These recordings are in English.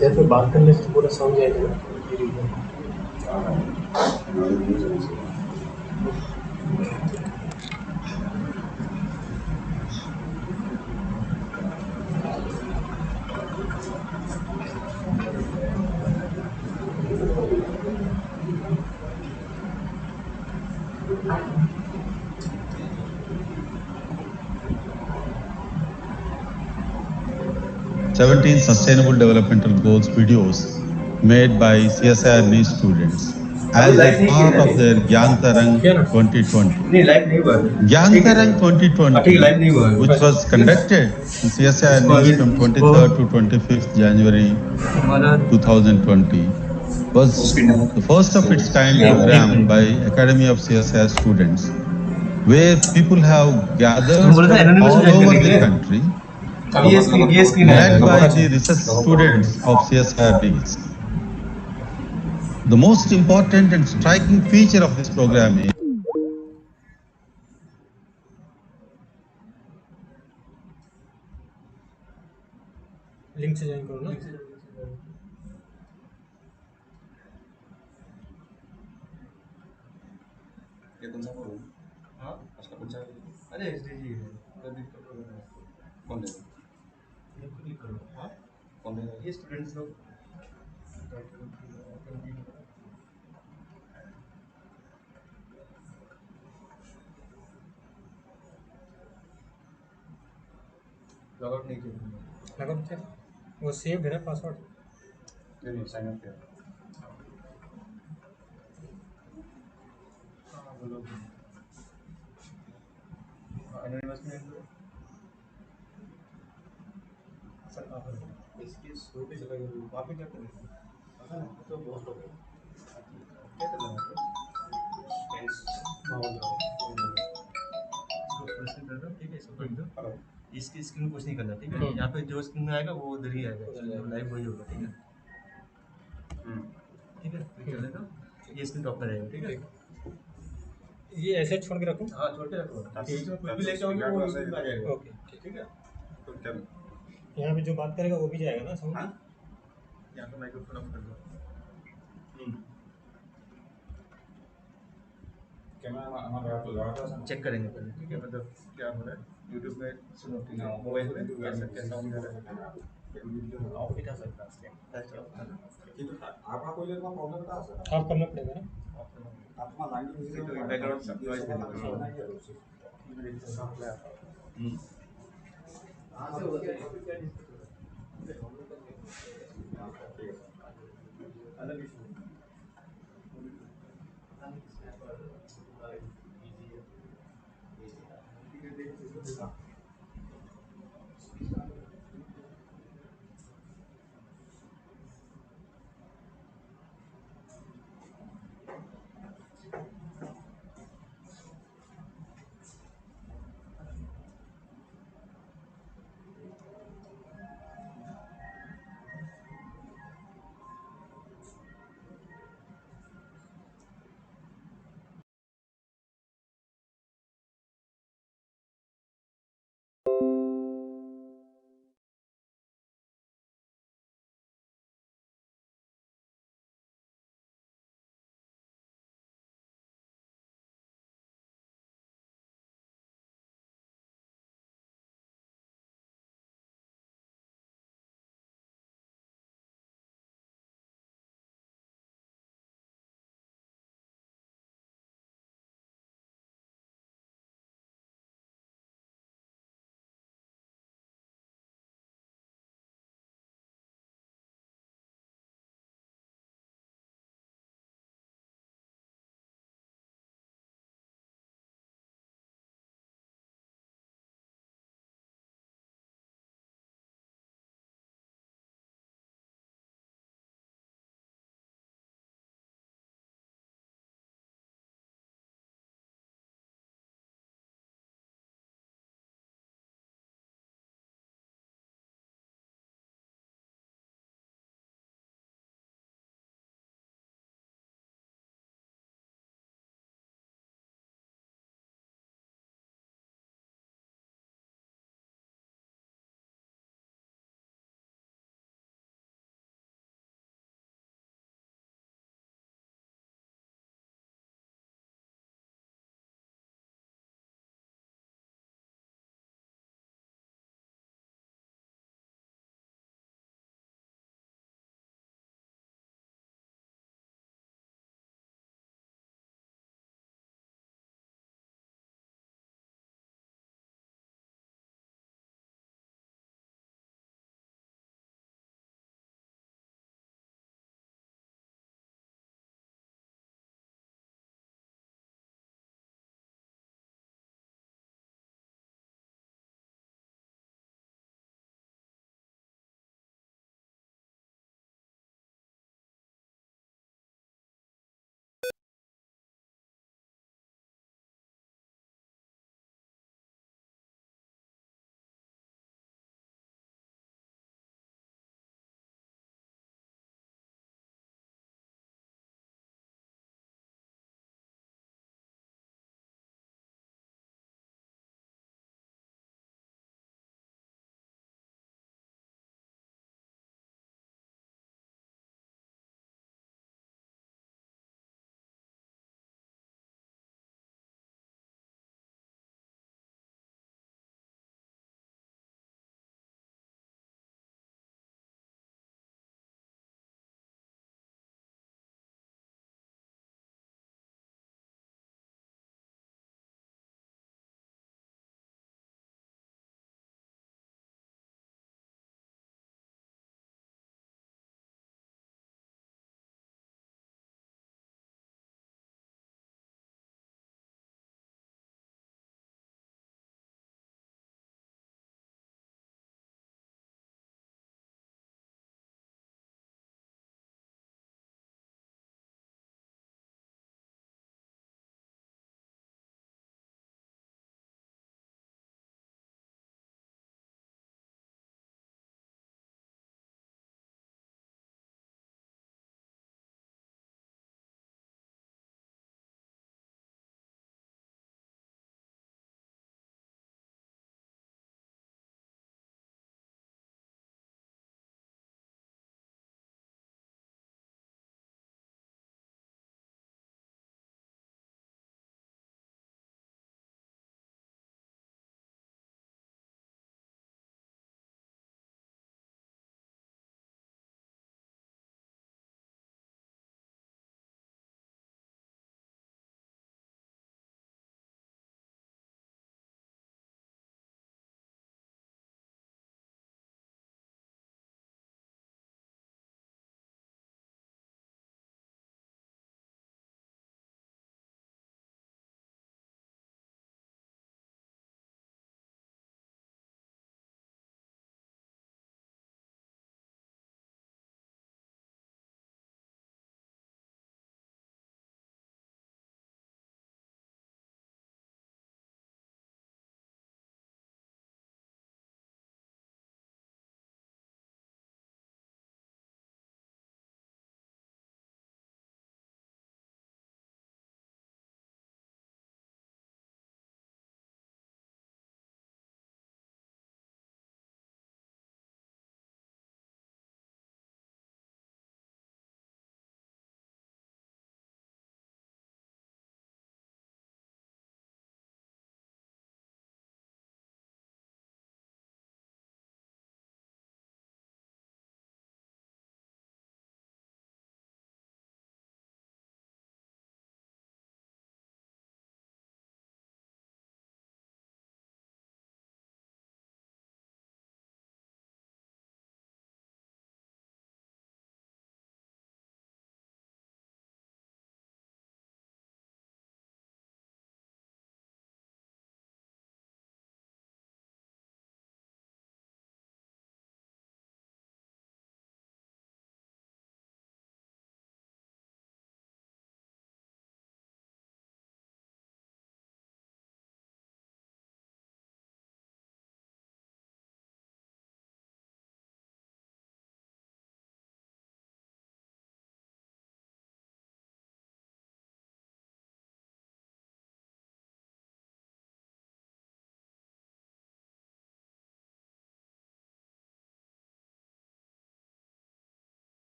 जैसे बात करने से पूरा समझ जाएगा ना। 17 Sustainable Developmental Goals videos made by CSIR students as a part of their Gyan Tarang 2020. Gyan Tarang 2020, which was conducted in CSIR from 23rd to 25th January 2020, was the first of its kind program by Academy of CSIR students, where people have gathered from all over the country, led by the research students of CSRDs. The most important and striking feature of this program is link से join करो ना। ये कौन सा phone? हाँ, उसका कौन सा? अरे SDG है, प्रदीप का प्रोग्राम है। कौन है? ये क्लिक करो। हाँ, कौन है? ये स्टूडेंट्स लोग। लॉगआउट नहीं किया। लॉगआउट क्या? वो सेव है ना पासवर्ड? नहीं, साइन अप किया। हाँ, बोलो। एनोनिमस में सर आप इसकी शो पे चला गया। वहाँ पे क्या करें? तो बहुत लोग क्या करना है? इसको प्रेस कर दो, ठीक है? इसको कर दो। इसकी स्क्रीन कुछ नहीं करना, ठीक है? यहाँ पे जो स्क्रीन में आएगा वो उधर ही आएगा, लाइव वही होगा, ठीक है? ठीक है, चलने दो। ये स्क्रीन टॉप पर रहेगा, ठीक है? ये ऐसे छोड़ के रखूं? हाँ, छोड़ के रखो। बीच में कुछ भी लेके आओगे वो स्क्रीन पे आ जाएगा। ओके, ठीक है? तो क्या? यहाँ पे जो बात करेगा वो भी जाएगा ना समझ? यहाँ पे माइक्रोफोन ऑफ कर दो। कैमरा हमारा चेक करेंगे पहले, ठीक है? मतलब क्या हो रहा है यूट्यूब में, सुनो, ठीक है? मोबाइल में कैसा कैसा ऑन कर रहा है, ऑफ ही था सकता है। आपका कोई लेकर प्रॉब्लम था सर? ऑफ करना पड़ेगा ना? आपका 90 तो बैकग्राउंड नॉइज देना पड़ेगा।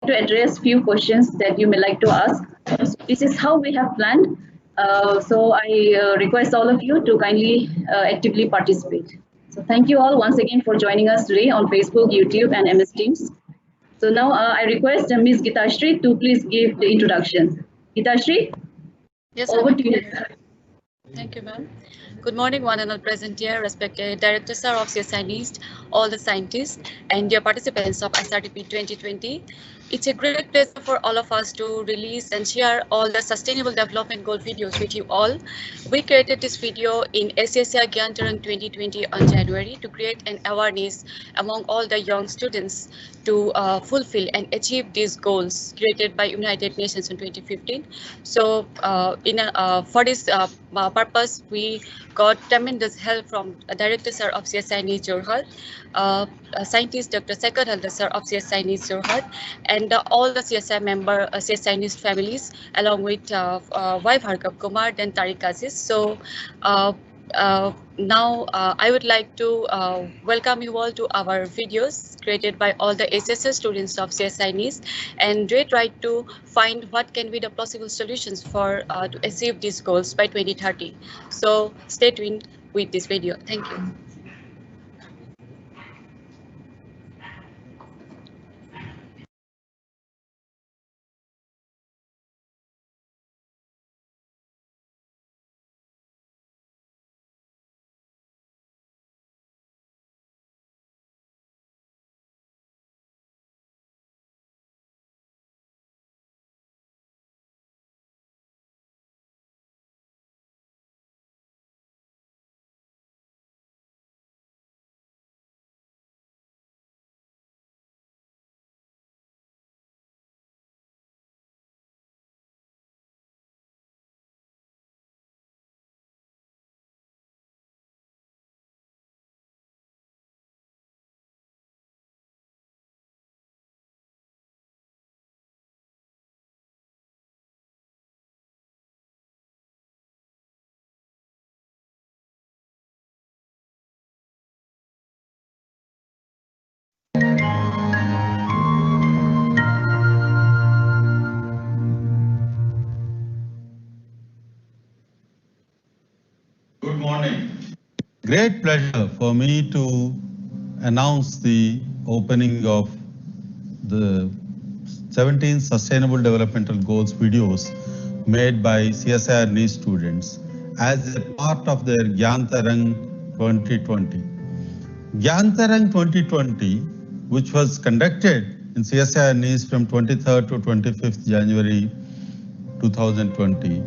to address few questions that you may like to ask. So this is how we have planned. So I request all of you to kindly actively participate. So thank you all once again for joining us today on Facebook, YouTube, and MS Teams. So now I request Ms. Gitashri to please give the introduction. Gitashri, Yes, over to you. Thank you, ma'am. Good morning, one and all present here, respected Director Sir of CSI NIST, all the scientists, and dear participants of SRTP 2020. It's a great pleasure for all of us to release and share all the Sustainable Development Goal videos with you all. We created this video in SSI Gyantarang 2020 on January to create an awareness among all the young students to fulfill and achieve these goals created by United Nations in 2015. So for this purpose, we got tremendous help from Director Sir of CSI NIST Jorhat, scientist Dr. Sekar Halda Sir of CSI NIST Jorhat, and all the CSI member CSI NIST families, along with Y Bhargav Kumar and Tariq Aziz. So now I would like to welcome you all to our videos created by all the SSS students of CSI NIST, and they try to find what can be the possible solutions for to achieve these goals by 2030. So stay tuned with this video. Thank you. Good morning. Great pleasure for me to announce the opening of the 17 Sustainable Developmental Goals videos made by CSIR NIST students as a part of their Gyantarang 2020. Gyantarang 2020, which was conducted in CSIR NIST from 23rd to 25th January 2020,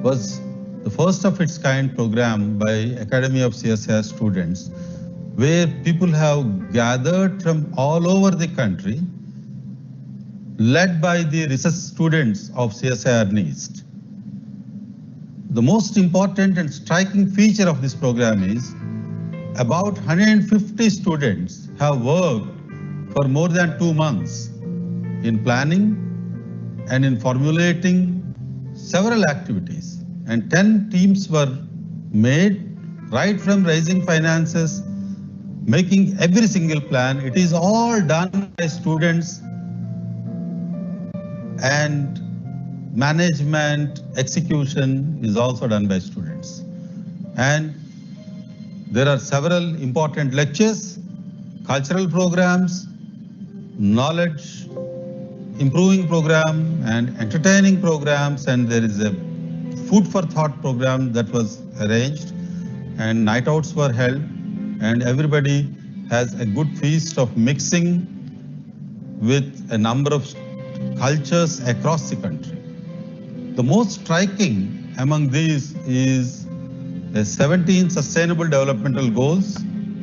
was the first of its kind program by Academy of CSIR students, where people have gathered from all over the country, led by the research students of CSIR NIST. The most important and striking feature of this program is about 150 students have worked for more than 2 months in planning and in formulating several activities, and 10 teams were made, right from raising finances, making every single plan. It is all done by students, and management, execution is also done by students. And there are several important lectures, cultural programs, knowledge improving program, and entertaining programs, and there is a food for thought program that was arranged, and night outs were held, and everybody has a good feast of mixing with a number of cultures across the country. The most striking among these is the 17 Sustainable Developmental Goals.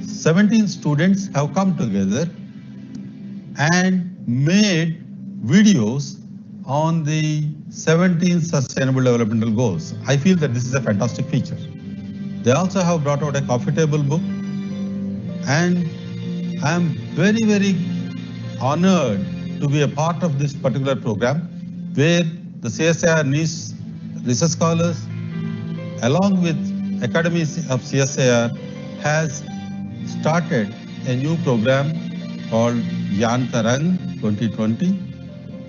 17 students have come together and made videos on the 17 Sustainable Developmental Goals. I feel that this is a fantastic feature. They also have brought out a coffee table book, and I am very, very honored to be a part of this particular program, where the CSIR NIST research scholars, along with Academy of CSIR, has started a new program called Gyantarang 2020,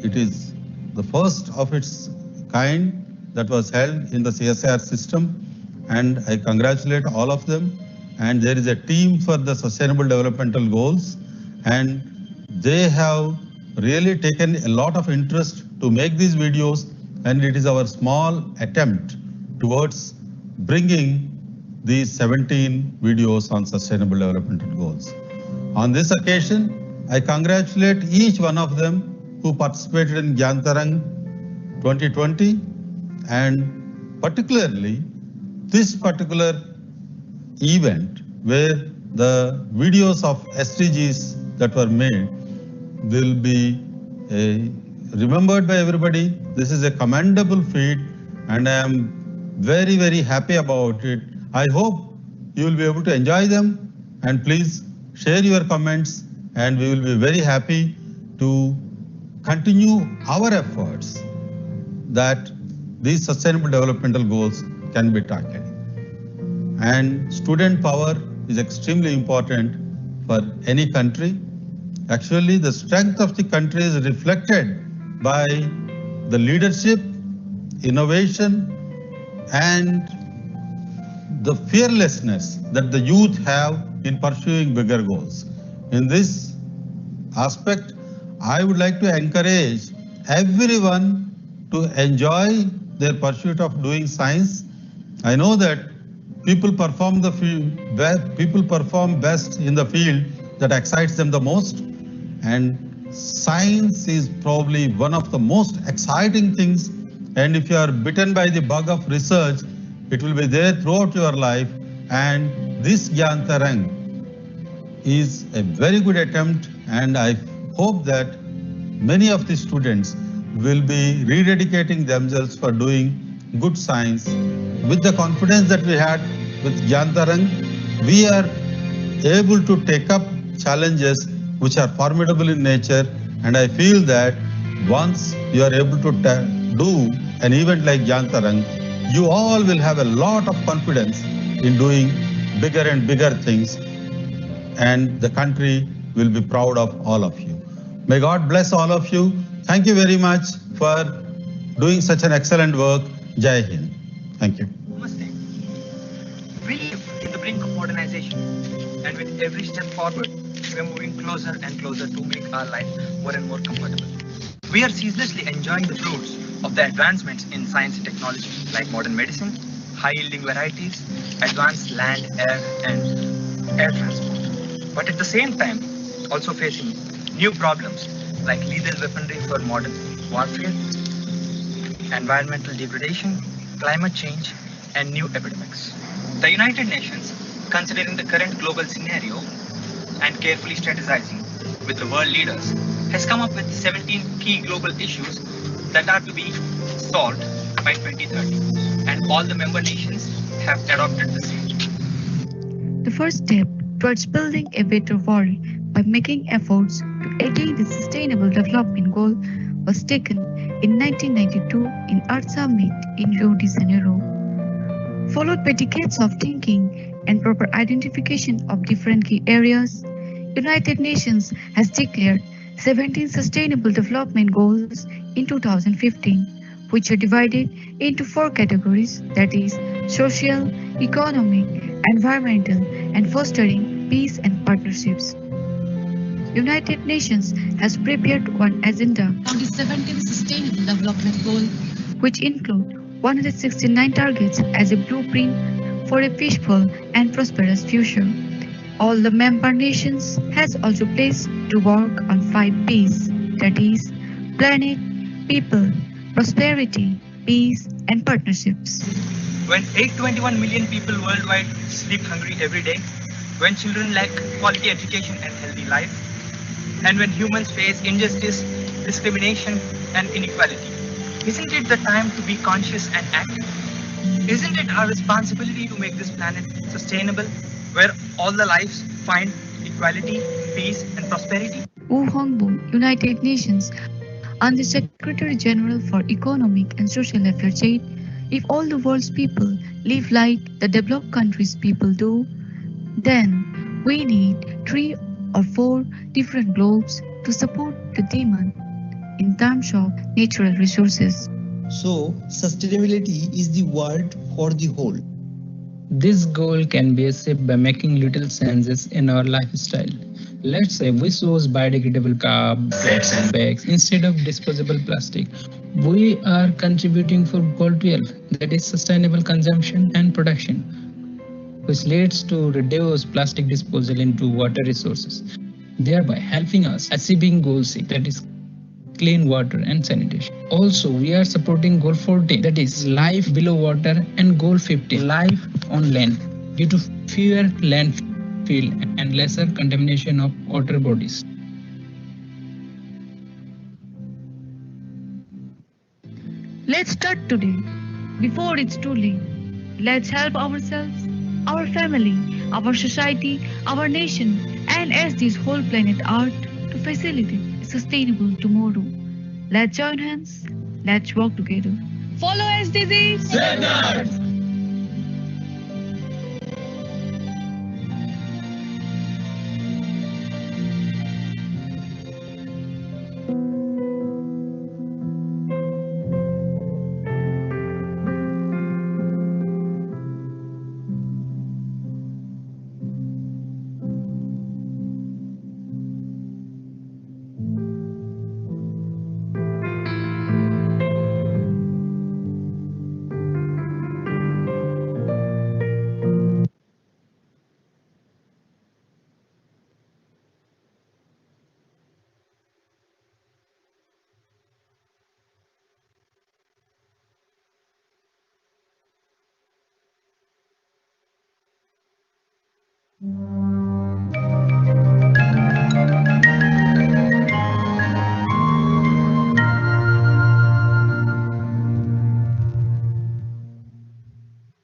it is the first of its kind that was held in the CSIR system, and I congratulate all of them. And there is a team for the Sustainable Developmental Goals, and they have really taken a lot of interest to make these videos, and it is our small attempt towards bringing these 17 videos on Sustainable Developmental Goals. On this occasion, I congratulate each one of them who participated in Gyantarang 2020, and particularly this particular event where the videos of SDGs that were made will be remembered by everybody. This is a commendable feat, and I am very, very happy about it. I hope you will be able to enjoy them, and please share your comments, and we will be very happy to continue our efforts that these sustainable developmental goals can be tackled. And student power is extremely important for any country. Actually, the strength of the country is reflected by the leadership, innovation, and the fearlessness that the youth have in pursuing bigger goals. In this aspect, I would like to encourage everyone to enjoy their pursuit of doing science. I know that people perform best in the field that excites them the most, and science is probably one of the most exciting things. And if you are bitten by the bug of research, it will be there throughout your life. And this Gyantarang is a very good attempt, and I hope that many of the students will be rededicating themselves for doing good science. With the confidence that we had with Gyantarang, we are able to take up challenges which are formidable in nature, and I feel that once you are able to do an event like Gyantarang, you all will have a lot of confidence in doing bigger and bigger things, and the country will be proud of all of you. May God bless all of you. Thank you very much for doing such an excellent work. Jai Hind. Thank you. Namaste. We live in the brink of modernization, and with every step forward, we are moving closer and closer to make our life more and more comfortable. We are ceaselessly enjoying the fruits of the advancements in science and technology, like modern medicine, high-yielding varieties, advanced land, air, and air transport. But at the same time, also facing new problems like lethal weaponry for modern warfare, environmental degradation, climate change, and new epidemics. The United Nations, considering the current global scenario and carefully strategizing with the world leaders, has come up with 17 key global issues that are to be solved by 2030, and all the member nations have adopted the same. The first step towards building a better world by making efforts to attain the Sustainable Development Goal was taken in 1992 in Earth Summit in Rio de Janeiro. Followed by decades of thinking and proper identification of different key areas, United Nations has declared 17 Sustainable Development Goals in 2015, which are divided into 4 categories, that is, social, economic, environmental, and fostering peace and partnerships. United Nations has prepared one agenda on the 17th Sustainable Development Goal, which include 169 targets as a blueprint for a peaceful and prosperous future. All the member nations has also pledged to work on 5 Ps, that is, planet, people, prosperity, peace, and partnerships. When 821 million people worldwide sleep hungry every day, when children lack quality education and healthy life, and when humans face injustice, discrimination, and inequality, isn't it the time to be conscious and active? Isn't it our responsibility to make this planet sustainable, where all the lives find equality, peace, and prosperity? Wu Hongbo, United Nations, Under Secretary General for Economic and Social Affairs said, if all the world's people live like the developed countries' people do, then we need 3 or 4 different globes to support the demand. in terms of natural resources. So, sustainability is the word for the whole. This goal can be achieved by making little changes in our lifestyle. Let's say we choose biodegradable carb, plates and bags instead of disposable plastic. We are contributing for goal 12, that is sustainable consumption and production, which leads to reduce plastic disposal into water resources, thereby helping us achieving goal 6, that is clean water and sanitation. Also, we are supporting goal 14, that is life below water, and goal 15, life on land, due to fewer landfill and lesser contamination of water bodies. Let's start today, before it's too late. Let's help ourselves, our family, our society, our nation, and as this whole planet Earth to facilitate a sustainable tomorrow. Let's join hands, let's work together. Follow SDGs!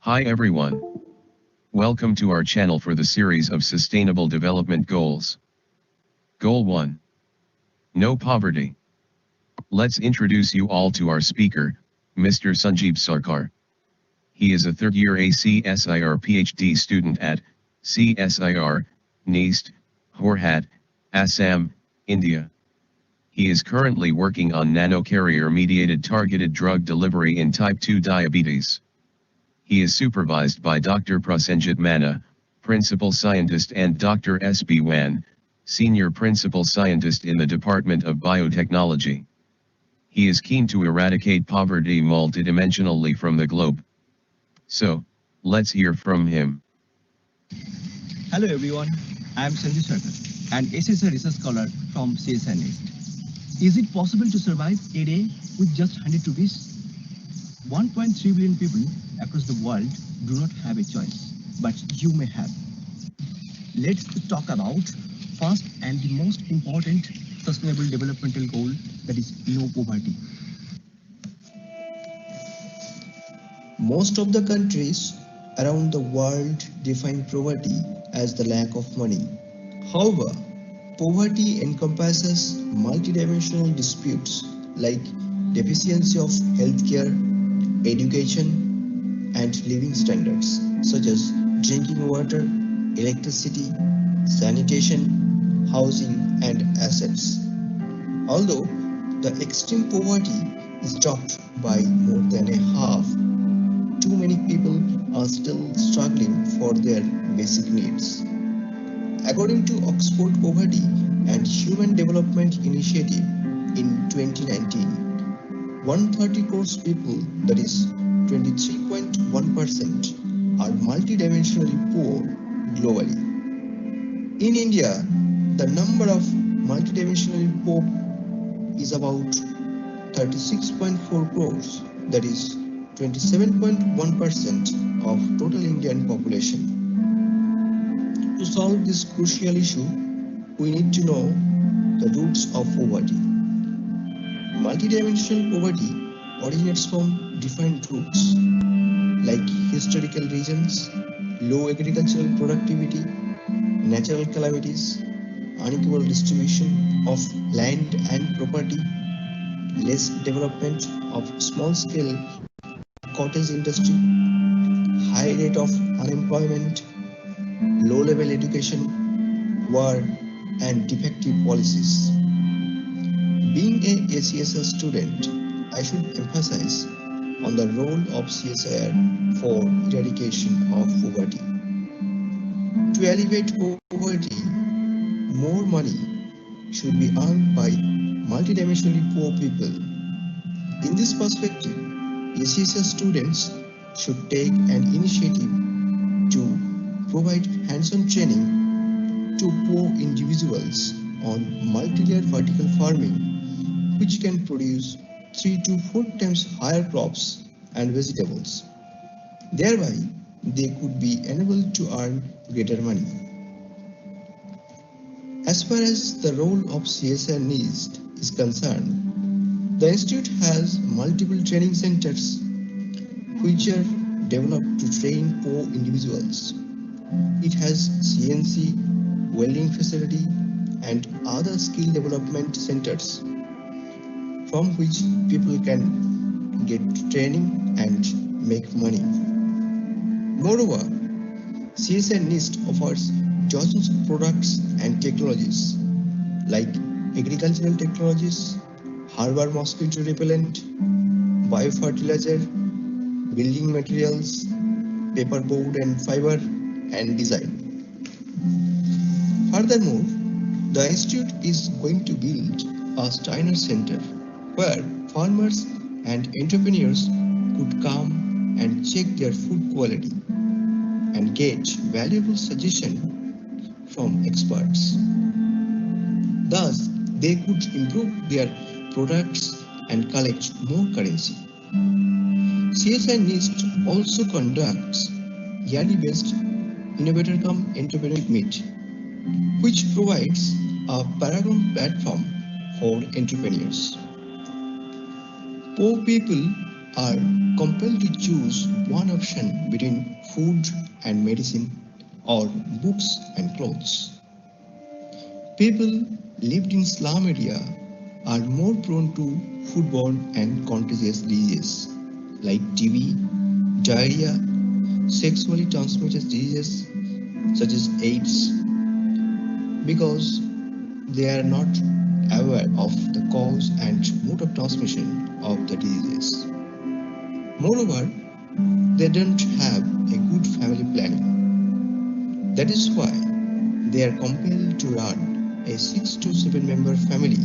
Hi everyone. Welcome to our channel for the series of Sustainable Development Goals. Goal 1. No poverty. Let's introduce you all to our speaker, Mr. Sanjeev Sarkar. He is a third-year ACSIR PhD student at CSIR, NEAST, Horhat, Assam, India. He is currently working on nanocarrier-mediated targeted drug delivery in type 2 diabetes. He is supervised by Dr. Prasenjit Manna, Principal Scientist, and Dr. S.B. Wan, Senior Principal Scientist in the Department of Biotechnology. He is keen to eradicate poverty multidimensionally from the globe. So, let's hear from him. Hello everyone, I am Sanjeev Sarkar, an SSR research scholar from CSIR. Is it possible to survive a day with just 100 rupees? 1.3 billion people across the world do not have a choice, but you may have. Let's talk about first and the most important sustainable developmental goal, that is no poverty. Most of the countries around the world define poverty as the lack of money. However, poverty encompasses multidimensional disputes like deficiency of healthcare, education, and living standards such as drinking water, electricity, sanitation, housing, and assets. Although the extreme poverty is dropped by more than a half, too many people are still struggling for their basic needs. According to Oxford Poverty and Human Development Initiative in 2019, 130 crores people, that is 23.1%, are multidimensionally poor globally. In India, the number of multidimensionally poor is about 36.4 crores, that is 27.1% of total Indian population. To solve this crucial issue, we need to know the roots of poverty. Multidimensional poverty originates from different roots like historical regions, low agricultural productivity, natural calamities, unequal distribution of land and property, less development of small-scale cottage industry, high rate of unemployment, low-level education, war, and defective policies. Being a CSR student, I should emphasize on the role of CSR for eradication of poverty. To alleviate poverty, more money should be earned by multidimensionally poor people. In this perspective, CSR students should take an initiative to provide hands-on training to poor individuals on multi-layer vertical farming, which can produce 3 to 4 times higher crops and vegetables. Thereby, they could be enabled to earn greater money. As far as the role of CSR NIST is concerned, the institute has multiple training centers which are developed to train poor individuals. It has CNC, welding facility, and other skill development centers from which people can get training and make money. Moreover, CSR NIST offers dozens of products and technologies like agricultural technologies, harbor mosquito repellent, biofertilizer, building materials, paperboard and fiber, and design. Furthermore, the institute is going to build a Steiner Center where farmers and entrepreneurs could come and check their food quality and get valuable suggestion from experts. Thus, they could improve their products and collect more currency. CSI NIST also conducts yearly-based Innovator Come Entrepreneurship Meet, which provides a paragon platform for entrepreneurs. Poor people are compelled to choose one option between food and medicine or books and clothes. People lived in slum area are more prone to foodborne and contagious diseases like TB, diarrhea, sexually transmitted diseases such as AIDS, because they are not aware of the cause and mode of transmission of the diseases. Moreover, they don't have a good family planning. That is why they are compelled to run a 6 to 7 member family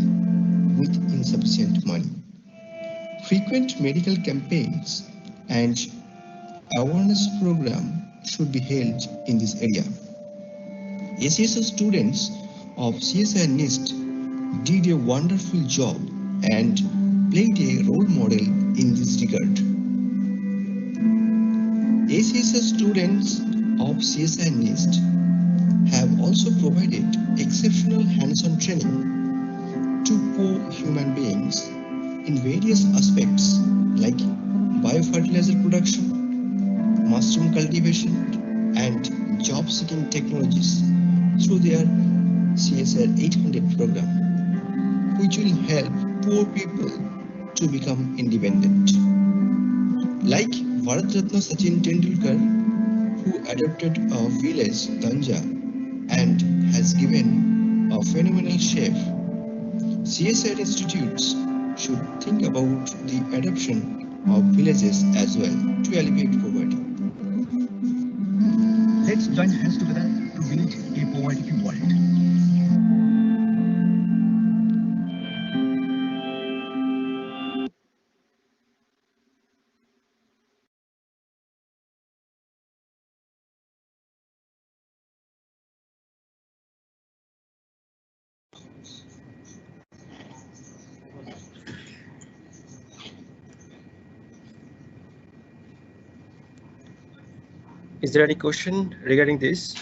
with insufficient money. Frequent medical campaigns and awareness program should be held in this area. ACSO students of CSI NIST did a wonderful job and played a role model in this regard. ACSO students of CSI NIST have also provided exceptional hands-on training to poor human beings in various aspects like biofertilizer production, mushroom cultivation, and job-seeking technologies through their CSR 800 program, which will help poor people to become independent. Like Bharat Ratna Sachin Tendulkar, who adopted a village, Danja, and has given a phenomenal chef, CSR institutes should think about the adoption of villages as well to alleviate poverty. Let's join hands together to build a poverty-free world. Is there any question regarding this?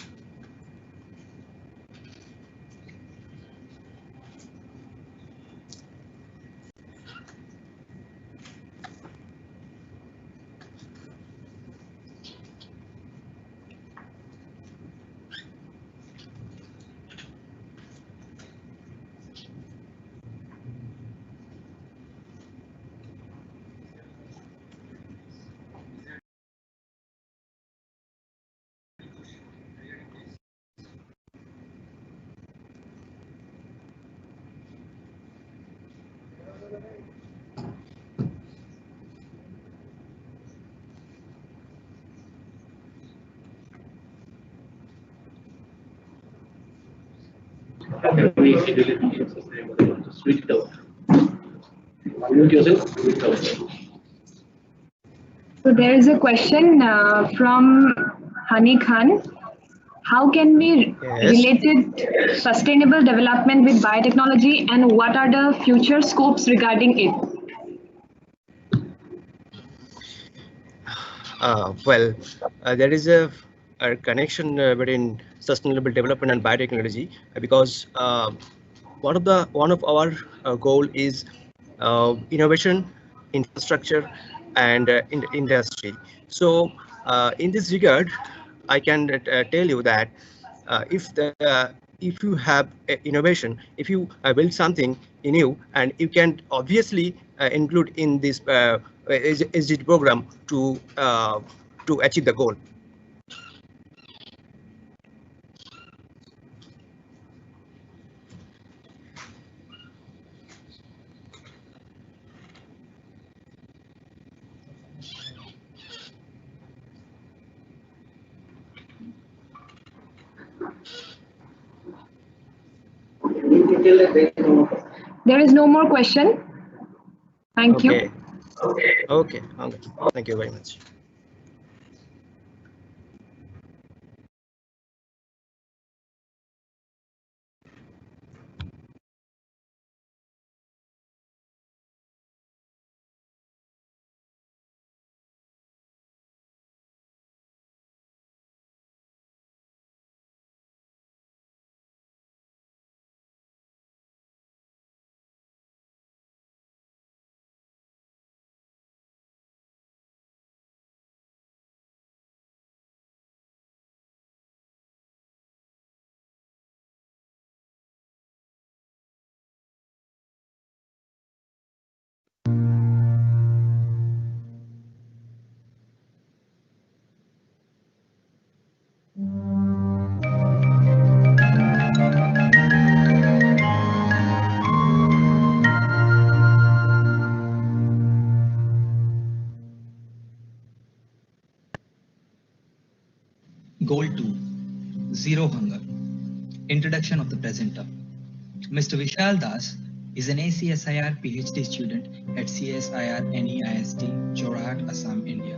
So there is a question from Hani Khan. How can we relate sustainable development with biotechnology, and what are the future scopes regarding it? There is a connection between sustainable development and biotechnology because one of our goal is innovation, infrastructure, and industry. So in this regard, I can tell you that if you have innovation, if you build something new, and you can obviously include in this SDG program to achieve the goal. There is no more question. Thank you. Okay. Thank you very much. Goal 2, Zero Hunger. Introduction of the presenter. Mr. Vishal Das is an ACSIR PhD student at CSIR NEIST, Jorhat, Assam, India.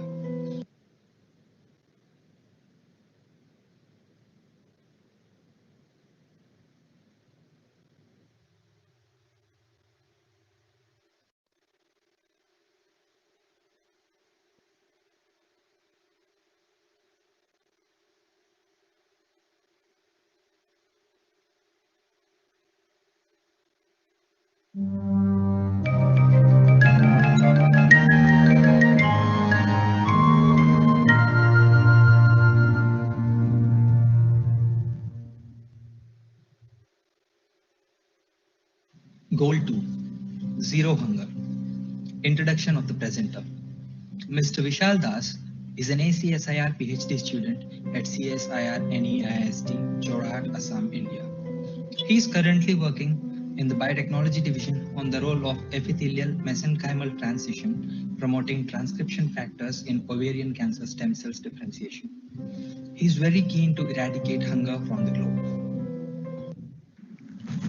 Goal 2, Zero Hunger. Introduction of the presenter. Mr. Vishal Das is an ACSIR PhD student at CSIR NEIST, Jorhat, Assam, India. He is currently working in the biotechnology division on the role of epithelial mesenchymal transition, promoting transcription factors in ovarian cancer stem cells differentiation. He is very keen to eradicate hunger from the globe.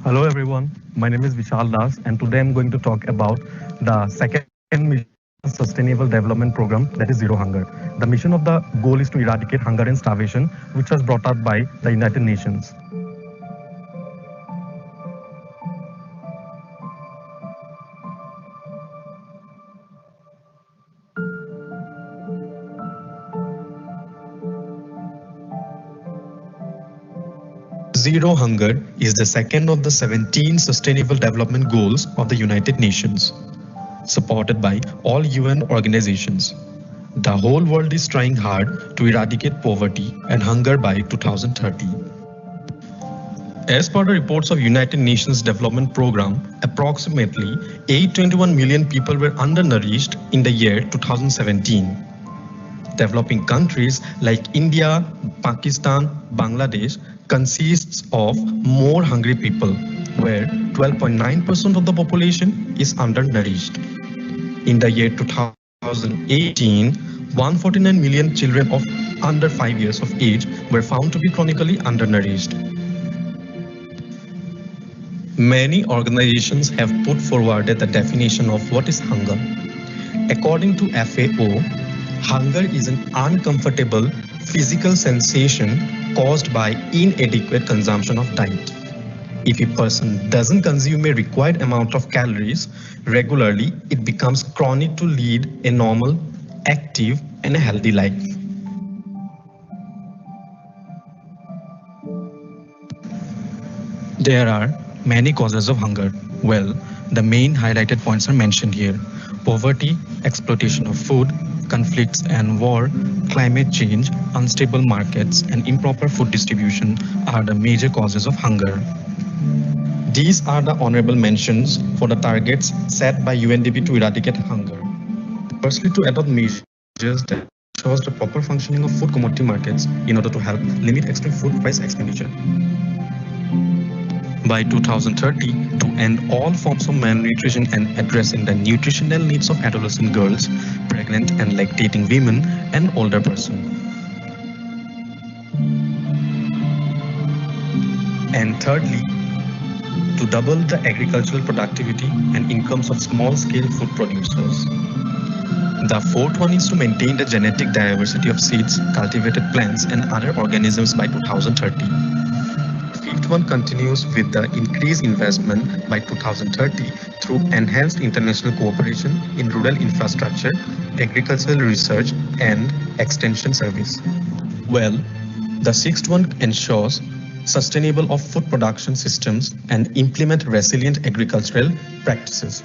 Hello everyone, my name is Vishal Das, and today I'm going to talk about the second mission Sustainable Development Program, that is Zero Hunger. The mission of the goal is to eradicate hunger and starvation, which was brought up by the United Nations. Zero Hunger is the second of the 17 Sustainable Development Goals of the United Nations, supported by all UN organizations. The whole world is trying hard to eradicate poverty and hunger by 2030. As per the reports of United Nations Development Program, approximately 821 million people were undernourished in the year 2017. Developing countries like India, Pakistan, Bangladesh consists of more hungry people, where 12.9% of the population is undernourished. In the year 2018, 149 million children of under 5 years of age were found to be chronically undernourished. Many organizations have put forward the definition of what is hunger. According to FAO, hunger is an uncomfortable physical sensation caused by inadequate consumption of diet. If a person doesn't consume a required amount of calories regularly, it becomes chronic to lead a normal, active, and a healthy life. There are many causes of hunger. Well, the main highlighted points are mentioned here. Poverty, exploitation of food, conflicts and war, climate change, unstable markets, and improper food distribution are the major causes of hunger. These are the honorable mentions for the targets set by UNDP to eradicate hunger. Firstly, to adopt measures that ensures the proper functioning of food commodity markets in order to help limit extreme food price expenditure. By 2030, to end all forms of malnutrition and addressing the nutritional needs of adolescent girls, pregnant and lactating women, and older persons. And thirdly, to double the agricultural productivity and incomes of small-scale food producers. The fourth one is to maintain the genetic diversity of seeds, cultivated plants, and other organisms by 2030. Fifth one continues with the increased investment by 2030 through enhanced international cooperation in rural infrastructure, agricultural research, and extension service. Well, the sixth one ensures sustainable of food production systems and implement resilient agricultural practices.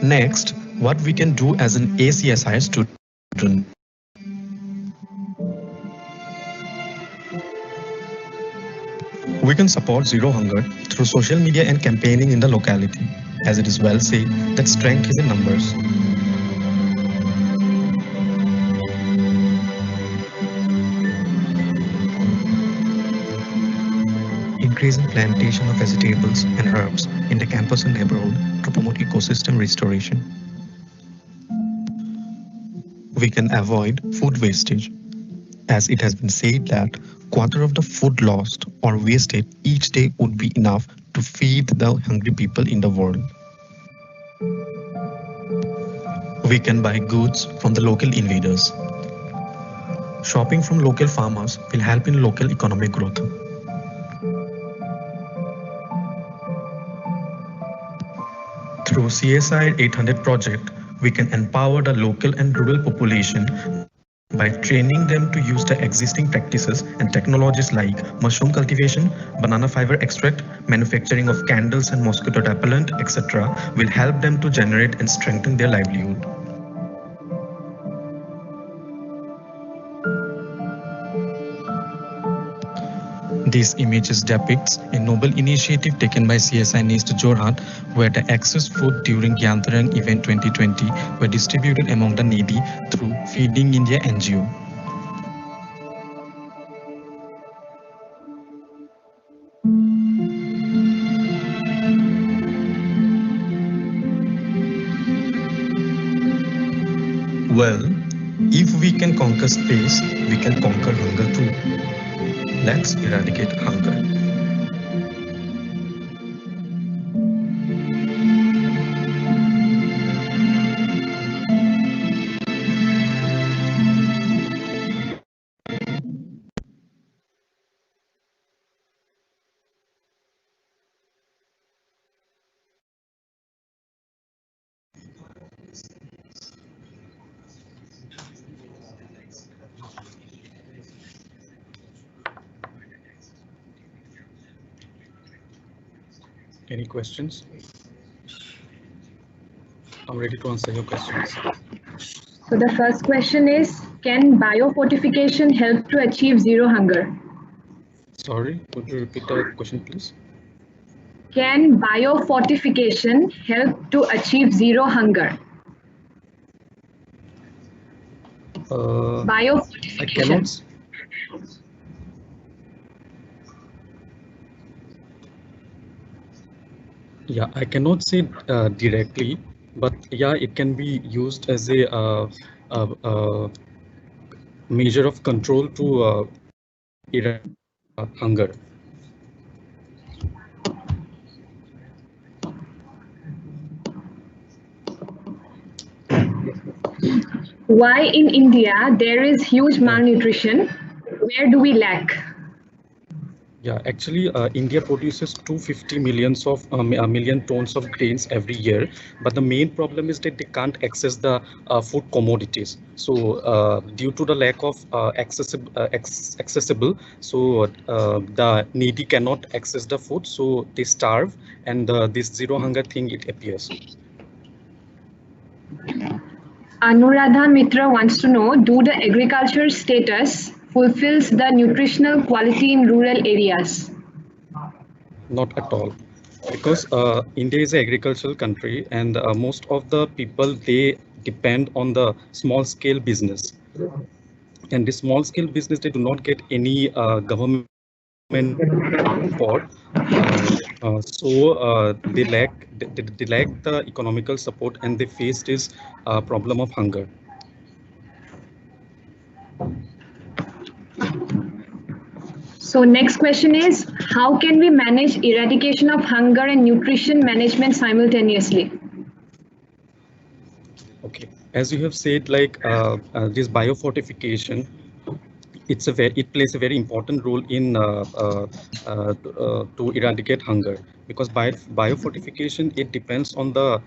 Next, what we can do as an ACSI student. We can support Zero Hunger through social media and campaigning in the locality. As it is well said that strength is in numbers. Increasing plantation of vegetables and herbs in the campus and neighborhood to promote ecosystem restoration. We can avoid food wastage, as it has been said that quarter of the food lost or wasted each day would be enough to feed the hungry people in the world. We can buy goods from the local invaders. Shopping from local farmers will help in local economic growth. Through CSI 800 project, we can empower the local and rural population by training them to use the existing practices and technologies like mushroom cultivation, banana fiber extract, manufacturing of candles and mosquito repellent, etc. will help them to generate and strengthen their livelihood. These images depicts a noble initiative taken by CSI NIST Jorhat, where the excess food during Gyantarang event 2020 were distributed among the needy through Feeding India NGO. Well, if we can conquer space, we can conquer hunger too. Let's eradicate hunger. Any questions? I'm ready to answer your questions. So the first question is, can biofortification help to achieve zero hunger? Sorry, could you repeat the question, please? Can biofortification help to achieve zero hunger? Biofortification. I cannot. Yeah, I cannot say directly, but yeah, it can be used as a measure of control to eradicate hunger. Why in India there is huge malnutrition? Where do we lack? Yeah, actually, India produces 250 million tons of grains every year, but the main problem is that they can't access the food commodities. So, due to the lack of accessible, so the needy cannot access the food, so they starve, and this zero hunger thing it appears. Anuradha Mitra wants to know, do the agriculture status fulfills the nutritional quality in rural areas? Not at all, because India is an agricultural country, and most of the people they depend on the small scale business, and the small scale business they do not get any government support. So they lack the economical support, and they face this problem of hunger. So next question is, how can we manage eradication of hunger and nutrition management simultaneously? Okay, as you have said, like this biofortification, it plays a very important role in to eradicate hunger, because biofortification it depends on the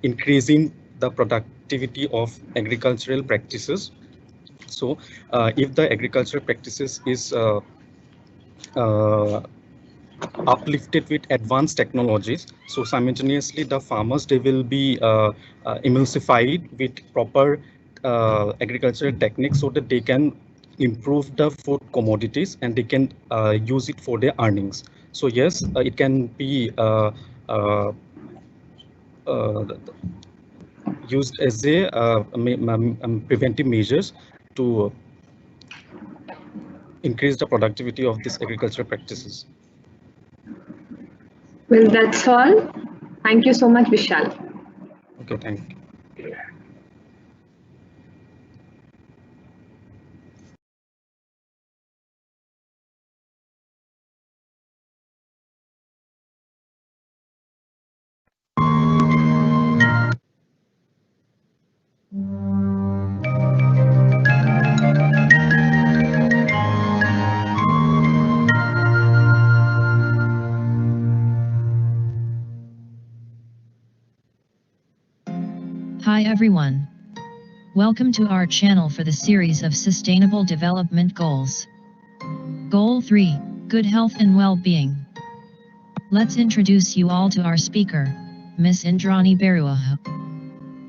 increasing the productivity of agricultural practices. So if the agricultural practices is uplifted with advanced technologies, so simultaneously the farmers they will be emulsified with proper agricultural techniques, so that they can improve the food commodities and they can use it for their earnings. So yes, it can be uh, used as a preventive measures to increase the productivity of these agricultural practices. Well, that's all. Thank you so much, Vishal. Okay, thank you. Hi everyone. Welcome to our channel for the series of Sustainable Development Goals. Goal 3, Good Health and Well-Being. Let's introduce you all to our speaker, Miss Indrani Barua.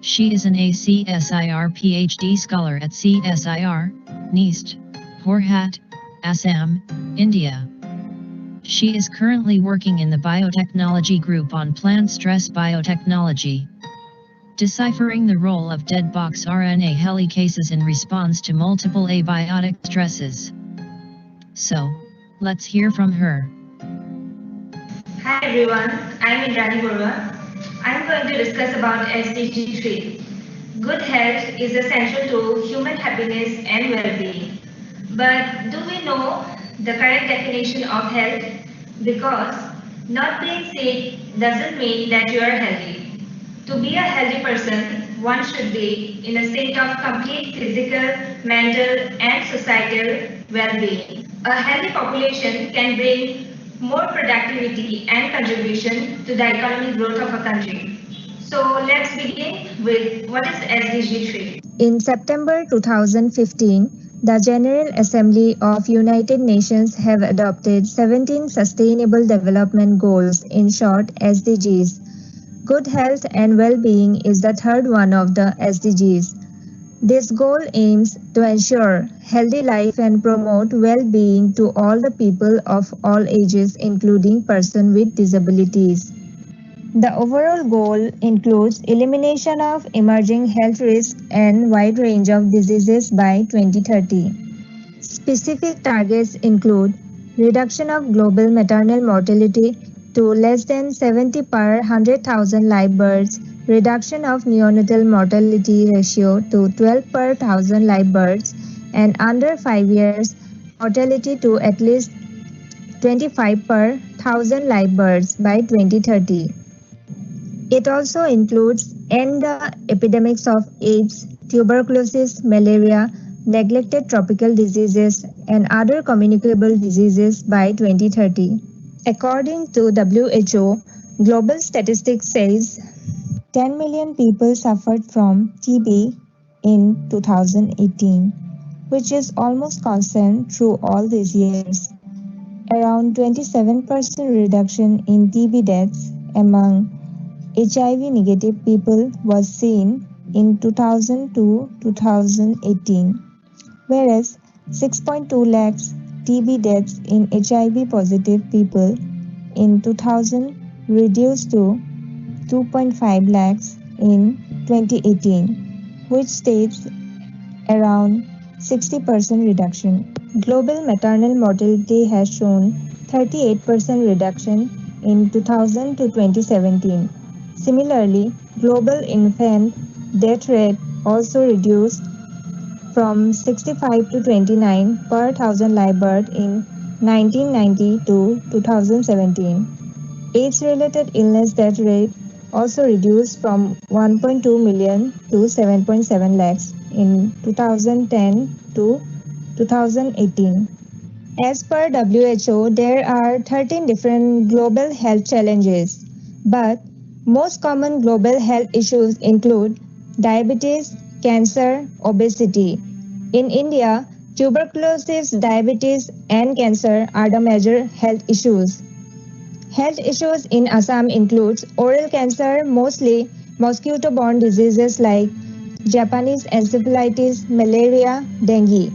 She is an ACSIR PhD scholar at CSIR, Neast, Horhat, Assam, India. She is currently working in the biotechnology group on plant stress biotechnology, deciphering the role of dead box RNA helicases in response to multiple abiotic stresses. So, let's hear from her. Hi everyone, I'm Indrani Barua. I'm going to discuss about SDG 3. Good health is essential to human happiness and well-being. But do we know the correct definition of health? Because not being sick doesn't mean that you are healthy. To be a healthy person, one should be in a state of complete physical, mental, and societal well-being. A healthy population can bring more productivity and contribution to the economic growth of a country. So let's begin with what is SDG 3. In September 2015, the General Assembly of United Nations have adopted 17 Sustainable Development Goals, in short SDGs. Good health and well-being is the third one of the SDGs. This goal aims to ensure healthy life and promote well-being to all the people of all ages, including persons with disabilities. The overall goal includes elimination of emerging health risks and wide range of diseases by 2030. Specific targets include reduction of global maternal mortality to less than 70 per 100,000 live births, reduction of neonatal mortality ratio to 12 per 1,000 live births, and under 5 years, mortality to at least 25 per 1,000 live births by 2030. It also includes end the epidemics of AIDS, tuberculosis, malaria, neglected tropical diseases, and other communicable diseases by 2030. According to WHO, global statistics says 10 million people suffered from TB in 2018, which is almost constant through all these years. Around 27% reduction in TB deaths among HIV-negative people was seen in 2000 to 2018, whereas 6.2 lakhs TB deaths in HIV-positive people in 2000 reduced to 2.5 lakhs in 2018, which states around 60% reduction. Global maternal mortality has shown 38% reduction in 2000 to 2017. Similarly, global infant death rate also reduced from 65 to 29 per 1,000 live birth in 1990 to 2017. AIDS-related illness death rate also reduced from 1.2 million to 7.7 lakhs in 2010 to 2018. As per WHO, there are 13 different global health challenges, but most common global health issues include diabetes, cancer, obesity. In India, tuberculosis, diabetes, and cancer are the major health issues. Health issues in Assam includes oral cancer, mostly mosquito-borne diseases like Japanese encephalitis, malaria, dengue.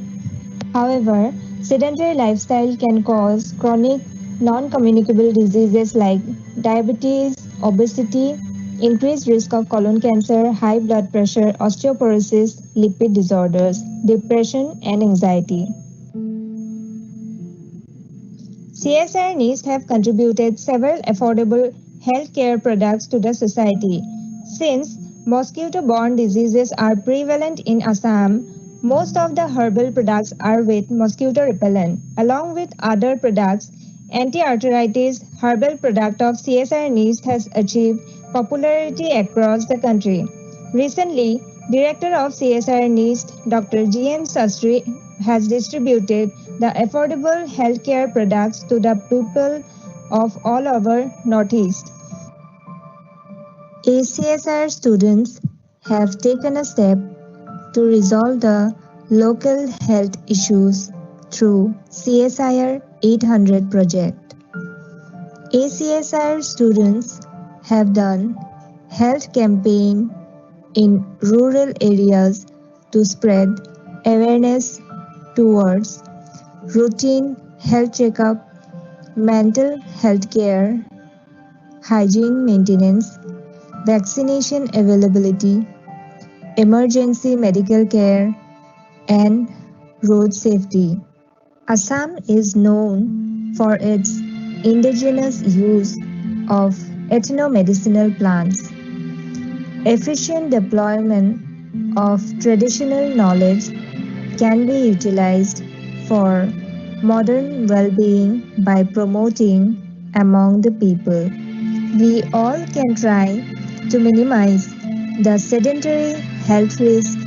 However, sedentary lifestyle can cause chronic non-communicable diseases like diabetes, obesity, increased risk of colon cancer, high blood pressure, osteoporosis, lipid disorders, depression, and anxiety. CSR NIST have contributed several affordable healthcare products to the society. Since mosquito-borne diseases are prevalent in Assam, most of the herbal products are with mosquito repellent. Along with other products, anti-arthritis herbal product of CSR NIST has achieved popularity across the country. Recently, Director of CSR NIST, Dr. G.N. Sastry, has distributed the affordable healthcare products to the people of all over Northeast. ACSR students have taken a step to resolve the local health issues through CSIR 800 project. ACSR students have done health campaign in rural areas to spread awareness towards routine health checkup, mental health care, hygiene maintenance, vaccination availability, emergency medical care, and road safety. Assam is known for its indigenous use of ethno-medicinal plants. Efficient deployment of traditional knowledge can be utilized for modern well-being by promoting among the people. We all can try to minimize the sedentary health risk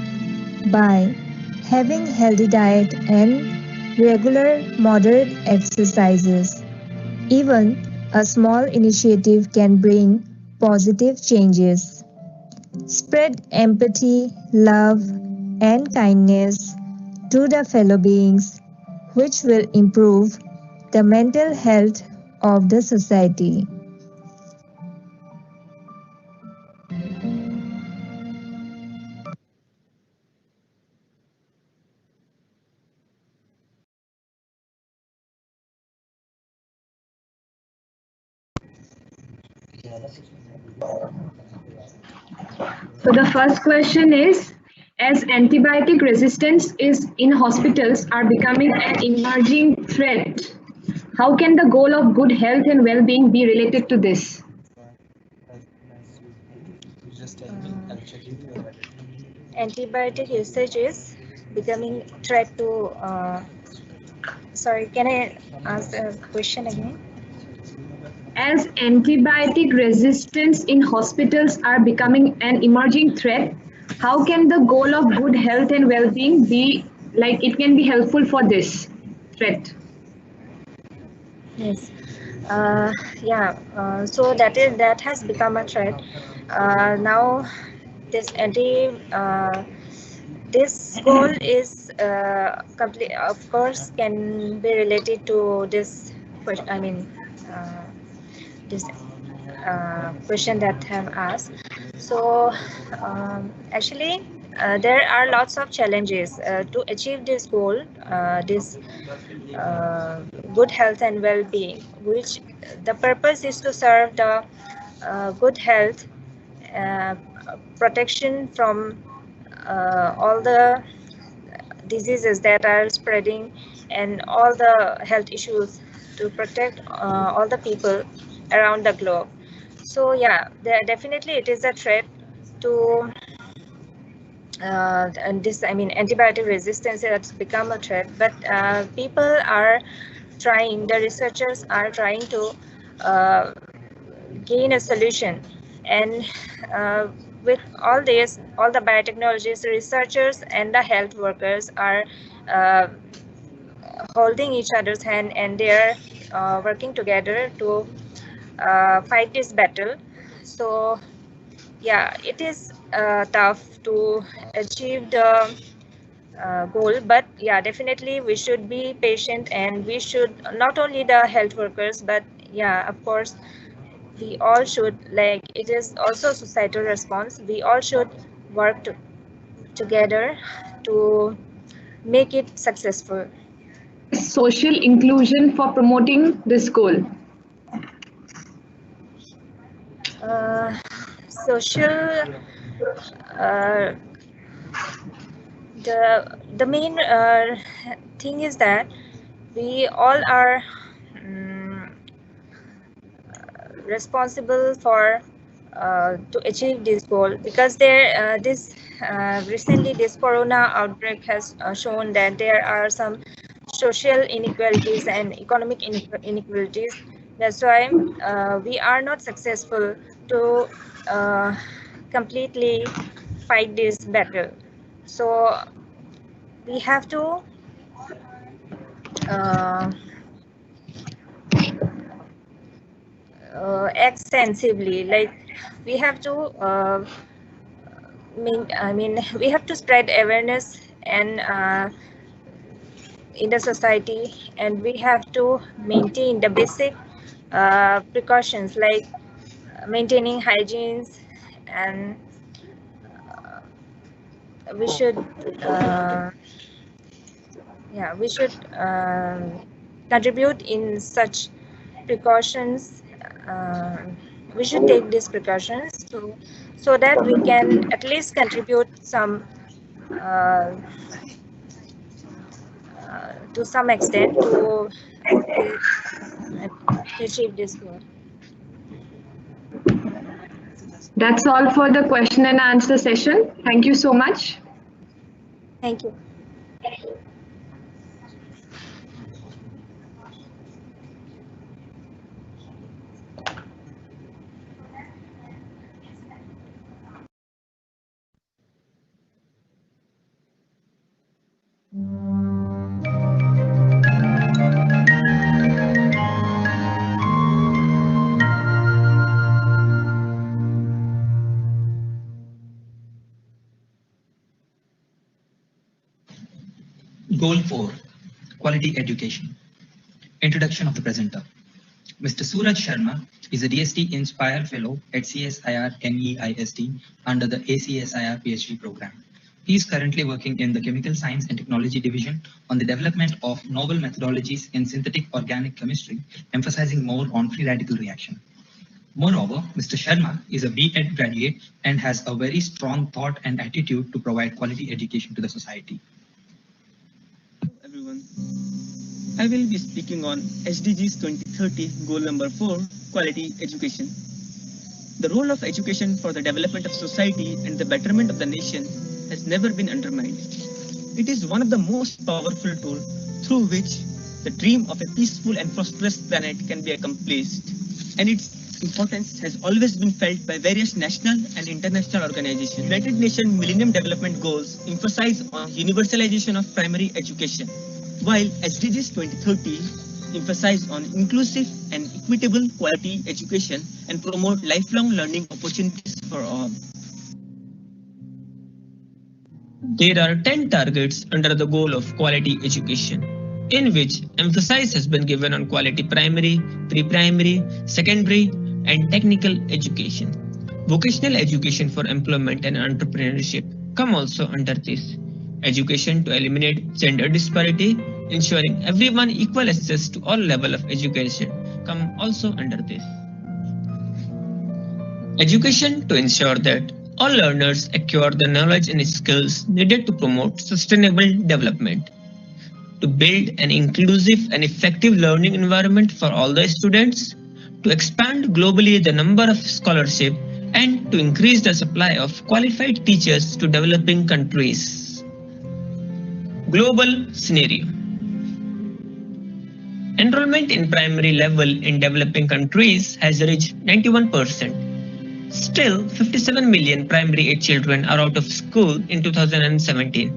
by having healthy diet and regular moderate exercises. Even a small initiative can bring positive changes. Spread empathy, love, and kindness to the fellow beings, which will improve the mental health of the society. So the first question is, as antibiotic resistance is in hospitals are becoming an emerging threat, How can the goal of good health and well-being be related to this? Antibiotic usage is becoming threat to. Sorry, can I ask the question again? As antibiotic resistance in hospitals are becoming an emerging threat, how can the goal of good health and well-being be like it can be helpful for this threat? Yes. Yeah. So that has become a threat. Now, this this goal is complete. Of course, can be related to this question. I mean, this question that have asked. So actually, there are lots of challenges to achieve this goal. This good health and well-being, which the purpose is to serve the good health, uh, protection from all the diseases that are spreading and all the health issues, to protect all the people around the globe. So yeah, there definitely it is a threat to and this, I mean, antibiotic resistance has become a threat, but people are trying, the researchers are trying to gain a solution. And with all this, all the biotechnologists, researchers and the health workers are uh, holding each other's hand, and they are working together to fight this battle. So yeah, it is tough to achieve the goal, but yeah, definitely we should be patient, and we should, not only the health workers, but yeah, of course, we all should, like, it is also societal response. We all should work together to make it successful. Social inclusion for promoting this goal. Social, the main thing is that we all are responsible for to achieve this goal, because there this recently this corona outbreak has shown that there are some social inequalities and economic inequalities. That's why we are not successful to completely fight this battle. So we have to act sensibly. Like, we have to we have to spread awareness and in the society, and we have to maintain the basic precautions, like maintaining hygienes, and we should we should contribute in such precautions. We should take these precautions so that we can at least contribute some to some extent to achieve this goal. That's all for the question and answer session. Thank you so much. Thank you. Goal 4, Quality Education. Introduction of the presenter. Mr. Suraj Sharma is a DST Inspire Fellow at CSIR NEIST under the ACSIR PhD program. He is currently working in the Chemical Science and Technology Division on the development of novel methodologies in synthetic organic chemistry, emphasizing more on free radical reaction. Moreover, Mr. Sharma is a B.Ed graduate and has a very strong thought and attitude to provide quality education to the society. Everyone. I will be speaking on SDGs 2030 goal number 4, quality education. The role of education for the development of society and the betterment of the nation has never been undermined. It is one of the most powerful tools through which the dream of a peaceful and prosperous planet can be accomplished, and its importance has always been felt by various national and international organizations. United Nations Millennium Development Goals emphasize on universalization of primary education, while SDGs 2030 emphasize on inclusive and equitable quality education and promote lifelong learning opportunities for all. There are 10 targets under the goal of quality education, in which emphasis has been given on quality primary, pre-primary, secondary, and technical education. Vocational education for employment and entrepreneurship come also under this. Education to eliminate gender disparity, ensuring everyone equal access to all levels of education come also under this. Education to ensure that all learners acquire the knowledge and skills needed to promote sustainable development. To build an inclusive and effective learning environment for all the students, to expand globally the number of scholarships, and to increase the supply of qualified teachers to developing countries. Global scenario. Enrollment in primary level in developing countries has reached 91%. Still, 57 million primary age children are out of school in 2017.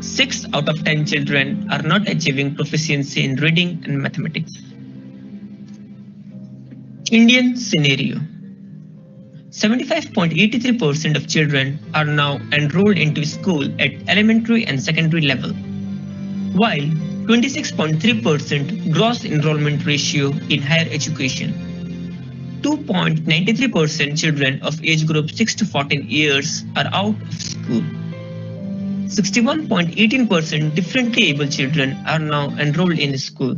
6 out of 10 children are not achieving proficiency in reading and mathematics. Indian scenario. 75.83% of children are now enrolled into school at elementary and secondary level, while 26.3% gross enrollment ratio in higher education. 2.93% children of age group 6 to 14 years are out of school. 61.18% differently able children are now enrolled in school.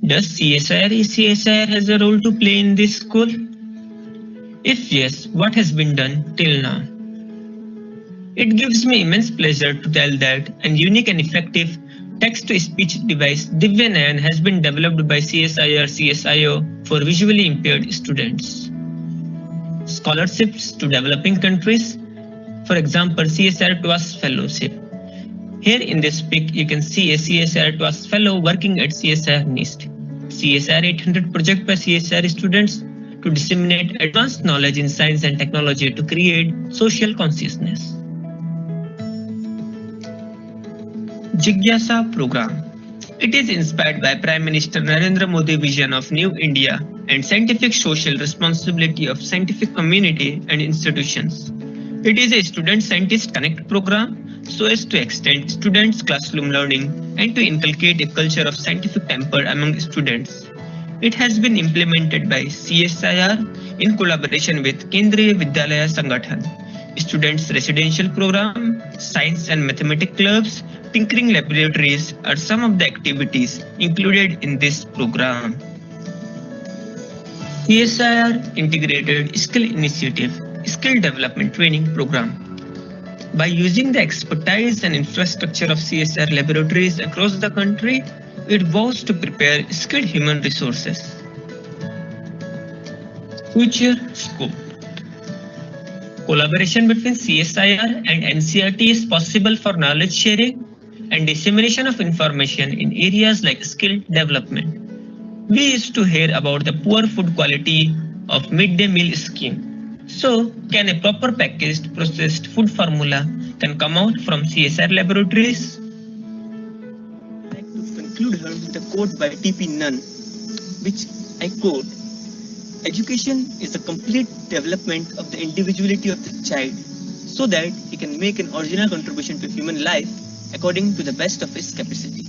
Does CSIR has a role to play in this school? If yes, what has been done till now? It gives me immense pleasure to tell that a unique and effective text-to-speech device Divya has been developed by CSIR-CSIO for visually impaired students. Scholarships to developing countries, for example, CSIR TWAS Fellowship. Here in this pic, you can see a CSIR TWAS Fellow working at CSIR NIST. CSIR 800 project by CSIR students to disseminate advanced knowledge in science and technology to create social consciousness. Jigyasa program. It is inspired by Prime Minister Narendra Modi's vision of New India and scientific social responsibility of scientific community and institutions. It is a student-scientist connect program so as to extend students' classroom learning and to inculcate a culture of scientific temper among students. It has been implemented by CSIR in collaboration with Kendriya Vidyalaya Sangathan, Students' Residential Program, Science and Mathematics Clubs, Tinkering Laboratories are some of the activities included in this program. CSIR Integrated Skill Initiative Skill Development Training Program. By using the expertise and infrastructure of CSIR laboratories across the country, it vows to prepare skilled human resources. Future scope. Collaboration between CSIR and NCERT is possible for knowledge sharing and dissemination of information in areas like skill development. We used to hear about the poor food quality of midday meal scheme. So, can a proper packaged processed food formula can come out from CSIR laboratories? I'd like to conclude here with a quote by T.P. Nunn, which I quote, "Education is the complete development of the individuality of the child so that he can make an original contribution to human life according to the best of his capacity."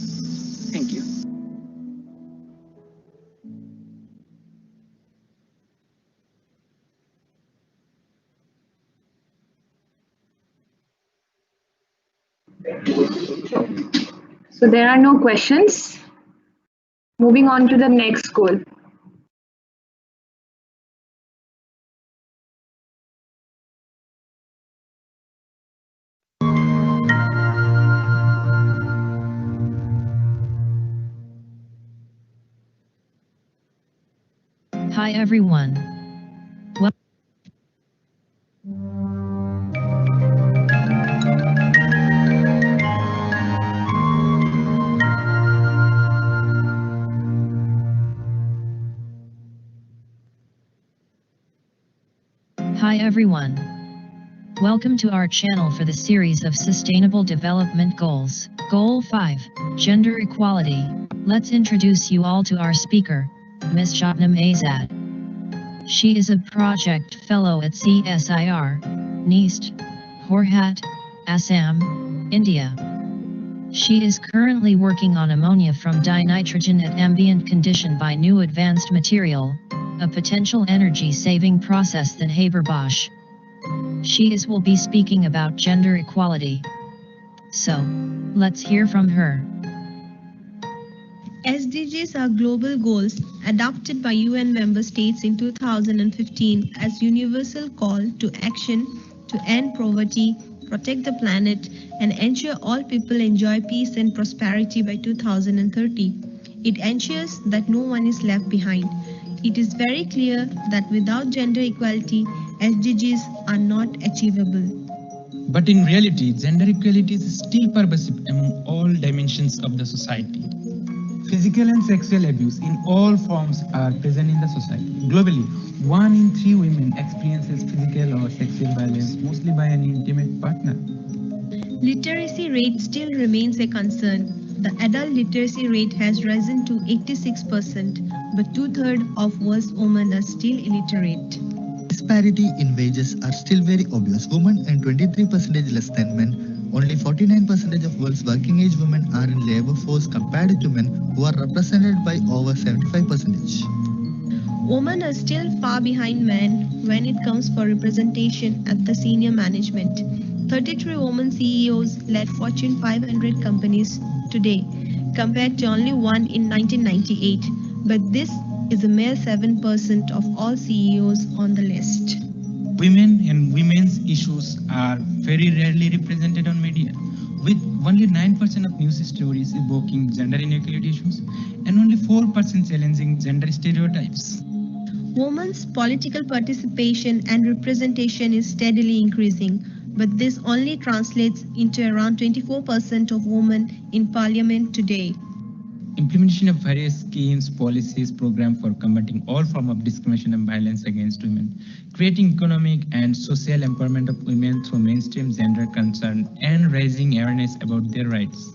Thank you. So there are no questions. Moving on to the next goal. Hi everyone. Hi everyone. Welcome to our channel for the series of Sustainable Development Goals. Goal 5, Gender Equality. Let's introduce you all to our speaker, Ms. Shabnam Azad. She is a project fellow at CSIR, NEAST, Horhat, Assam, India. She is currently working on ammonia from dinitrogen at ambient condition by new advanced material, a potential energy-saving process than Haber-Bosch. She will be speaking about gender equality. So, let's hear from her. SDGs are global goals adopted by UN member states in 2015 as universal call to action to end poverty, protect the planet, and ensure all people enjoy peace and prosperity by 2030. It ensures that no one is left behind. It is very clear that without gender equality, SDGs are not achievable. But in reality, gender equality is still pervasive among all dimensions of the society. Physical and sexual abuse in all forms are present in the society. Globally, 1 in 3 women experiences physical or sexual violence, mostly by an intimate partner. Literacy rate still remains a concern. The adult literacy rate has risen to 86%, but 2/3 of world's women are still illiterate. Disparity in wages are still very obvious. Women earn 23% less than men. Only 49% of world's working age women are in labor force compared to men who are represented by over 75%. Women are still far behind men when it comes for representation at the senior management. 33 women CEOs led Fortune 500 companies today, compared to only 1 in 1998. But this is a mere 7% of all CEOs on the list. Women and women's issues are very rarely represented on media, with only 9% of news stories evoking gender inequality issues and only 4% challenging gender stereotypes. Women's political participation and representation is steadily increasing, but this only translates into around 24% of women in parliament today. Implementation of various schemes, policies, programs for combating all forms of discrimination and violence against women, creating economic and social empowerment of women through mainstream gender concern, and raising awareness about their rights.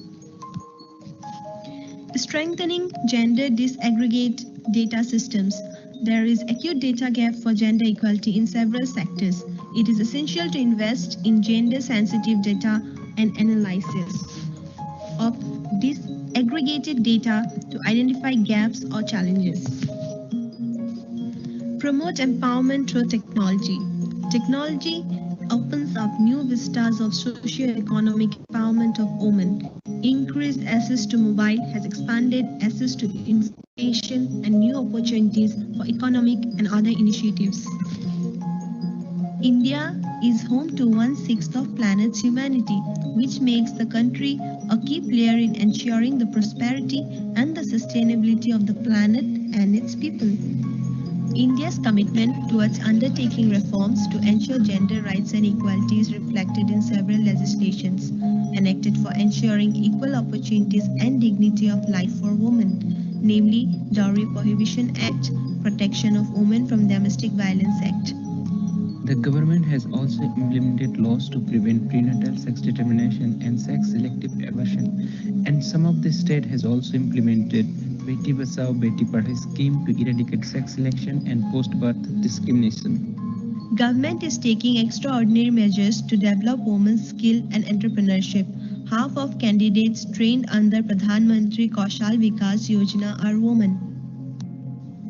Strengthening gender disaggregate data systems. There is acute data gap for gender equality in several sectors. It is essential to invest in gender-sensitive data and analysis of disaggregated data to identify gaps or challenges. Promote empowerment through technology. Technology opens up new vistas of socio-economic empowerment of women. Increased access to mobile has expanded access to information and new opportunities for economic and other initiatives. India is home to 1/6 of planet's humanity, which makes the country a key player in ensuring the prosperity and the sustainability of the planet and its people. India's commitment towards undertaking reforms to ensure gender rights and equality is reflected in several legislations enacted for ensuring equal opportunities and dignity of life for women, namely Dowry Prohibition Act, Protection of Women from Domestic Violence Act. The government has also implemented laws to prevent prenatal sex determination and sex-selective abortion, and some of the state has also implemented Beti Bachao Beti Padhao scheme to eradicate sex selection and post-birth discrimination. Government is taking extraordinary measures to develop women's skill and entrepreneurship. Half of candidates trained under Pradhan Mantri Kaushal Vikas Yojana are women.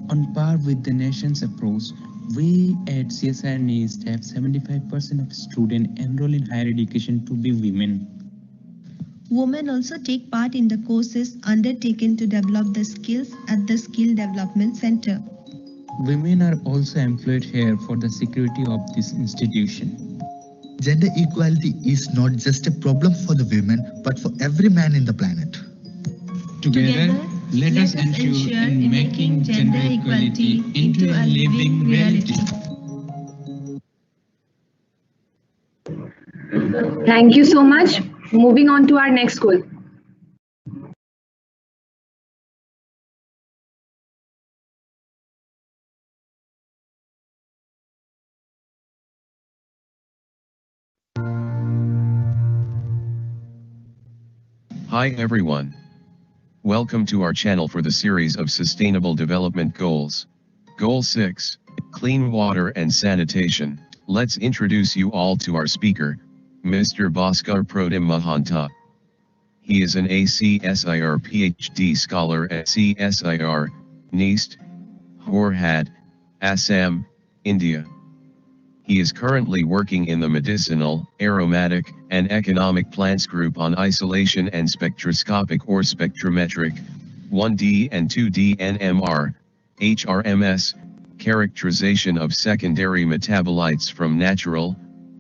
On par with the nation's approach, we at CSIR NEAST have 75% of students enrolled in higher education to be women. Women also take part in the courses undertaken to develop the skills at the Skill Development Center. Women are also employed here for the security of this institution. Gender equality is not just a problem for the women, but for every man in the planet. Together, Let us ensure in making gender equality into a living reality. Thank you so much. Moving on to our next goal. Hi everyone. Welcome to our channel for the series of Sustainable Development Goals. Goal 6, Clean Water and Sanitation. Let's introduce you all to our speaker, Mr. Bhaskar Prodhim Mahanta. He is an ACSIR PhD scholar at CSIR, NEAST, Horhat, Assam, India. He is currently working in the Medicinal, Aromatic, and Economic Plants Group on isolation and spectroscopic or spectrometric, 1D and 2D NMR, HRMS, characterization of secondary metabolites from natural,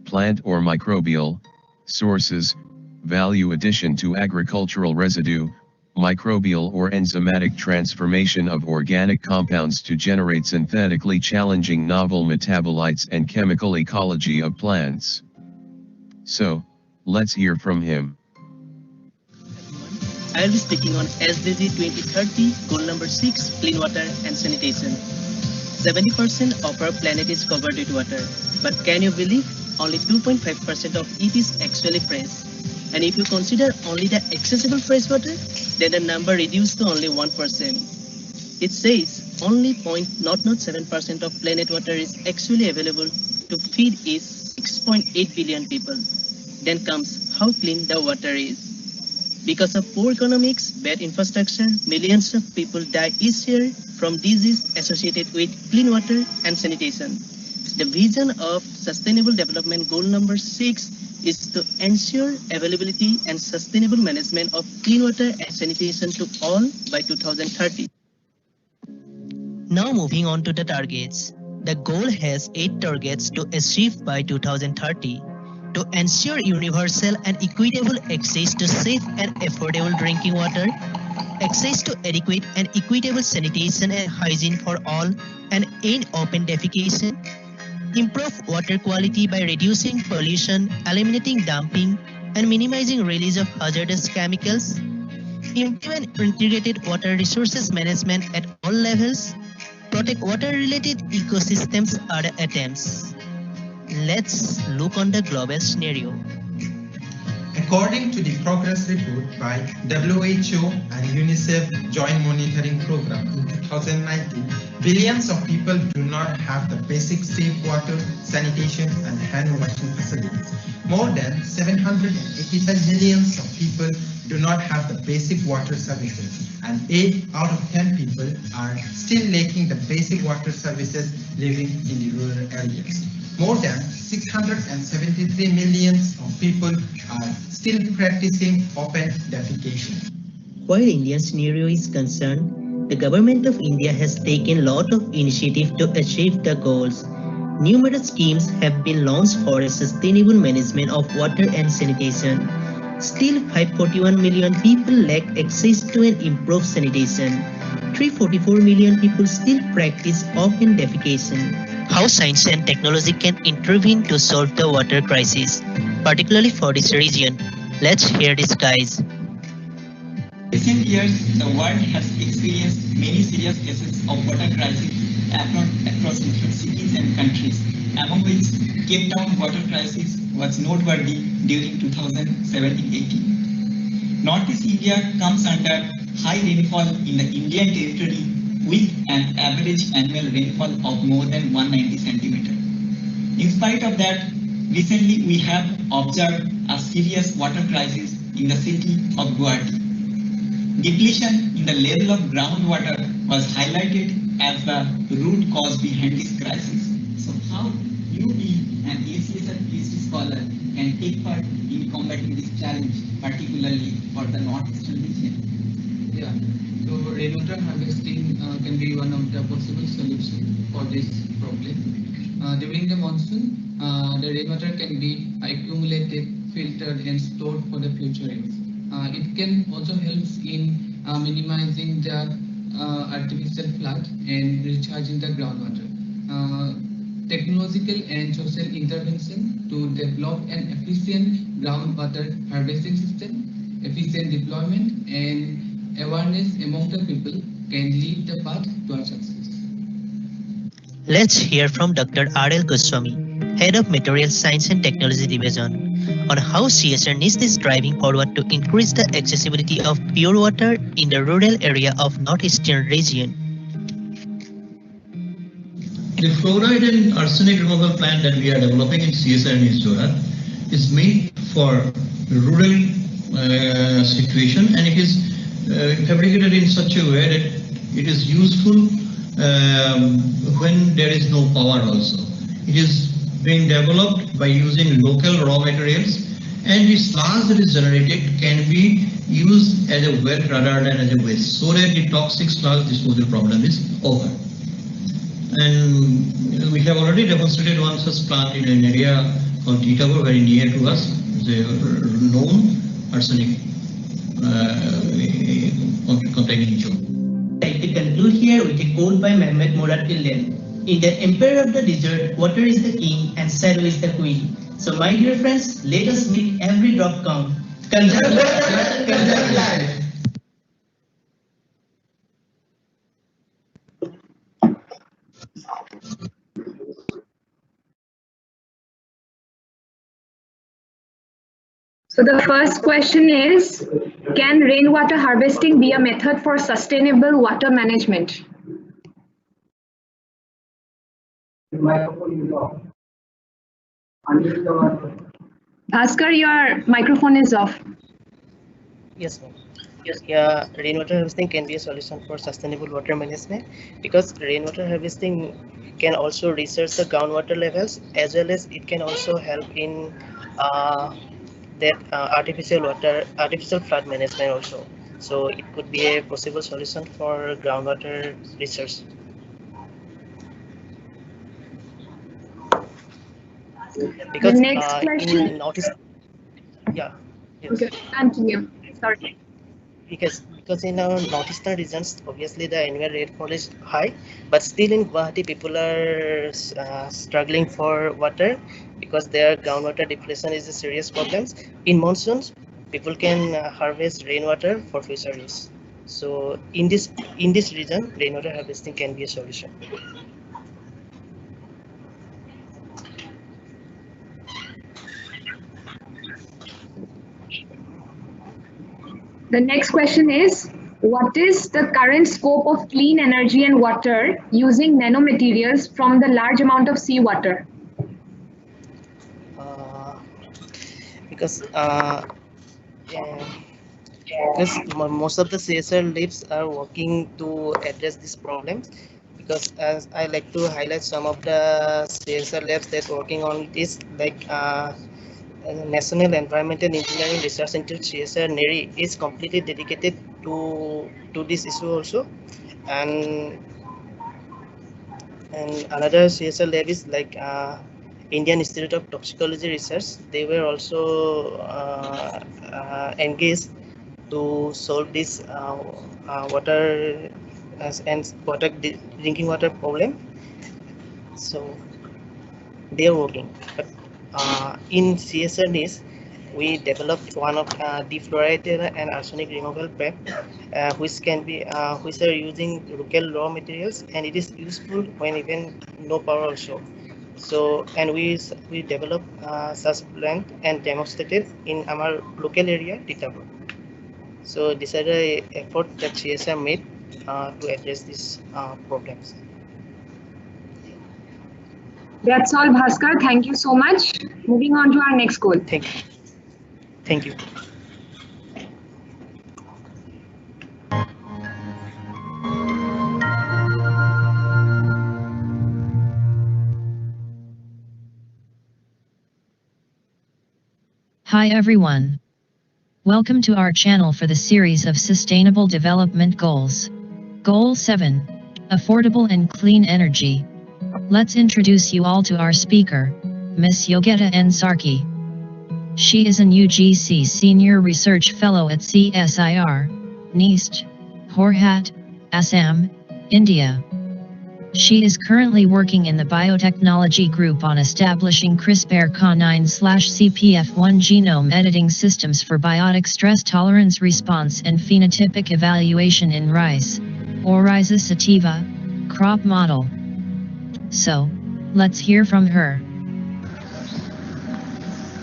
plant or microbial, sources, value addition to agricultural residue, microbial or enzymatic transformation of organic compounds to generate synthetically challenging novel metabolites and chemical ecology of plants. So, let's hear from him. I will be speaking on SDG 2030, goal number 6, clean water and sanitation. 70% of our planet is covered with water, but can you believe only 2.5% of it is actually fresh? And if you consider only the accessible fresh water, then the number reduced to only 1%. It says only 0.007% of planet water is actually available to feed its 6.8 billion people. Then comes how clean the water is. Because of poor economics, bad infrastructure, millions of people die each year from disease associated with clean water and sanitation. The vision of Sustainable Development Goal number 6 is to ensure availability and sustainable management of clean water and sanitation to all by 2030. Now moving on to the targets. The goal has 8 targets to achieve by 2030. To ensure universal and equitable access to safe and affordable drinking water, access to adequate and equitable sanitation and hygiene for all, and end open defecation, improve water quality by reducing pollution, eliminating dumping, and minimizing release of hazardous chemicals, implement integrated water resources management at all levels, protect water-related ecosystems are the attempts. Let's look on the global scenario. According to the progress report by WHO and UNICEF Joint Monitoring Program in 2019, billions of people do not have the basic safe water, sanitation, and hand washing facilities. More than 785 million of people do not have the basic water services, and 8 out of 10 people are still lacking the basic water services living in the rural areas. More than 673 million of people are still practicing open defecation. While Indian scenario is concerned, the government of India has taken a lot of initiative to achieve the goals. Numerous schemes have been launched for a sustainable management of water and sanitation. Still, 541 million people lack access to an improved sanitation. 344 million people still practice open defecation. How science and technology can intervene to solve the water crisis, particularly for this region. Let's hear this, guys. Recent years, the world has experienced many serious cases of water crisis across different cities and countries, among which Cape Town water crisis was noteworthy during 2017-18. Northeast India comes under high rainfall in the Indian territory with an average annual rainfall of more than 190 centimeters. In spite of that, recently we have observed a serious water crisis in the city of Guwahati. Depletion in the level of groundwater was highlighted as the root cause behind this crisis. So how you being an ACSR PhD scholar can take part in combating this challenge, particularly for the northeastern region? Yeah, so rainwater harvesting can be one of the possible solutions for this problem. During the monsoon, the rainwater can be accumulated, filtered and stored for the future use. It can also help in minimizing the artificial flood and recharging the groundwater. Technological and social intervention to develop an efficient groundwater harvesting system, efficient deployment, and awareness among the people can lead the path to our success. Let's hear from Dr. R.L. Goswami, Head of Materials Science and Technology Division, on how CSR NIST is driving forward to increase the accessibility of pure water in the rural area of northeastern region. The fluoride and arsenic removal plant that we are developing in CSR NIST is made for rural situation, and it is fabricated in such a way that it is useful when there is no power also. It is being developed by using local raw materials, and the sludge that is generated can be used as a wet rather than as a waste, so that the toxic sludge disposal problem is over. And we have already demonstrated one such plant in an area called Titagar, very near to us. It's a known arsenic containing zone. I like to conclude here with a quote by Mehmet Murad Illen. In the empire of the desert, water is the king and saddle is the queen. So my dear friends, let us make every drop count. Conserve water, conserve life. So the first question is, can rainwater harvesting be a method for sustainable water management? Bhaskar, your microphone is off. Yes, ma'am. Yeah, rainwater harvesting can be a solution for sustainable water management, because rainwater harvesting can also research the groundwater levels, as well as it can also help in artificial flood management also. So it could be a possible solution for groundwater research. Because the next question. in Northeast, yeah. Yes. Okay, continue. Sorry. Because in our northeastern regions, obviously the annual rainfall is high, but still in Guwahati people are struggling for water because their groundwater depletion is a serious problem. In monsoons, people can harvest rainwater for future use. So in this region, rainwater harvesting can be a solution. The next question is, what is the current scope of clean energy and water using nanomaterials from the large amount of seawater? Because most of the CSR labs are working to address these problems. Because as I like to highlight some of the CSR labs that working on this, like National Environmental Engineering Research Center CSR NERI is completely dedicated to this issue also, and another CSR lab is like Indian Institute of Toxicology Research. They were also engaged to solve this water and drinking water problem. So they are working, but in CSR NIST, we developed one of defluoridated and arsenic removal prep, which are using local raw materials, and it is useful when even no power also. So, and we developed such plant and demonstrated in our local area, Titagar. So these are the effort that CSR made to address these problems. That's all, Bhaskar. Thank you so much. Moving on to our next goal. Thank you. Hi everyone. Welcome to our channel for the series of Sustainable Development Goals. Goal 7. Affordable and Clean Energy. Let's introduce you all to our speaker, Ms. Yogita N. Sarki. She is an UGC Senior Research Fellow at CSIR, NIST, Horhat, Assam, India. She is currently working in the biotechnology group on establishing CRISPR-Cas9/CPF1 genome editing systems for biotic stress tolerance response and phenotypic evaluation in rice, Oryza sativa, crop model. So, let's hear from her.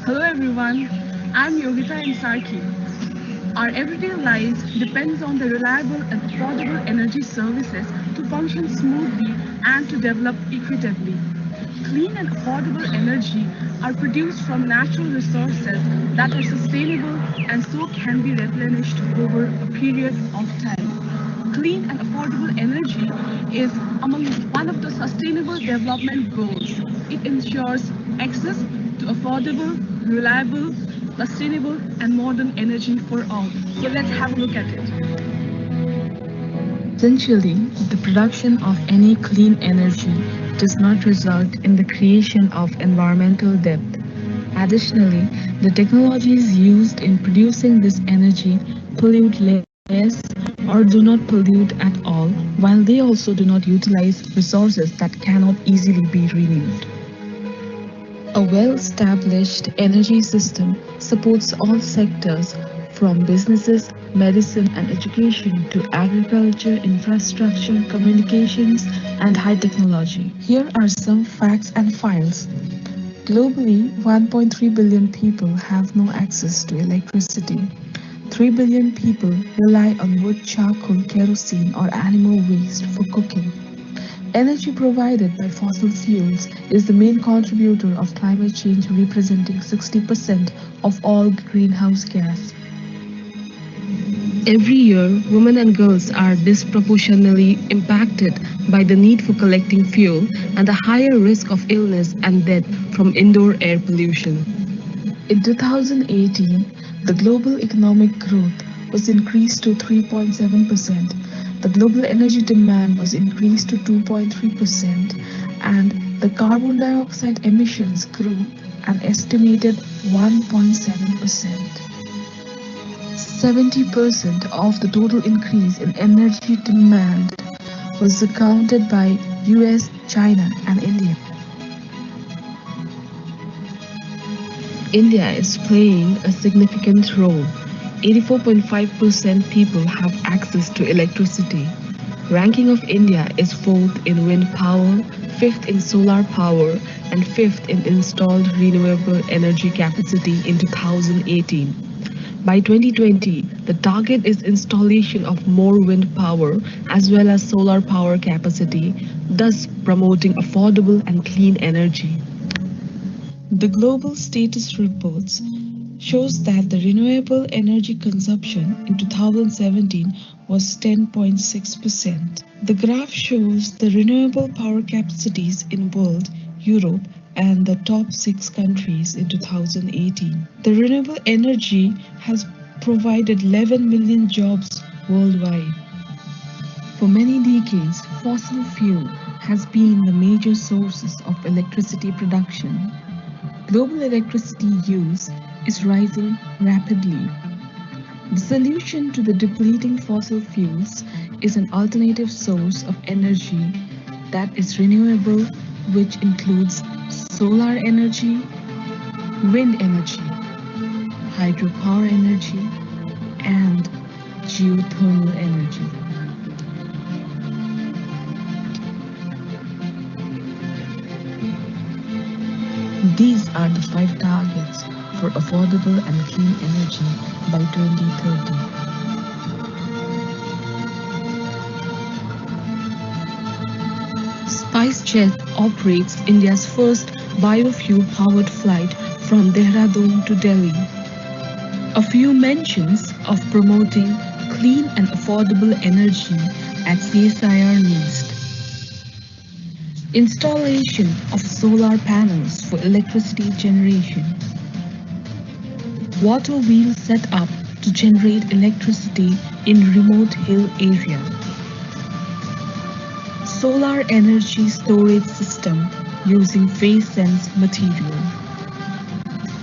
Hello everyone, I'm Yogita Insarki. Our everyday lives depends on the reliable and affordable energy services to function smoothly and to develop equitably. Clean and affordable energy are produced from natural resources that are sustainable and so can be replenished over a period of time. Clean and affordable energy is among one of the sustainable development goals. It ensures access to affordable, reliable, sustainable and modern energy for all. So let's have a look at it. Essentially, the production of any clean energy does not result in the creation of environmental debt. Additionally, the technologies used in producing this energy pollute less or do not pollute at all, while they also do not utilize resources that cannot easily be renewed. A well-established energy system supports all sectors, from businesses, medicine and education to agriculture, infrastructure, communications, and high technology. Here are some facts and files. Globally, 1.3 billion people have no access to electricity. 3 billion people rely on wood, charcoal, kerosene, or animal waste for cooking. Energy provided by fossil fuels is the main contributor of climate change, representing 60% of all greenhouse gas. Every year, women and girls are disproportionately impacted by the need for collecting fuel and the higher risk of illness and death from indoor air pollution. In 2018, the global economic growth was increased to 3.7%. The global energy demand was increased to 2.3%, and the carbon dioxide emissions grew an estimated 1.7%. 70% of the total increase in energy demand was accounted by US, China, and India. India is playing a significant role. 84.5% people have access to electricity. Ranking of India is 4th in wind power, 5th in solar power, and 5th in installed renewable energy capacity in 2018. By 2020, the target is installation of more wind power as well as solar power capacity, thus promoting affordable and clean energy. The global status reports shows that the renewable energy consumption in 2017 was 10.6%. The graph shows the renewable power capacities in world, Europe, and the top 6 countries in 2018. The renewable energy has provided 11 million jobs worldwide. For many decades, fossil fuel has been the major sources of electricity production. Global electricity use is rising rapidly. The solution to the depleting fossil fuels is an alternative source of energy that is renewable, which includes solar energy, wind energy, hydropower energy, and geothermal energy. These are the 5 targets for affordable and clean energy by 2030. SpiceJet operates India's first biofuel-powered flight from Dehradun to Delhi. A few mentions of promoting clean and affordable energy at CSIR East. Installation of solar panels for electricity generation. Water wheels set up to generate electricity in remote hill area. Solar energy storage system using phase sense material.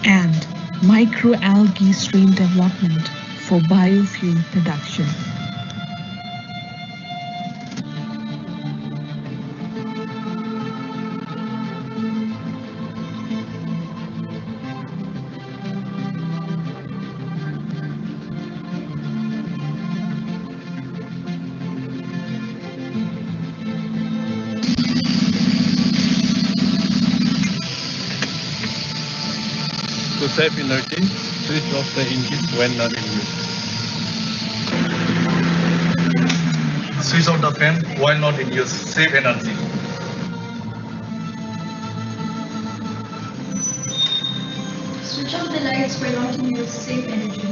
And microalgae stream development for biofuel production. To save energy, switch off the engine when not in use. Switch off the fan while not in use. Save energy. Switch off the lights when not in use. Save energy.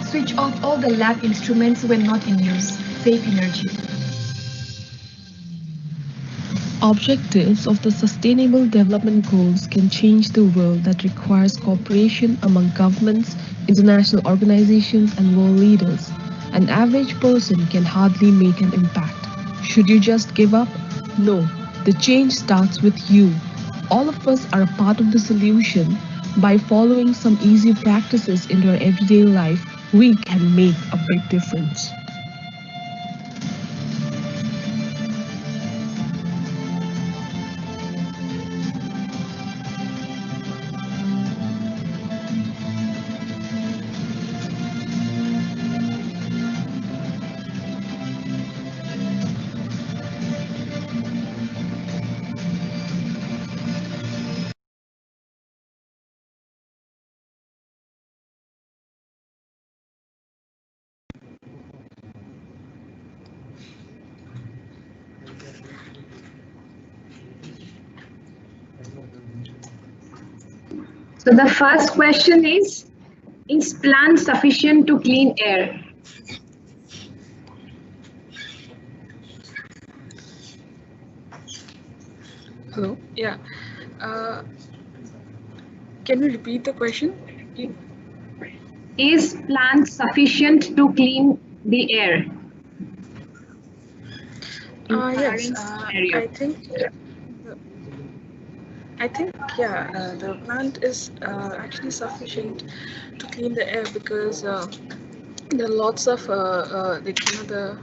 Switch off all the lab instruments when not in use. Save energy. Objectives of the Sustainable Development Goals can change the world that requires cooperation among governments, international organizations, and world leaders. An average person can hardly make an impact. Should you just give up? No, the change starts with you. All of us are a part of the solution. By following some easy practices in our everyday life, we can make a big difference. So the first question is plant sufficient to clean air? Hello. Yeah. Can you repeat the question? Is plant sufficient to clean the air? Yes. I think yeah. The plant is actually sufficient to clean the air because there are lots of the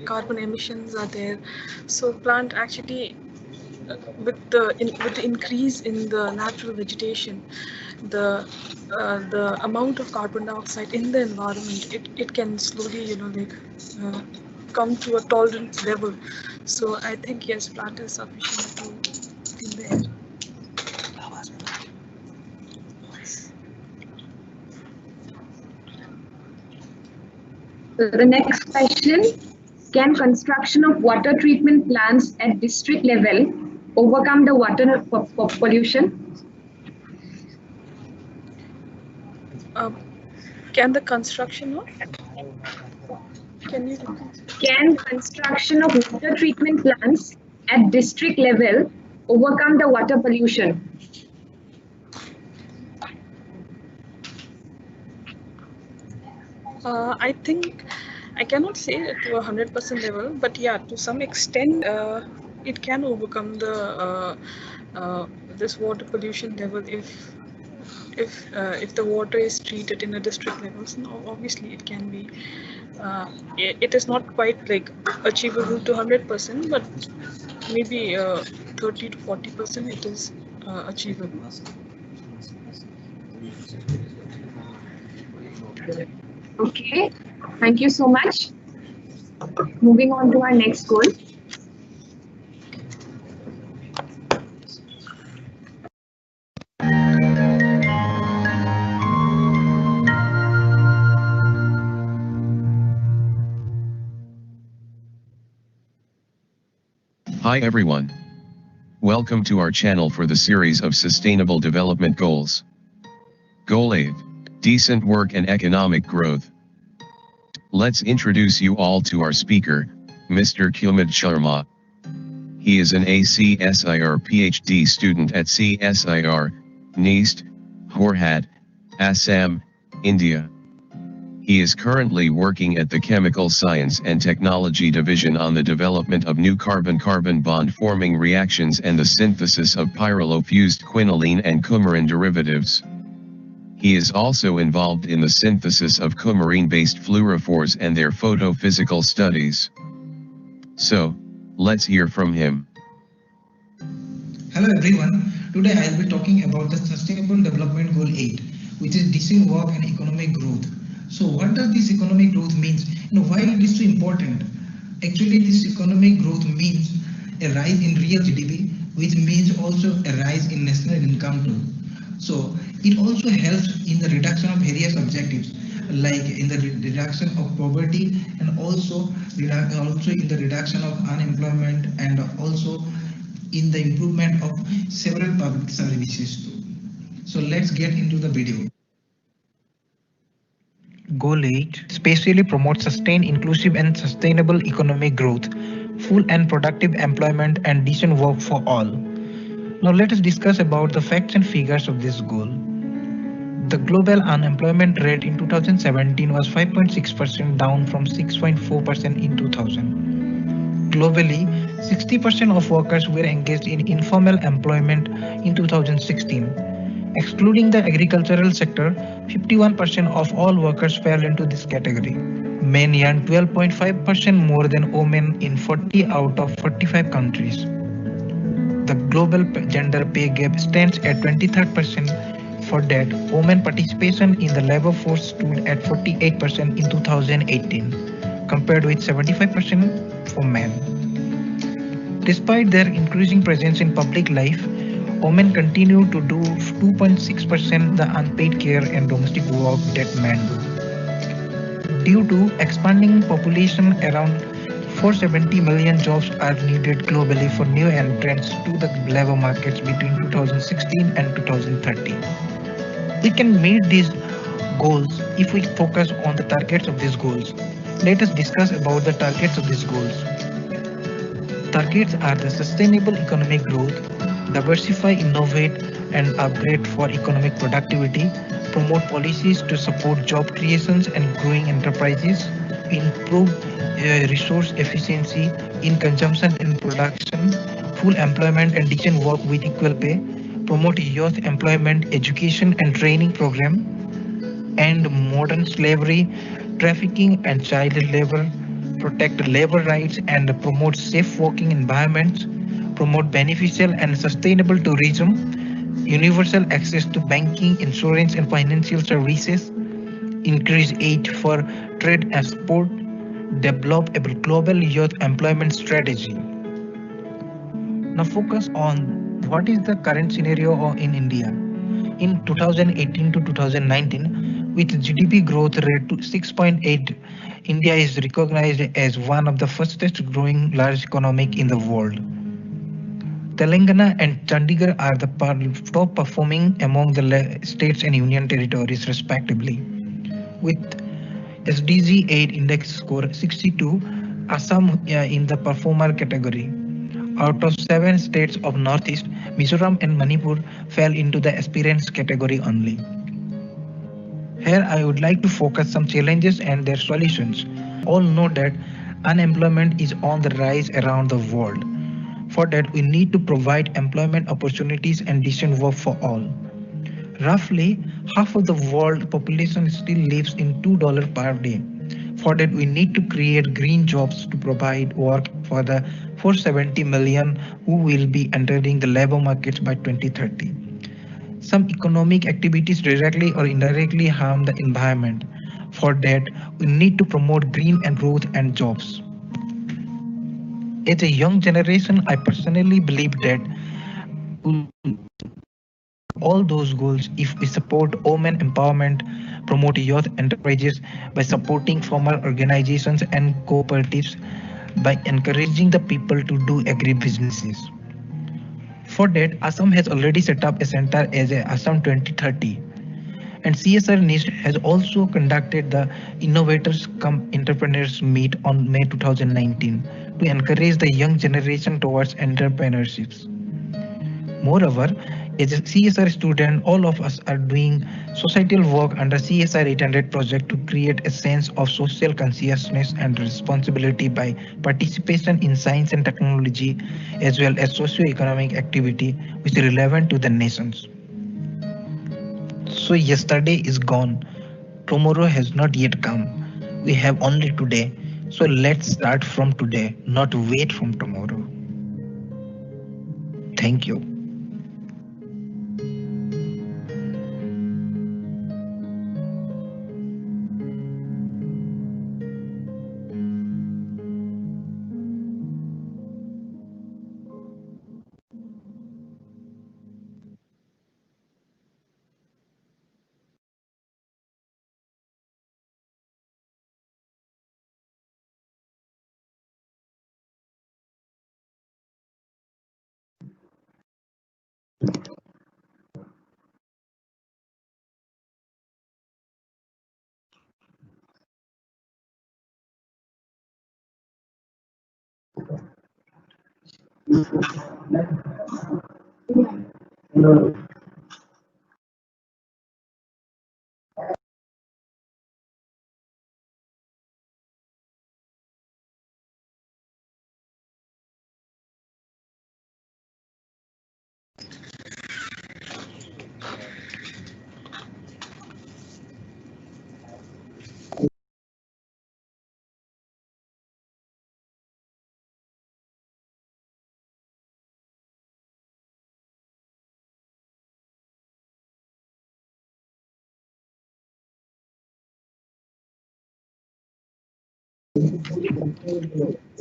carbon emissions are there. So plant actually with the increase in the natural vegetation, the amount of carbon dioxide in the environment, it can slowly come to a tolerance level. So I think yes, plant is sufficient to clean the air. So the next question, can construction of water treatment plants at district level overcome the water pollution? Can the construction of? Can you repeat? Can construction of water treatment plants at district level overcome the water pollution? I think I cannot say it to 100% level, but yeah, to some extent, it can overcome the this water pollution level if the water is treated in a district level. So obviously, it can be. It is not quite like achievable to 100%, but maybe 30 to 40% it is achievable. Okay, thank you so much. Moving on to our next goal. Hi everyone. Welcome to our channel for the series of Sustainable Development Goals. Goal 8, Decent Work and Economic Growth. Let's introduce you all to our speaker, Mr. Kumud Sharma. He is an ACSIR PhD student at CSIR, Neast, Horhat, Assam, India. He is currently working at the Chemical Science and Technology Division on the development of new carbon-carbon bond-forming reactions and the synthesis of pyrrole-fused quinoline and coumarin derivatives. He is also involved in the synthesis of coumarin-based fluorophores and their photophysical studies. So, let's hear from him. Hello everyone, today I will be talking about the Sustainable Development Goal 8, which is decent work and economic growth. So what does this economic growth means? Why it is so important? Actually, this economic growth means a rise in real GDP which means also a rise in national income too. So it also helps in the reduction of various objectives like in the reduction of poverty and also in the reduction of unemployment and also in the improvement of several public services too. So let's get into the video. Goal 8 spatially promotes sustained, inclusive, and sustainable economic growth, full and productive employment, and decent work for all. Now, let us discuss about the facts and figures of this goal. The global unemployment rate in 2017 was 5.6%, down from 6.4% in 2000. Globally, 60% of workers were engaged in informal employment in 2016. Excluding the agricultural sector, 51% of all workers fell into this category. Men earn 12.5% more than women in 40 out of 45 countries. The global gender pay gap stands at 23rd%. For that, women participation in the labor force stood at 48% in 2018, compared with 75% for men. Despite their increasing presence in public life, women continue to do 2.6% the unpaid care and domestic work that men do. Due to expanding population, around 470 million jobs are needed globally for new entrants to the labor markets between 2016 and 2030. We can meet these goals if we focus on the targets of these goals. Let us discuss about the targets of these goals. Targets are the sustainable economic growth, diversify, innovate, and upgrade for economic productivity, promote policies to support job creations and growing enterprises, improve resource efficiency in consumption and production, full employment and decent work with equal pay, promote youth employment, education and training program, end modern slavery, trafficking and child labor, protect labor rights and promote safe working environments, promote beneficial and sustainable tourism, universal access to banking, insurance and financial services, increase aid for trade and sport, develop a global youth employment strategy. Now focus on what is the current scenario in India. In 2018 to 2019, with GDP growth rate to 6.8, India is recognized as one of the fastest growing large economic in the world. Telangana and Chandigarh are the top performing among the states and union territories respectively. With SDG 8 index score 62, Assam in the performer category. Out of 7 states of Northeast, Mizoram and Manipur fell into the aspirants category only. Here I would like to focus some challenges and their solutions. All know that unemployment is on the rise around the world. For that, we need to provide employment opportunities and decent work for all. Roughly, half of the world population still lives in $2 per day. For that, we need to create green jobs to provide work for the 470 million who will be entering the labor markets by 2030. Some economic activities directly or indirectly harm the environment. For that, we need to promote green and growth and jobs. As a young generation, I personally believe that all those goals if we support women empowerment, promote youth enterprises by supporting farmer organizations and cooperatives, by encouraging the people to do agribusinesses. For that, Assam has already set up a center as a Assam 2030. And CSR NIST has also conducted the Innovators Come Entrepreneurs Meet on May 2019 to encourage the young generation towards entrepreneurships. Moreover, as a CSR student, all of us are doing societal work under CSR 800 project to create a sense of social consciousness and responsibility by participation in science and technology as well as socio-economic activity which is relevant to the nations. So yesterday is gone, tomorrow has not yet come. We have only today. So let's start from today, not wait from tomorrow. Thank you.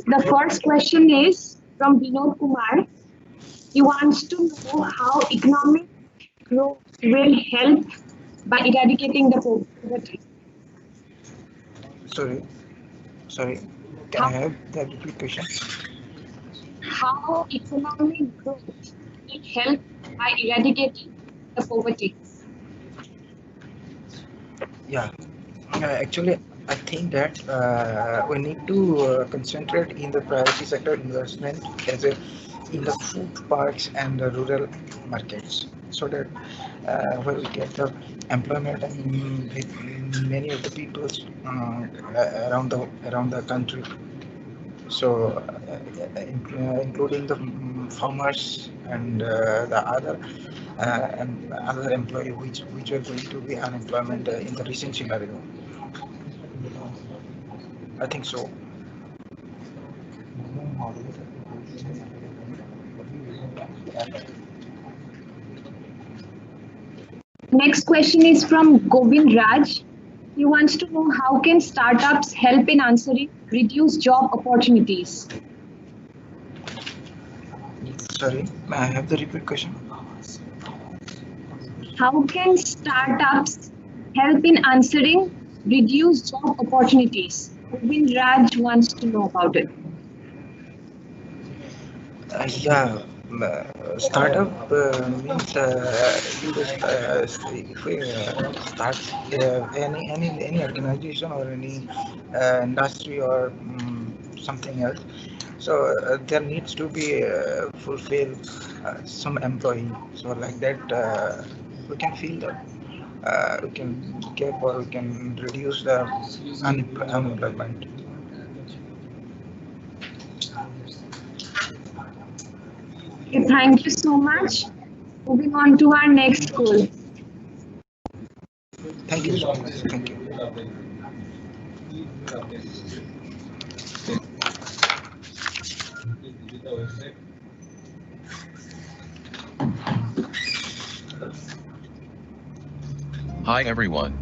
The first question is from Vinod Kumar. He wants to know how economic growth will help by eradicating the poverty. Sorry, can I have the repeat question? How economic growth will help by eradicating the poverty. Yeah, actually, I think that we need to concentrate in the priority sector investment as a in the food parks and the rural markets, so that where we get the employment and many of the people around the country. So, including the farmers and the other employee which are going to be unemployment in the recent scenario. I think so. Next question is from Govind Raj. He wants to know how can startups help in answering reduced job opportunities. Sorry, may I have the repeat question? How can startups help in answering reduced job opportunities? Govind Raj wants to know about it. Yeah, startup means if we start any organization or any industry or something else. So there needs to be fulfill some employee. So like that, we can feel that we can keep or we can reduce the unemployment. Okay, thank you so much. Moving on to our next goal. Thank you so much. Thank you. Hi everyone.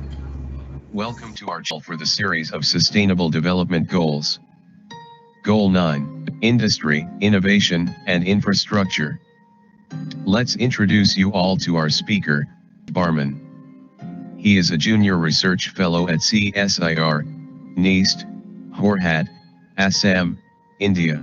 Welcome to our channel for the series of Sustainable Development Goals. Goal 9, Industry, Innovation, and Infrastructure. Let's introduce you all to our speaker, Barman. He is a junior research fellow at CSIR, NEAST, Horhat, Assam, India.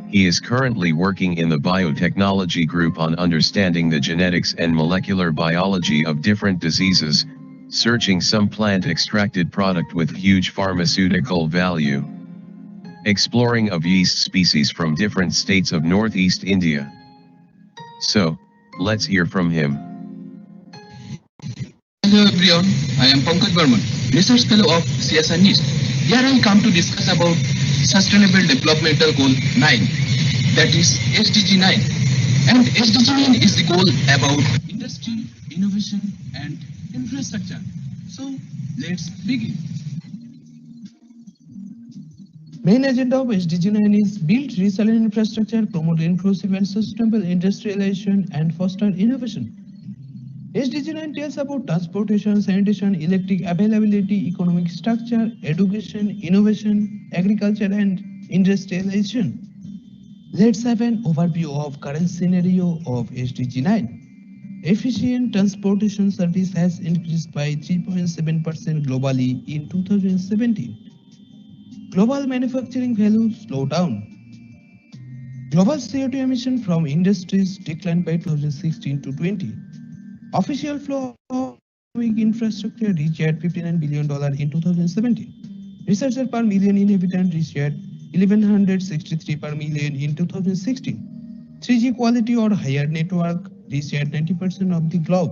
He is currently working in the biotechnology group on understanding the genetics and molecular biology of different diseases, searching some plant-extracted product with huge pharmaceutical value. Exploring of yeast species from different states of Northeast India. So, let's hear from him. Hello everyone, I am Pankaj Burman, Research Fellow of CSIR NEAST. Here I come to discuss about Sustainable Developmental Goal 9, that is SDG 9. And SDG 9 is the goal about industry, innovation and infrastructure. So, let's begin. Main agenda of SDG 9 is build resilient infrastructure, promote inclusive and sustainable industrialization, and foster innovation. SDG 9 tells about transportation, sanitation, electric availability, economic structure, education, innovation, agriculture, and industrialization. Let's have an overview of current scenario of SDG 9. Efficient transportation service has increased by 3.7% globally in 2017. Global manufacturing value slowed down. Global CO2 emission from industries declined by 2016 to 20. Official flow of economic infrastructure reached at $59 billion in 2017. Researcher per million inhabitants reached at 1163 per million in 2016. 3G quality or higher network reached at 90% of the globe.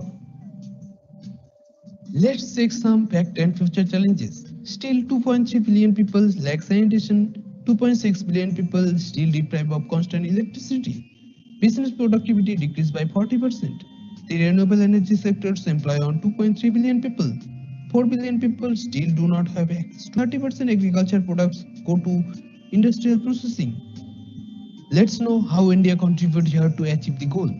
Let's check some fact and future challenges. Still 2.3 billion people lack sanitation, 2.6 billion people still deprived of constant electricity. Business productivity decreased by 40%. The renewable energy sectors employ on 2.3 billion people. 4 billion people still do not have access. 30% agriculture products go to industrial processing. Let's know how India contributes here to achieve the goal.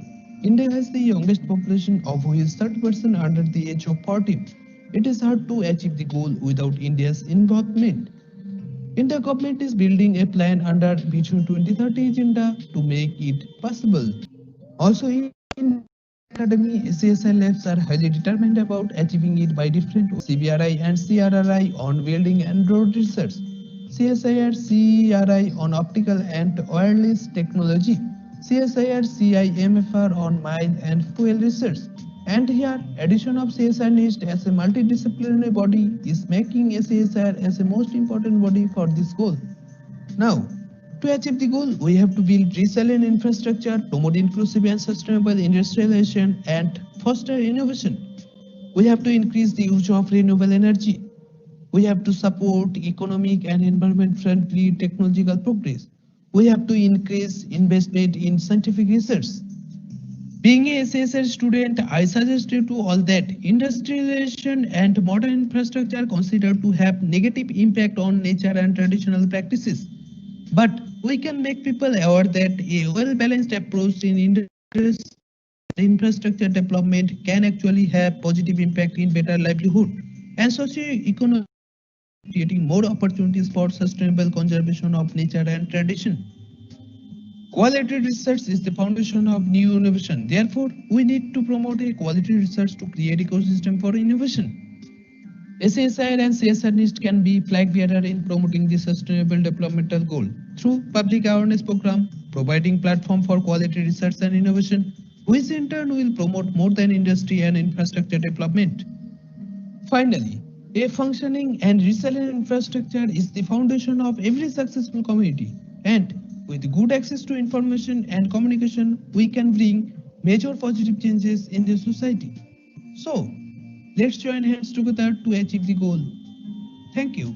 India has the youngest population of who is 30% under the age of 40. It is hard to achieve the goal without India's involvement. India government is building a plan under Vision 2030 agenda to make it possible. Also in academy, CSI labs are highly determined about achieving it by different CBRI and CRRI on welding and road research. CSIR CRI on optical and wireless technology. CSIR CIMFR on mine and fuel research. And here, addition of CSIR NIST as a multidisciplinary body is making CSIR as a most important body for this goal. Now, to achieve the goal, we have to build resilient infrastructure, promote inclusive and sustainable industrialization, and foster innovation. We have to increase the use of renewable energy. We have to support economic and environment-friendly technological progress. We have to increase investment in scientific research. Being a SSR student, I suggest you to all that industrialization and modern infrastructure are considered to have negative impact on nature and traditional practices. But we can make people aware that a well-balanced approach in infrastructure development can actually have positive impact in better livelihood and socio-economic, creating more opportunities for sustainable conservation of nature and tradition. Quality research is the foundation of new innovation. Therefore, we need to promote a quality research to create ecosystem for innovation. SSIR and CSR NIST can be flag bearer in promoting the sustainable developmental goal through public awareness program, providing platform for quality research and innovation, which in turn will promote more than industry and infrastructure development. Finally, a functioning and resilient infrastructure is the foundation of every successful community, and with good access to information and communication, we can bring major positive changes in the society. So, let's join hands together to achieve the goal. Thank you.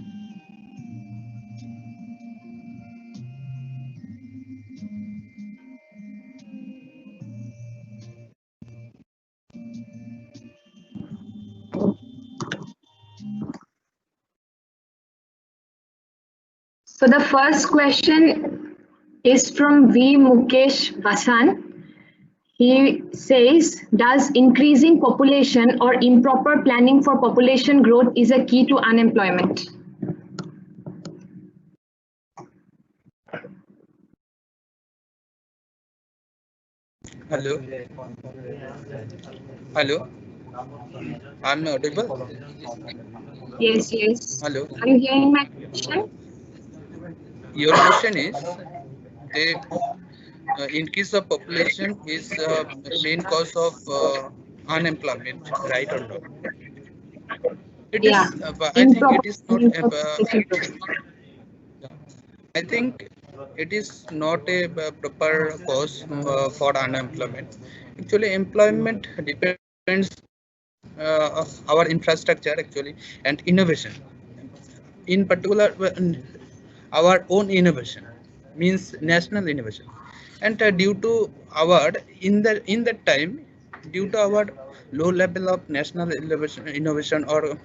So the first question is from V. Mukesh Vasan. He says, does increasing population or improper planning for population growth is a key to unemployment? Hello. Hello. I'm audible. Yes, yes. Hello. Are you hearing my question? Your question is the increase of population is main cause of unemployment, right or not? It is. I think it is not. I think it is not a proper cause for unemployment. Actually, employment depends of our infrastructure actually and innovation. In particular, our own innovation means national innovation, and due to our in that time, due to our low level of national innovation or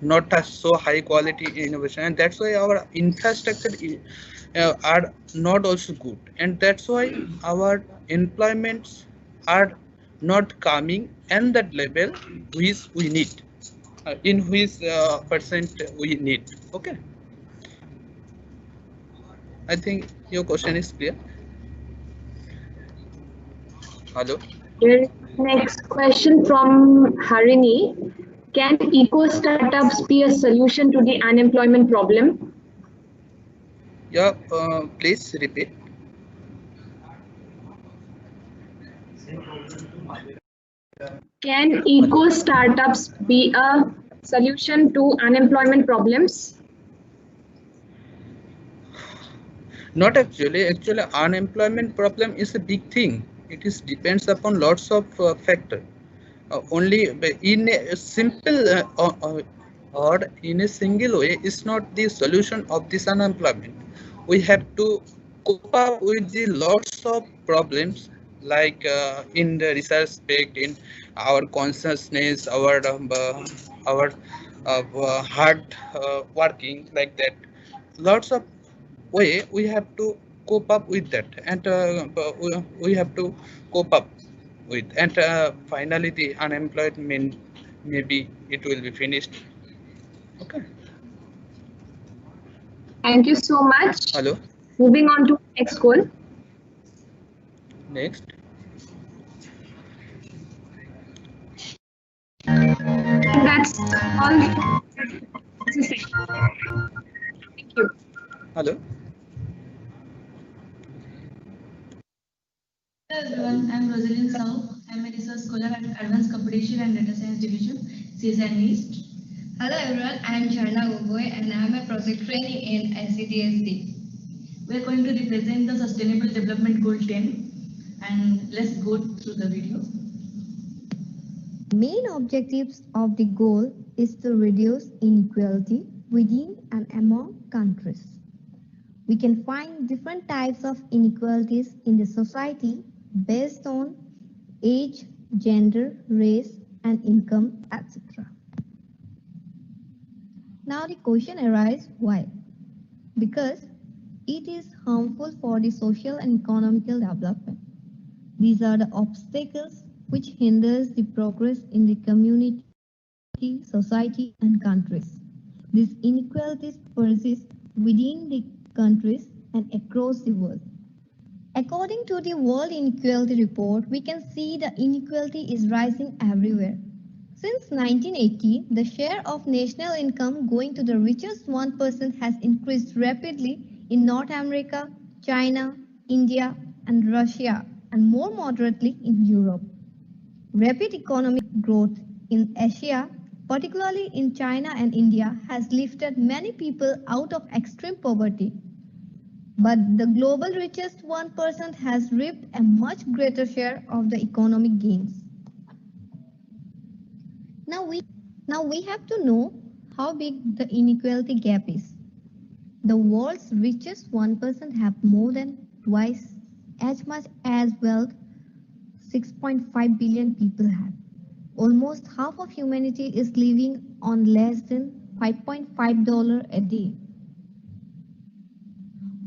not a so high quality innovation, and that's why our infrastructure are not also good, and that's why our employments are not coming and that level which we need, in which percent we need. Okay, I think your question is clear. Hello. Next question from Harini. Can eco startups be a solution to the unemployment problem? Yeah, please repeat. Can eco startups be a solution to unemployment problems? Not actually. Actually, unemployment problem is a big thing. It is depends upon lots of factor. Only in a simple or in a single way is not the solution of this unemployment. We have to cope up with the lots of problems like in the research aspect, in our consciousness, our hard working like that. Lots of way we have to cope up with that, and we have to cope up with, and finally the unemployment maybe it will be finished. Okay. Thank you so much. Hello. Moving on to next goal. Next. That's all. Thank you. Hello. Hello everyone, I'm Rosalind Sao. I'm a research scholar at Advanced Computational and Data Science Division, CSN East. Hello everyone, I'm Charna Gogoi and I'm a project trainee in ICTSD. We're going to represent the Sustainable Development Goal 10 and let's go through the video. Main objectives of the goal is to reduce inequality within and among countries. We can find different types of inequalities in the society based on age, gender, race, and income, etc. Now the question arises, why? Because it is harmful for the social and economical development. These are the obstacles which hinders the progress in the community, society, and countries. These inequalities persist within the countries and across the world. According to the World Inequality Report, we can see the inequality is rising everywhere. Since 1980, the share of national income going to the richest 1% has increased rapidly in North America, China, India, and Russia, and more moderately in Europe. Rapid economic growth in Asia, particularly in China and India, has lifted many people out of extreme poverty. But the global richest 1% has reaped a much greater share of the economic gains. Now we have to know how big the inequality gap is. The world's richest 1% have more than twice as much as wealth 6.5 billion people have. Almost half of humanity is living on less than $5.5 a day.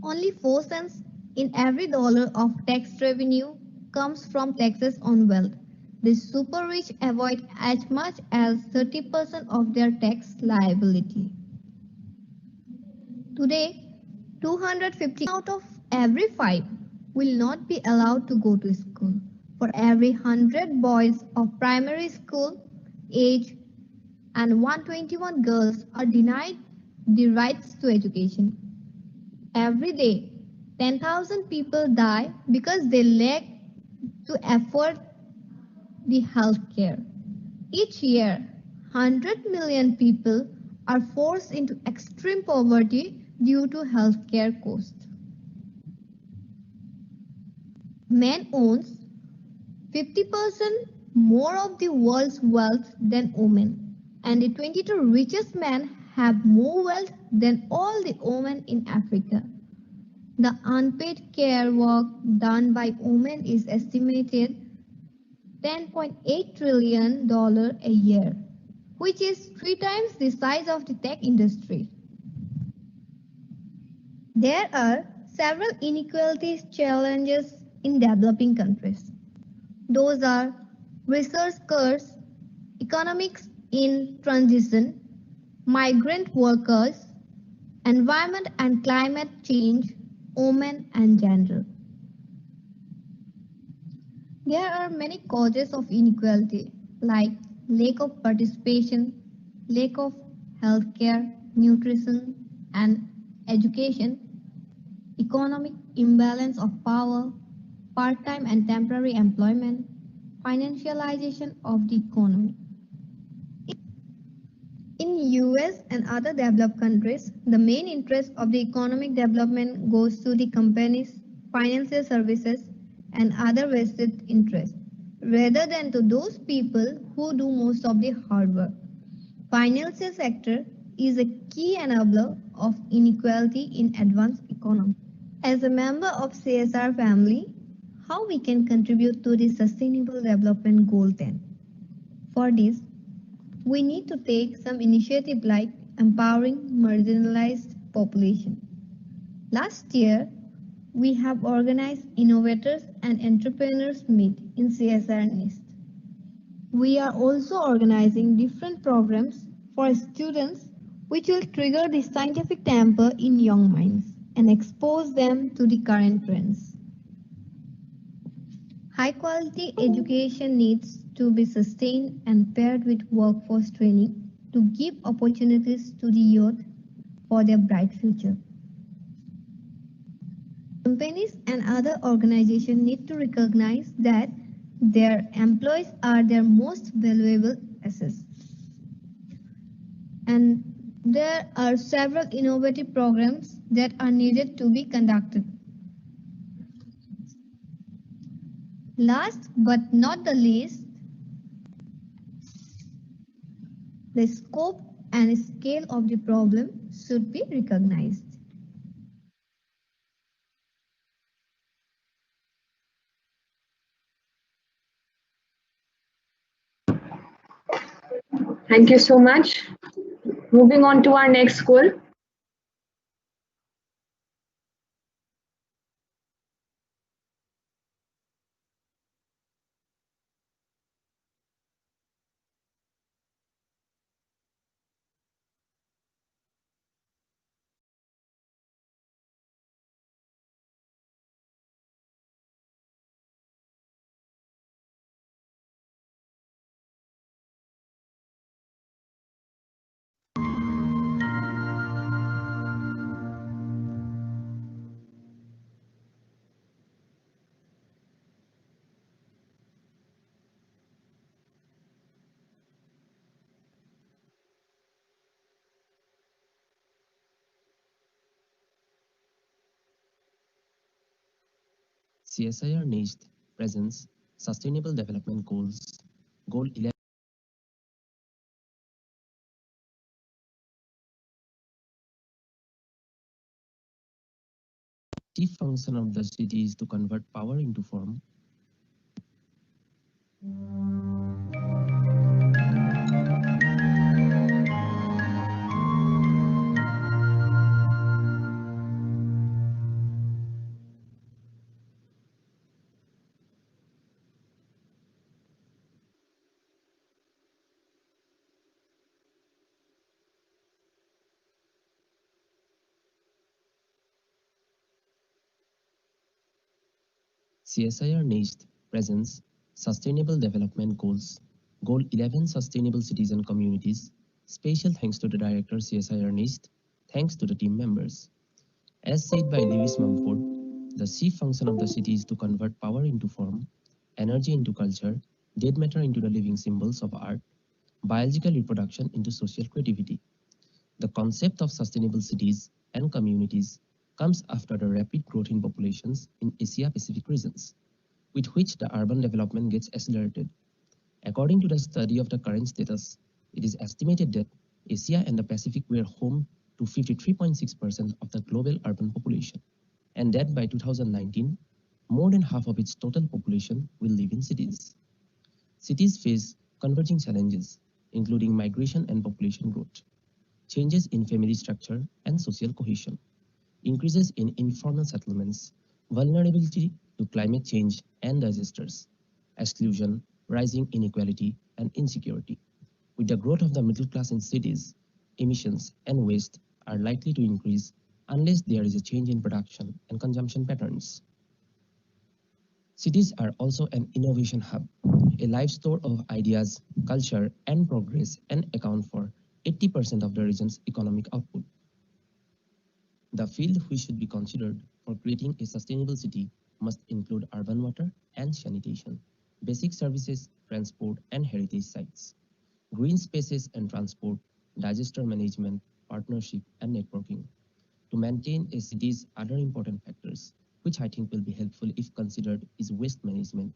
Only 4 cents in every dollar of tax revenue comes from taxes on wealth. The super rich avoid as much as 30% of their tax liability. Today, 250 out of every 5 will not be allowed to go to school. For every 100 boys of primary school age and 121 girls are denied the rights to education. Every day, 10,000 people die because they lack to afford the health care. Each year, 100 million people are forced into extreme poverty due to health care costs. Men owns 50% more of the world's wealth than women, and the 22 richest men have more wealth than all the women in Africa. The unpaid care work done by women is estimated $10.8 trillion a year, which is 3 times the size of the tech industry. There are several inequalities challenges in developing countries. Those are resource curse, economics in transition, migrant workers, environment and climate change, women and gender. There are many causes of inequality like lack of participation, lack of healthcare, nutrition, and education, economic imbalance of power, part-time and temporary employment, financialization of the economy. In US and other developed countries, the main interest of the economic development goes to the companies, financial services, and other vested interests, rather than to those people who do most of the hard work. Financial sector is a key enabler of inequality in advanced economy. As a member of CSR family, how we can contribute to the Sustainable Development Goal 10? For this, we need to take some initiative like empowering marginalized population. Last year, we have organized innovators and entrepreneurs meet in CSR NIST. We are also organizing different programs for students which will trigger the scientific temper in young minds and expose them to the current trends. High quality education needs to be sustained and paired with workforce training to give opportunities to the youth for their bright future. Companies and other organizations need to recognize that their employees are their most valuable assets. And there are several innovative programs that are needed to be conducted. Last but not the least, the scope and scale of the problem should be recognized. Thank you so much. Moving on to our next goal. CSIR NIST presents Sustainable Development Goals. Goal 11. Chief function of the city is to convert power into form. CSIR NIST presents Sustainable Development Goals. Goal 11, Sustainable Citizen Communities. Special thanks to the Director CSIR NIST. Thanks to the team members. As said by Lewis Mumford, the chief function of the city is to convert power into form, energy into culture, dead matter into the living symbols of art, biological reproduction into social creativity. The concept of sustainable cities and communities comes after the rapid growth in populations in Asia-Pacific regions, with which the urban development gets accelerated. According to the study of the current status, it is estimated that Asia and the Pacific were home to 53.6% of the global urban population, and that by 2019, more than half of its total population will live in cities. Cities face converging challenges, including migration and population growth, changes in family structure and social cohesion, increases in informal settlements, vulnerability to climate change and disasters, exclusion, rising inequality, and insecurity. With the growth of the middle class in cities, emissions and waste are likely to increase unless there is a change in production and consumption patterns. Cities are also an innovation hub, a live store of ideas, culture, and progress, and account for 80% of the region's economic output. The field which should be considered for creating a sustainable city must include urban water and sanitation, basic services, transport and heritage sites, green spaces and transport, disaster management, partnership and networking. To maintain a city's other important factors, which I think will be helpful if considered, is waste management.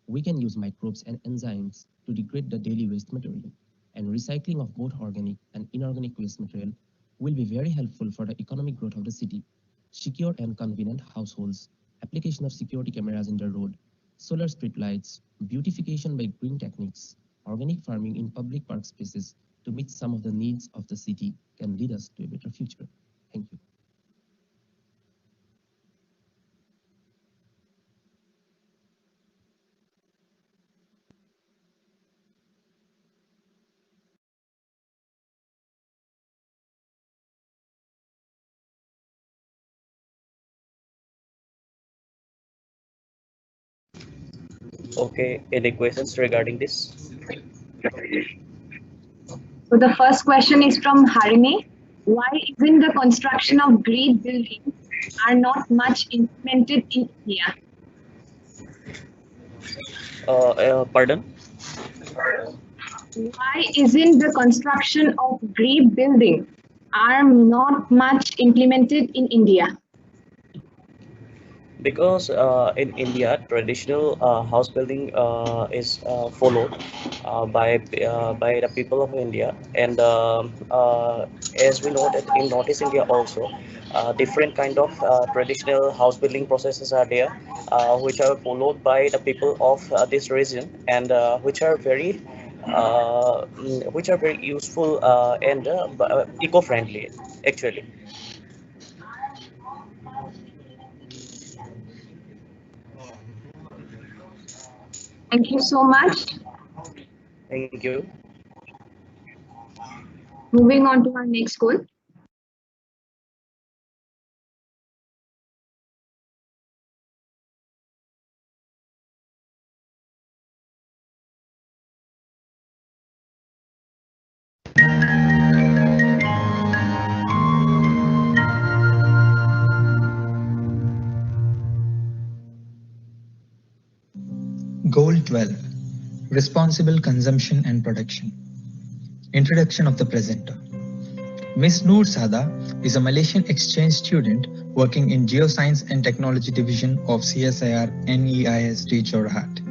We can use microbes and enzymes to degrade the daily waste material, and recycling of both organic and inorganic waste material will be very helpful for the economic growth of the city. Secure and convenient households, application of security cameras in the road, solar street lights, beautification by green techniques, organic farming in public park spaces to meet some of the needs of the city can lead us to a better future. Thank you. Okay, any questions regarding this? So the first question is from Harini. Why isn't the construction of green buildings are not much implemented in India? Pardon? Why isn't the construction of green building are not much implemented in India? Because in India, traditional house building is followed by the people of India, and as we know that in Northeast India also, different kind of traditional house building processes are there, which are followed by the people of this region, and which are very useful and eco-friendly, actually. Thank you so much. Thank you. Moving on to our next goal. Goal 12. Responsible Consumption and Production. Introduction of the presenter. Ms. Noor Sada is a Malaysian exchange student working in Geoscience and Technology Division of CSIR NEIST Jorhat.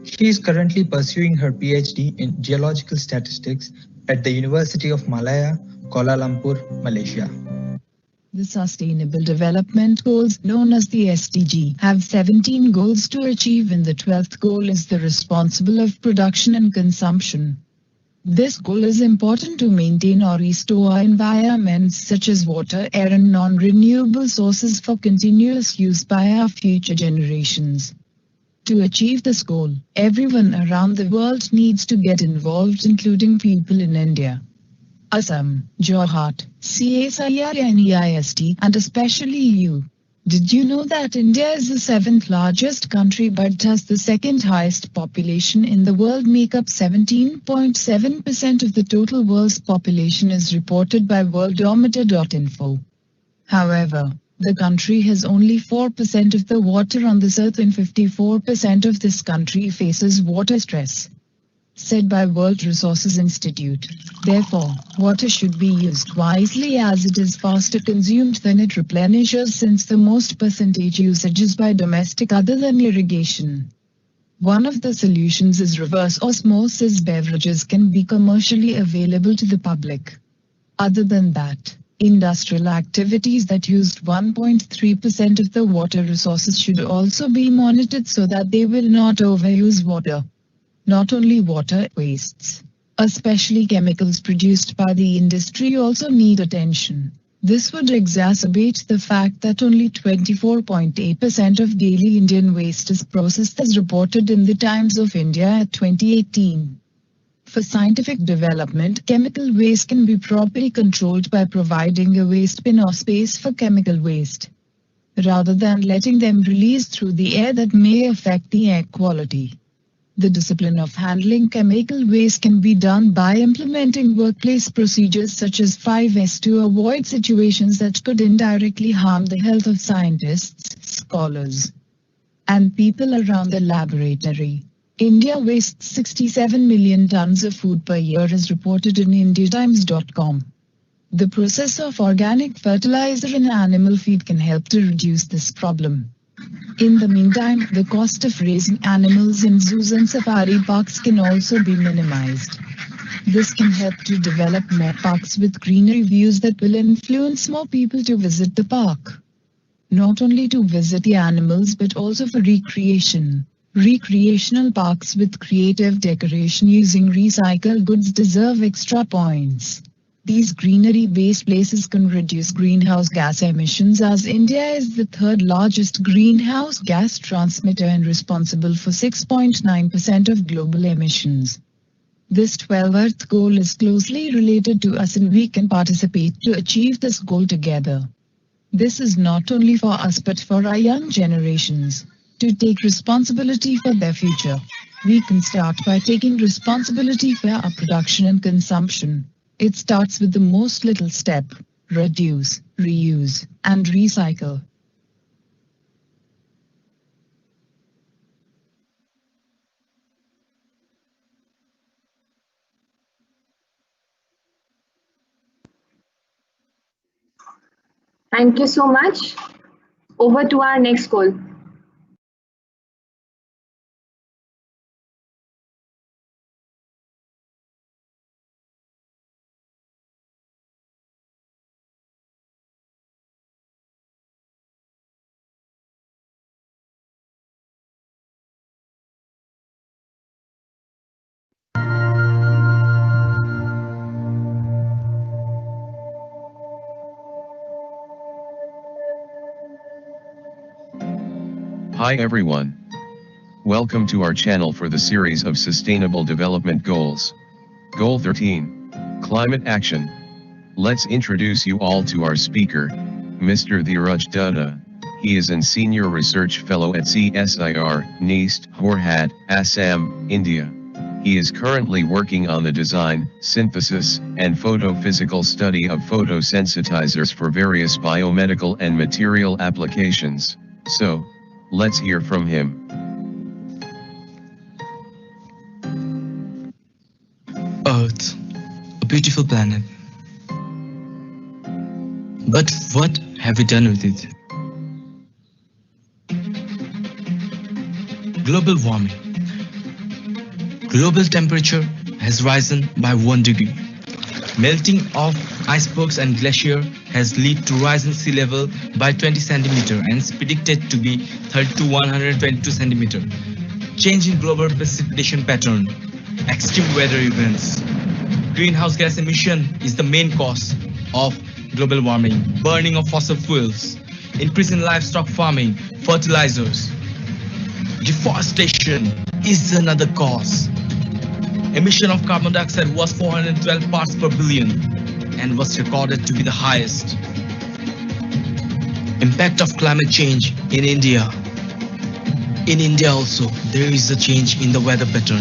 She is currently pursuing her PhD in Geological Statistics at the University of Malaya, Kuala Lumpur, Malaysia. The Sustainable Development Goals, known as the SDG, have 17 goals to achieve, and the 12th goal is the responsible of production and consumption. This goal is important to maintain or restore environments such as water, air and non-renewable sources for continuous use by our future generations. To achieve this goal, everyone around the world needs to get involved, including people in India, Assam, Jorhat, CSIR NEIST, and especially you. Did you know that India is the 7th largest country but has the 2nd highest population in the world? Make up 17.7% of the total world's population is reported by worldometer.info. However, the country has only 4% of the water on this earth, and 54% of this country faces water stress, said by World Resources Institute. Therefore, water should be used wisely as it is faster consumed than it replenishes, since the most percentage usage is by domestic other than irrigation. One of the solutions is reverse osmosis. Beverages can be commercially available to the public. Other than that, industrial activities that used 1.3% of the water resources should also be monitored so that they will not overuse water. Not only water wastes, especially chemicals produced by the industry, also need attention. This would exacerbate the fact that only 24.8% of daily Indian waste is processed, as reported in the Times of India at 2018. For scientific development, chemical waste can be properly controlled by providing a waste bin or space for chemical waste, rather than letting them release through the air that may affect the air quality. The discipline of handling chemical waste can be done by implementing workplace procedures such as 5S to avoid situations that could indirectly harm the health of scientists, scholars, and people around the laboratory. India wastes 67 million tons of food per year as reported in indiatimes.com. The process of organic fertilizer in animal feed can help to reduce this problem. In the meantime, the cost of raising animals in zoos and safari parks can also be minimized. This can help to develop more parks with greenery views that will influence more people to visit the park. Not only to visit the animals but also for recreation. Recreational parks with creative decoration using recycled goods deserve extra points. These greenery-based places can reduce greenhouse gas emissions as India is the third largest greenhouse gas transmitter and responsible for 6.9% of global emissions. This 12th Earth goal is closely related to us and we can participate to achieve this goal together. This is not only for us but for our young generations to take responsibility for their future. We can start by taking responsibility for our production and consumption. It starts with the most little step: reduce, reuse, and recycle. Thank you so much. Over to our next goal. Hi everyone. Welcome to our channel for the series of Sustainable Development Goals. Goal 13. Climate Action. Let's introduce you all to our speaker, Mr. Dheeraj Dutta. He is an Senior Research Fellow at CSIR, NIST, Horhat, Assam, India. He is currently working on the design, synthesis, and photophysical study of photosensitizers for various biomedical and material applications. So, let's hear from him. Earth, a beautiful planet. But what have we done with it? Global warming. Global temperature has risen by 1 degree. Melting of icebergs and glacier has led to rise in sea level by 20 cm and is predicted to be 30 to 122 cm. Change in global precipitation pattern. Extreme weather events. Greenhouse gas emission is the main cause of global warming. Burning of fossil fuels. Increase in livestock farming. Fertilizers. Deforestation is another cause. Emission of carbon dioxide was 412 parts per billion and was recorded to be the highest. Impact of climate change in India. In India also, there is a change in the weather pattern.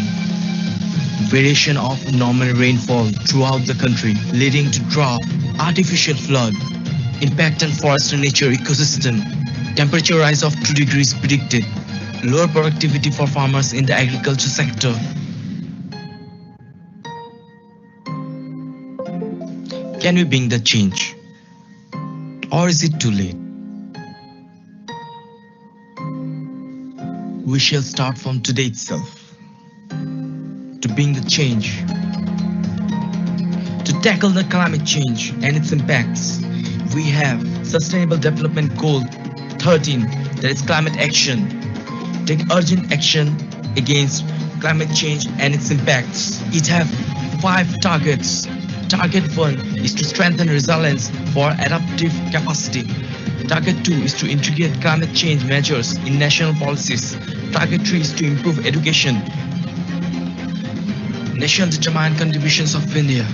Variation of normal rainfall throughout the country, leading to drought, artificial flood, impact on forest and nature ecosystem, temperature rise of 2 degrees predicted, lower productivity for farmers in the agriculture sector. Can we bring the change? Or is it too late? We shall start from today itself. To bring the change. To tackle the climate change and its impacts, we have Sustainable Development Goal 13, that is climate action. Take urgent action against climate change and its impacts. It has 5 targets. Target 1 is to strengthen resilience for adaptive capacity. Target 2 is to integrate climate change measures in national policies. Target 3 is to improve education. National Determined Contributions of India.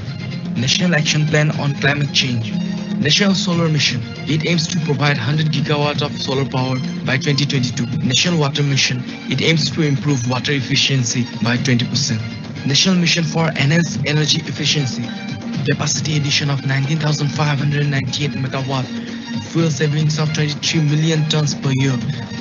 National Action Plan on Climate Change. National Solar Mission. It aims to provide 100 gigawatt of solar power by 2022. National Water Mission. It aims to improve water efficiency by 20%. National Mission for Enhanced Energy Efficiency. Capacity addition of 19,598 megawatt. Fuel savings of 23 million tons per year.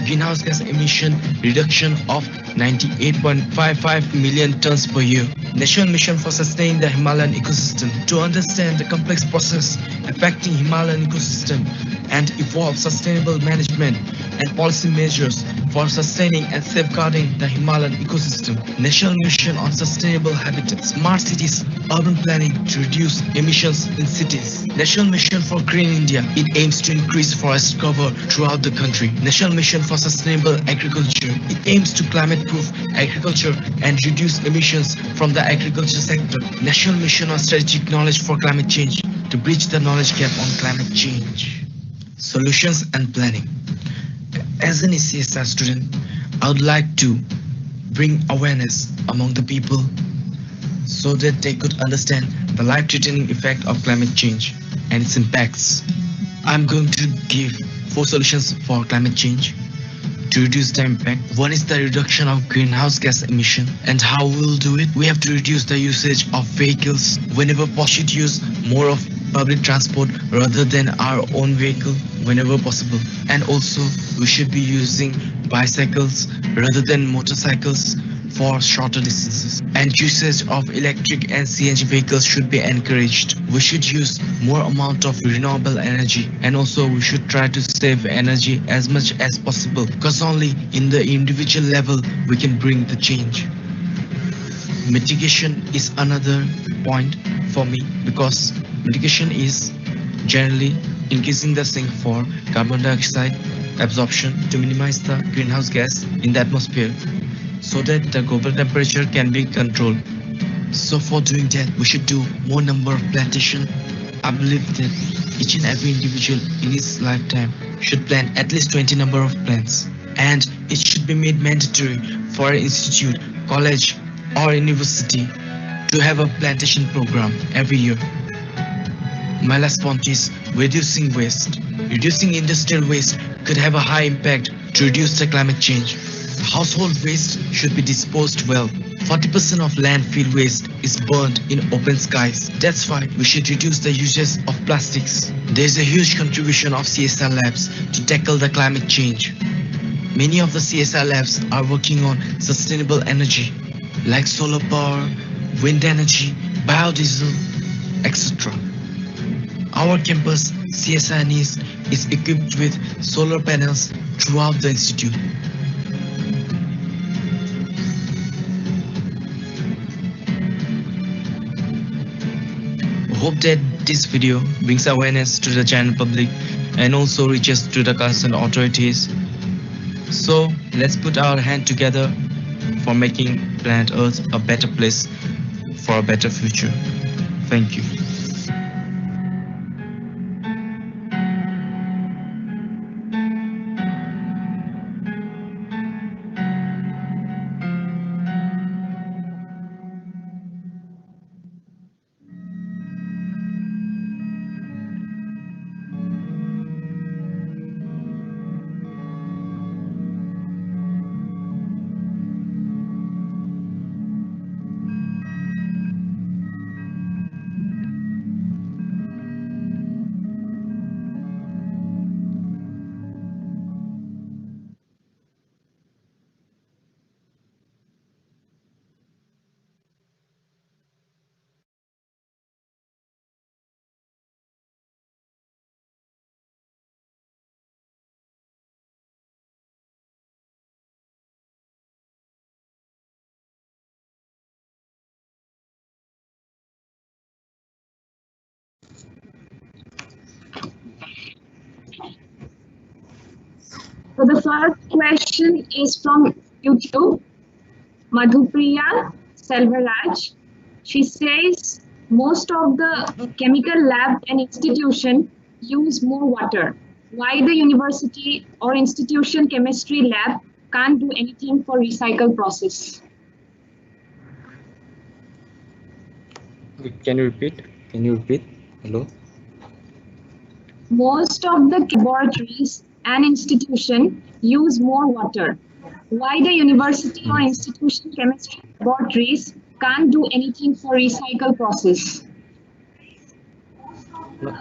Greenhouse gas emission reduction of 98.55 million tons per year. National Mission for Sustaining the Himalayan Ecosystem. To understand the complex process affecting Himalayan ecosystem and evolve sustainable management and policy measures for sustaining and safeguarding the Himalayan ecosystem. National Mission on Sustainable Habitats. Smart cities, urban planning to reduce emissions in cities. National Mission for Green India. It aims to increase forest cover throughout the country. National Mission for Sustainable Agriculture. It aims to climate-proof agriculture and reduce emissions from the agriculture sector. National Mission on Strategic Knowledge for Climate Change to bridge the knowledge gap on climate change. Solutions and planning. As an CSR student, I would like to bring awareness among the people so that they could understand the life-threatening effect of climate change and its impacts. I'm going to give 4 solutions for climate change to reduce the impact. One is the reduction of greenhouse gas emission, and how we'll do it. We have to reduce the usage of vehicles. Whenever possible, we should use more of public transport rather than our own vehicle whenever possible. And also we should be using bicycles rather than motorcycles for shorter distances. And usage of electric and CNG vehicles should be encouraged. We should use more amount of renewable energy, and also we should try to save energy as much as possible, because only in the individual level we can bring the change. Mitigation is another point for me, because mitigation is generally increasing the sink for carbon dioxide absorption to minimize the greenhouse gas in the atmosphere so that the global temperature can be controlled. So for doing that, we should do more number of plantation. I believe that each and every individual in his lifetime should plant at least 20 number of plants, and it should be made mandatory for an institute, college or university to have a plantation program every year. My last point is reducing waste. Reducing industrial waste could have a high impact to reduce the climate change. Household waste should be disposed well. 40% of landfill waste is burned in open skies. That's why we should reduce the uses of plastics. There is a huge contribution of CSR labs to tackle the climate change. Many of the CSR labs are working on sustainable energy like solar power, wind energy, biodiesel, etc. Our campus, CSR East, is equipped with solar panels throughout the institute. Hope that this video brings awareness to the general public and also reaches to the concerned authorities. So let's put our hand together for making planet Earth a better place for a better future. Thank you. So the first question is from YouTube, Madhupriya Selvaraj. She says most of the chemical lab and institution use more water. Why the university or institution chemistry lab can't do anything for recycle process? Can you repeat? Can you repeat? Hello? Most of the laboratories and institutions use more water. Why the university or institution chemistry laboratories can't do anything for recycle process? No,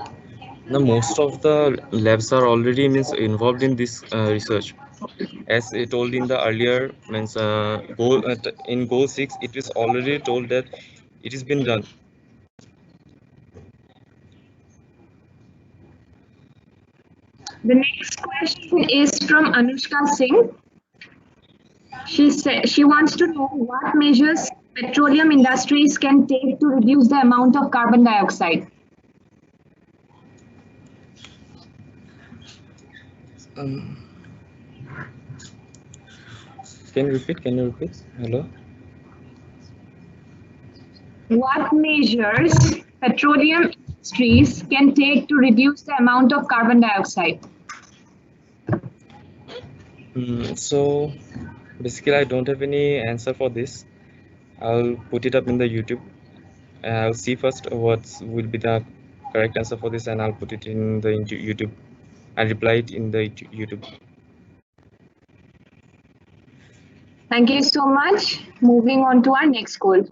no, most of the labs are already means involved in this research. As I told in the earlier means in goal 6, it is already told that it has been done. The next question is from Anushka Singh. She wants to know what measures petroleum industries can take to reduce the amount of carbon dioxide. Can you repeat? Can you repeat? Hello. What measures petroleum industries can take to reduce the amount of carbon dioxide? So basically, I don't have any answer for this. I'll put it up in the YouTube. I'll see first what will be the correct answer for this, and I'll put it in the YouTube. I'll reply it in the YouTube. Thank you so much. Moving on to our next goal.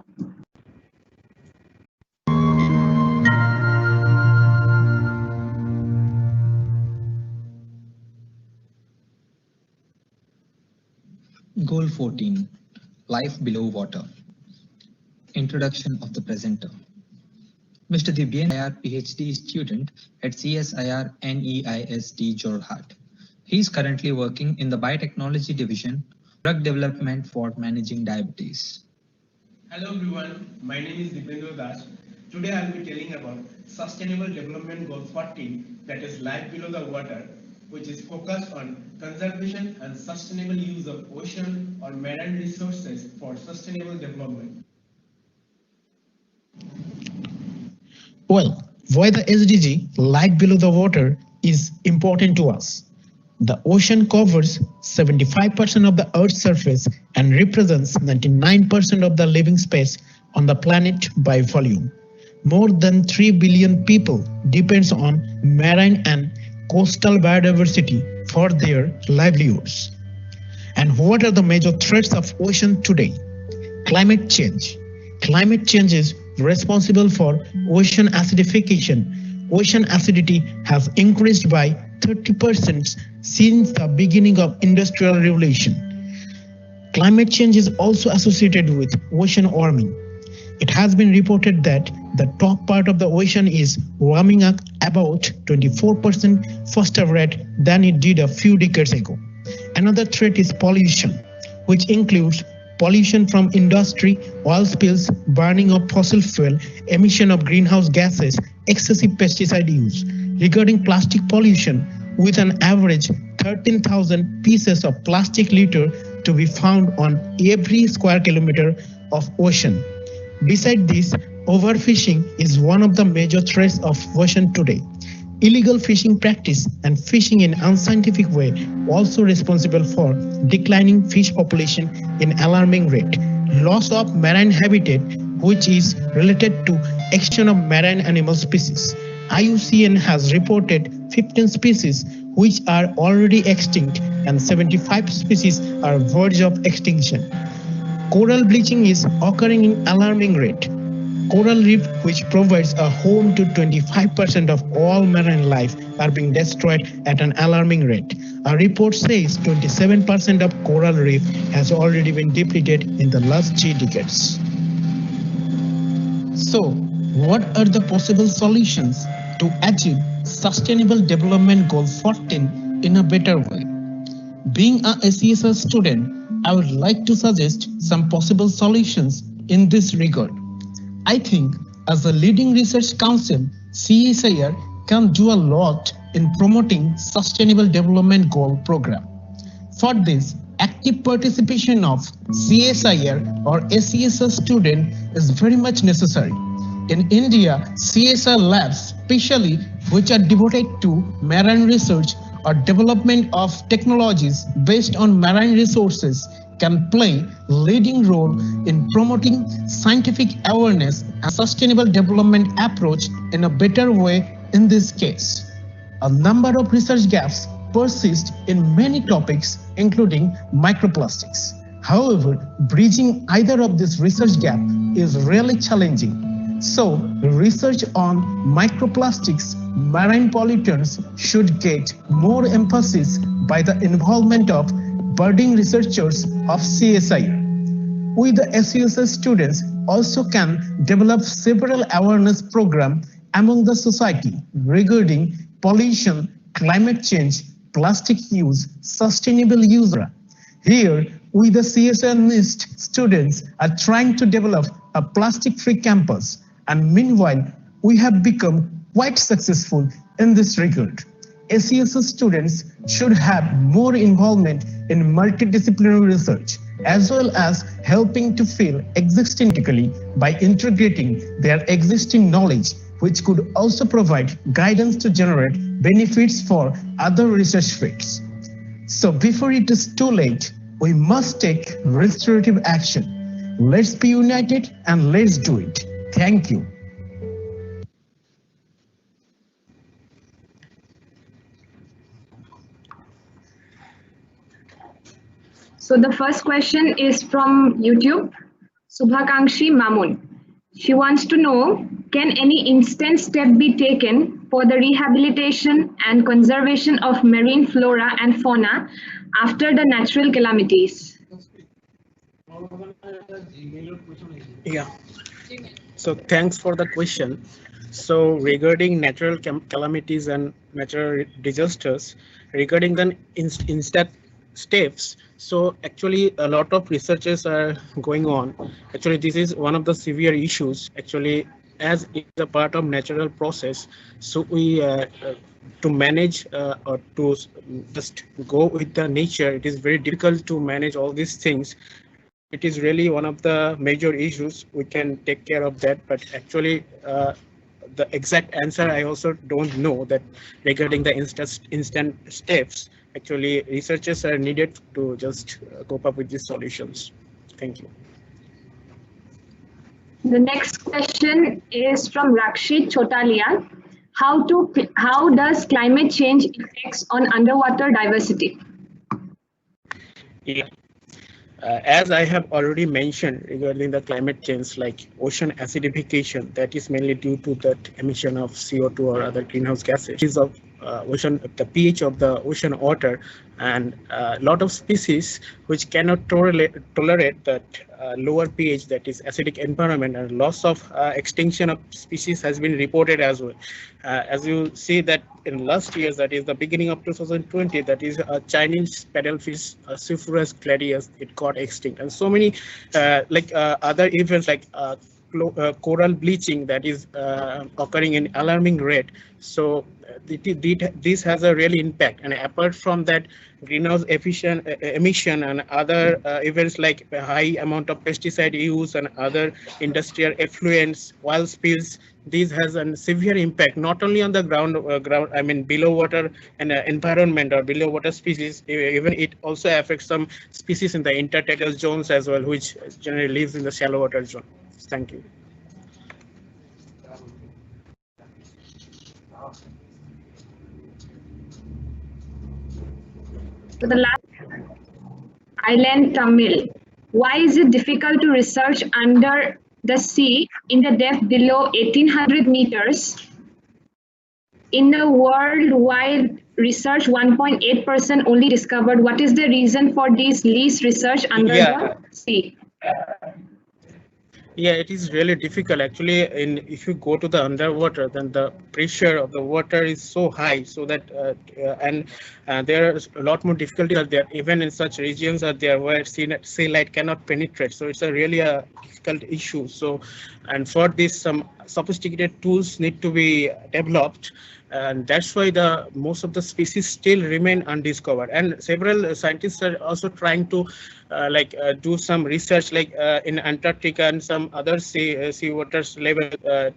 Goal 14. Life Below Water. Introduction of the presenter. Mr. Divyen IR PhD student at CSIR NEIST Jorhat. He is currently working in the Biotechnology Division, Drug Development for Managing Diabetes. Hello everyone, my name is Dipendra Das. Today I will be telling about Sustainable Development Goal 14, that is Life Below the Water, which is focused on conservation and sustainable use of ocean or marine resources for sustainable development. Well, why the SDG, Life Below the Water, is important to us. The ocean covers 75% of the Earth's surface and represents 99% of the living space on the planet by volume. More than 3 billion people depends on marine and coastal biodiversity for their livelihoods. And what are the major threats of ocean today? Climate change. Climate change is responsible for ocean acidification. Ocean acidity has increased by 30% since the beginning of Industrial Revolution. Climate change is also associated with ocean warming. It has been reported that the top part of the ocean is warming up about 24% faster rate than it did a few decades ago. Another threat is pollution, which includes pollution from industry, oil spills, burning of fossil fuel, emission of greenhouse gases, excessive pesticide use. Regarding plastic pollution, with an average 13,000 pieces of plastic litter to be found on every square kilometer of ocean. Besides this, overfishing is one of the major threats of ocean today. Illegal fishing practice and fishing in unscientific way also responsible for declining fish population in alarming rate. Loss of marine habitat, which is related to extinction of marine animal species. IUCN has reported 15 species which are already extinct and 75 species are verge of extinction. Coral bleaching is occurring in alarming rate. Coral reef, which provides a home to 25% of all marine life, are being destroyed at an alarming rate. A report says 27% of coral reef has already been depleted in the last 3 decades. So, what are the possible solutions to achieve Sustainable Development Goal 14 in a better way? Being a SESR student, I would like to suggest some possible solutions in this regard. I think as a leading research council, CSIR can do a lot in promoting Sustainable Development Goal program. For this, active participation of CSIR or SESR student is very much necessary. In India, CSR labs, especially which are devoted to marine research or development of technologies based on marine resources, can play leading role in promoting scientific awareness and sustainable development approach in a better way in this case. A number of research gaps persist in many topics, including microplastics. However, bridging either of these research gaps is really challenging. So, research on microplastics, marine pollutants should get more emphasis by the involvement of budding researchers of CSIR. We, the SUSS students, also can develop several awareness programs among the society regarding pollution, climate change, plastic use, sustainable use. Here, we, the CSIR NIST students, are trying to develop a plastic-free campus, and meanwhile, we have become quite successful in this regard. SUSS students should have more involvement in multidisciplinary research, as well as helping to fill existing critically by integrating their existing knowledge, which could also provide guidance to generate benefits for other research fields. So before it is too late, we must take restorative action. Let's be united and let's do it. Thank you. So the first question is from YouTube, Subhakangshi Mamun. She wants to know, can any instant step be taken for the rehabilitation and conservation of marine flora and fauna after the natural calamities? Yeah. So thanks for the question. So regarding natural calamities and natural disasters, regarding the instant steps, so actually a lot of researches are going on. Actually, this is one of the severe issues. Actually, as it's a part of natural process, so we to manage or to just go with the nature, it is very difficult to manage all these things. It is really one of the major issues. We can take care of that, but actually the exact answer I also don't know that regarding the instant steps. Actually, researchers are needed to just cope up with these solutions. Thank you. The next question is from Rakshit Chotalia. How does climate change affects on underwater diversity? Yeah. As I have already mentioned regarding the climate change, like ocean acidification, that is mainly due to the emission of CO2 or other greenhouse gases of ocean, the pH of the ocean water, and a lot of species which cannot tolerate that lower pH, that is acidic environment, and loss of extinction of species has been reported as well. As you see that in last year, that is the beginning of 2020, that is a Chinese paddlefish, Sulphurus gladius, it got extinct, and so many other events like coral bleaching that is occurring in alarming rate. So this has a real impact, and apart from that, greenhouse emission and other events like high amount of pesticide use and other industrial effluents, oil spills, this has a severe impact not only on the ground, I mean below water and environment or below water species. Even it also affects some species in the intertidal zones as well, which generally lives in the shallow water zone. Thank you. So the last, Island Tamil. Why is it difficult to research under the sea in the depth below 1800 meters? In the worldwide research, 1.8% only discovered. What is the reason for this least research under the sea? Yeah, it is really difficult actually. If you go to the underwater, then the pressure of the water is so high, so that there are a lot more difficulty out there. Even in such regions are there where sea light cannot penetrate. So it's really a difficult issue. So, and for this, some sophisticated tools need to be developed. And that's why the most of the species still remain undiscovered, and several scientists are also trying to do some research in Antarctica and some other sea waters level.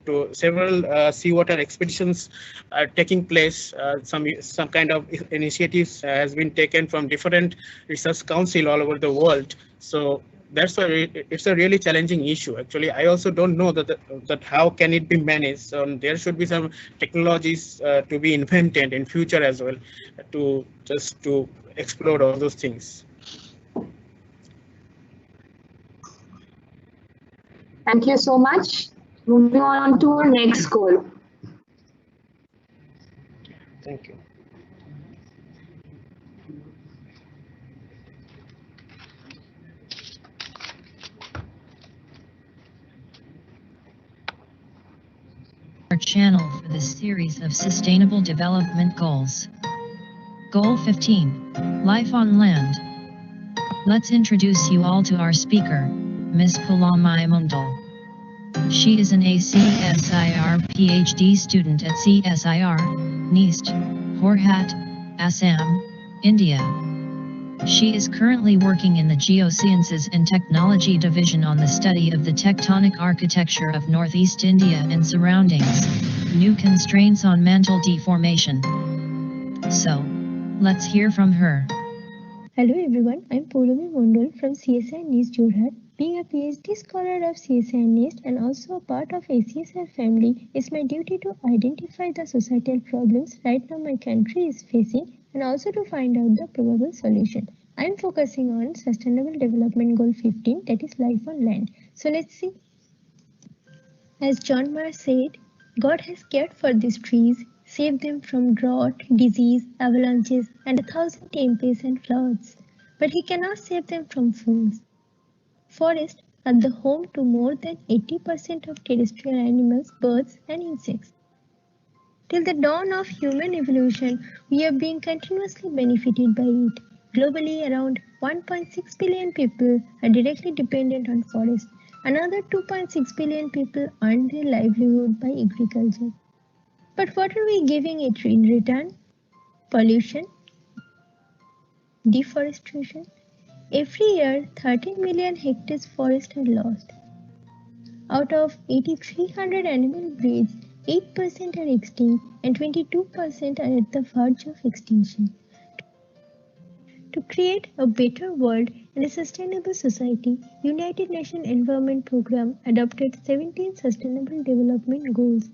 To several seawater expeditions are taking place. Some kind of initiatives has been taken from different research council all over the world. So that's why it's a really challenging issue. Actually, I also don't know that how can it be managed. There should be some technologies to be invented in future as well to just to explore all those things. Thank you so much. Moving on to our next goal. Thank you. Our channel for this series of Sustainable Development Goals. Goal 15. Life on Land. Let's introduce you all to our speaker, Ms. Pulamai Mundal. She is an ACSIR PhD student at CSIR, NEAST, Horhat, Assam, India. She is currently working in the Geosciences and Technology Division on the study of the tectonic architecture of Northeast India and surroundings, new constraints on mantle deformation. So, let's hear from her. Hello everyone, I'm Purumi Mondol from CSI NEAST Jorhat. Being a PhD scholar of CSI NEAST and also a part of ACSR family, it's my duty to identify the societal problems right now my country is facing and also to find out the probable solution. I'm focusing on Sustainable Development Goal 15, that is life on land. So let's see. As John Mayer said, God has cared for these trees, saved them from drought, disease, avalanches, and 1,000 tempests and floods. But He cannot save them from fools. Forests are the home to more than 80% of terrestrial animals, birds, and insects. Till the dawn of human evolution, we have been continuously benefited by it. Globally, around 1.6 billion people are directly dependent on forests. Another 2.6 billion people earn their livelihood by agriculture. But what are we giving it in return? Pollution, deforestation. Every year, 13 million hectares forest are lost. Out of 8,300 animal breeds, 8% are extinct and 22% are at the verge of extinction. To create a better world and a sustainable society, United Nations Environment Programme adopted 17 Sustainable Development Goals.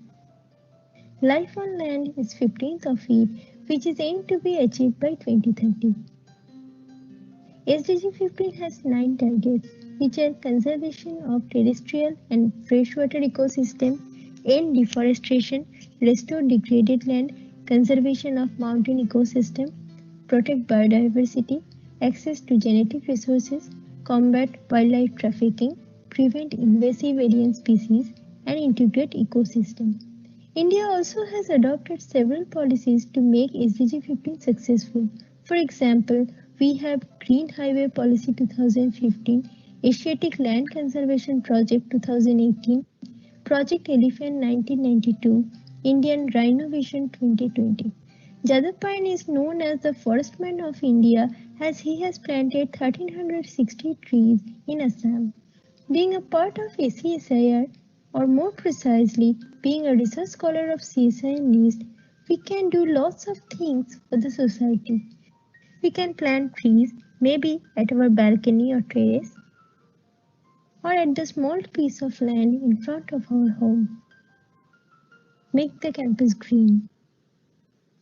Life on land is 15th of it, which is aimed to be achieved by 2030. SDG 15 has 9 targets, which are conservation of terrestrial and freshwater ecosystem, end deforestation, restore degraded land, conservation of mountain ecosystem, protect biodiversity, access to genetic resources, combat wildlife trafficking, prevent invasive alien species, and integrate ecosystem. India also has adopted several policies to make SDG 15 successful. For example, we have Green Highway Policy 2015, Asiatic Land Conservation Project 2018, Project Elephant 1992, Indian Rhino Vision 2020. Jadhav Payal is known as the first man of India as he has planted 1360 trees in Assam. Being a part of ACSIR, or more precisely, being a research scholar of CSI NEAST, we can do lots of things for the society. We can plant trees, maybe at our balcony or terrace, or at the small piece of land in front of our home. Make the campus green.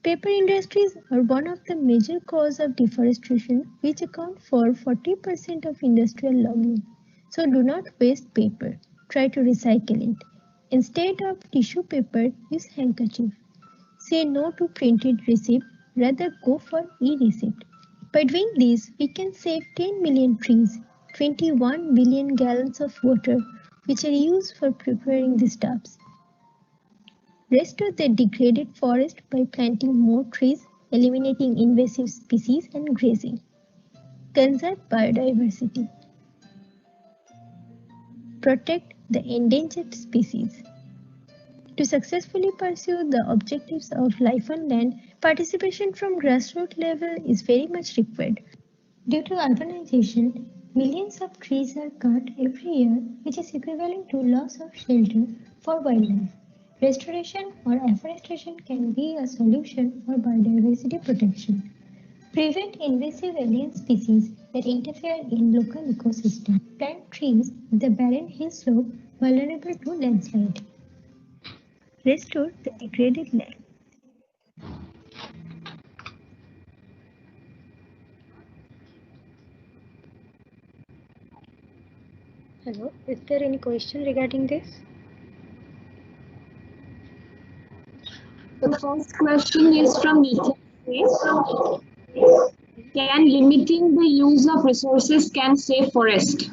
Paper industries are one of the major causes of deforestation, which account for 40% of industrial logging. So do not waste paper. Try to recycle it. Instead of tissue paper, use handkerchief. Say no to printed receipt, rather go for e-receipt. By doing this, we can save 10 million trees, 21 billion gallons of water, which are used for preparing the stuffs. Restore the degraded forest by planting more trees, eliminating invasive species and grazing. Conserve biodiversity. Protect the endangered species. To successfully pursue the objectives of life on land, participation from grassroots level is very much required. Due to urbanization, millions of trees are cut every year, which is equivalent to loss of shelter for wildlife. Restoration or afforestation can be a solution for biodiversity protection. Prevent invasive alien species that interfere in local ecosystem. Plant trees in the barren hill slope vulnerable to landslide. Restore the degraded land. Hello, is there any question regarding this? The first question is from Nitya. Can limiting the use of resources can save forest?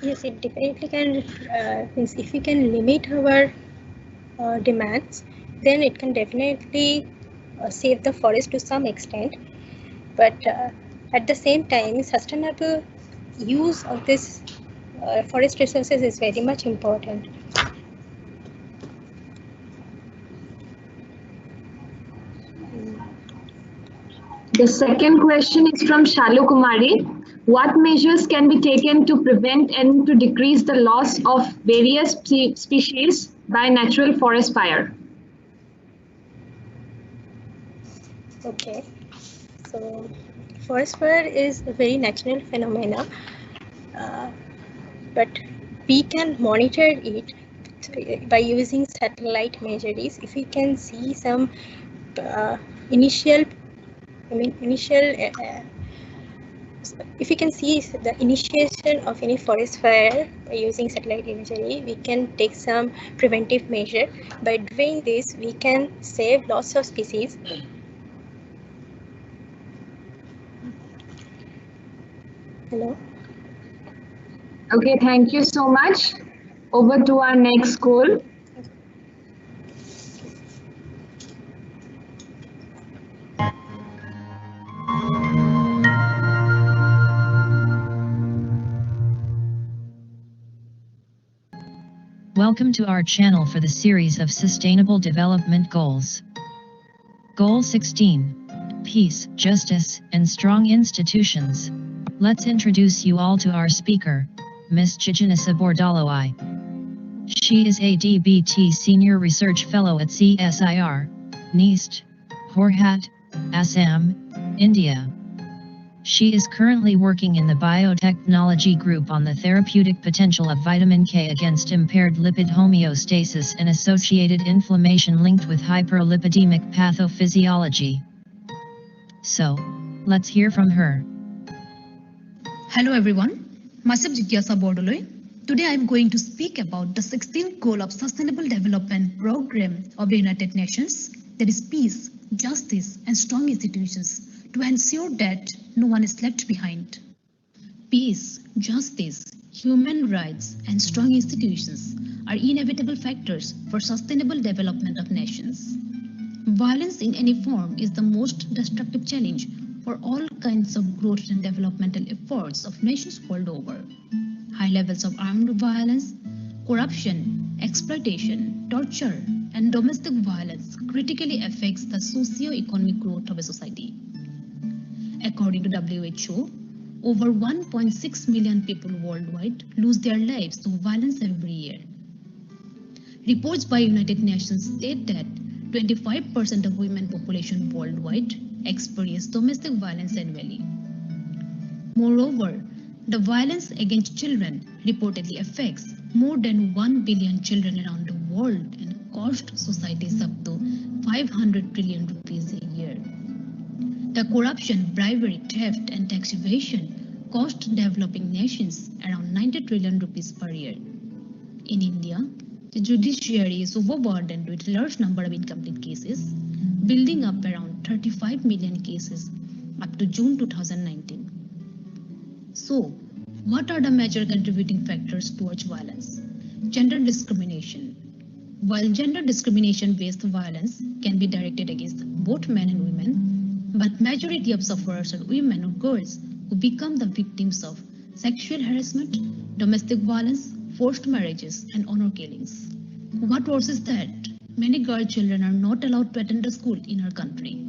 Yes, it definitely can. Means if we can limit our demands, then it can definitely save the forest to some extent. But at the same time, sustainable use of this forest resources is very much important. The second question is from Shalu Kumari. What measures can be taken to prevent and to decrease the loss of various species by natural forest fire? Okay, so forest fire is a very natural phenomena, but we can monitor it by using satellite imageries. If we can see some if we can see the initiation of any forest fire by using satellite imagery, we can take some preventive measure. By doing this, we can save lots of species. Hello. Okay, thank you so much. Over to our next call. Welcome to our channel for the series of Sustainable Development Goals. Goal 16. Peace, justice, and strong institutions. Let's introduce you all to our speaker, Ms. Chijanisa Bordaloi. She is a DBT Senior Research Fellow at CSIR, NEAST, Horhat, Assam, India. She is currently working in the biotechnology group on the therapeutic potential of vitamin K against impaired lipid homeostasis and associated inflammation linked with hyperlipidemic pathophysiology. So, let's hear from her. Hello everyone, myself Jigyasa Bordaloi. Today I am going to speak about the 16th goal of Sustainable Development Program of the United Nations, that is peace, justice and strong institutions, to ensure that no one is left behind. Peace, justice, human rights and strong institutions are inevitable factors for sustainable development of nations. Violence in any form is the most destructive challenge for all kinds of growth and developmental efforts of nations world over. High levels of armed violence, corruption, exploitation, torture, and domestic violence critically affects the socio-economic growth of a society. According to WHO, over 1.6 million people worldwide lose their lives to violence every year. Reports by United Nations state that 25% of women population worldwide experience domestic violence annually. Moreover, the violence against children reportedly affects more than 1 billion children around the world and cost societies up to 500 trillion rupees a year. The corruption, bribery, theft and tax evasion cost developing nations around 90 trillion rupees per year. In India, the judiciary is overburdened with a large number of incomplete cases, building up around 35 million cases up to June 2019. So, what are the major contributing factors towards violence? Gender discrimination. While gender discrimination-based violence can be directed against both men and women, but majority of sufferers are women or girls who become the victims of sexual harassment, domestic violence, forced marriages, and honor killings. What worse is that many girl children are not allowed to attend a school in our country.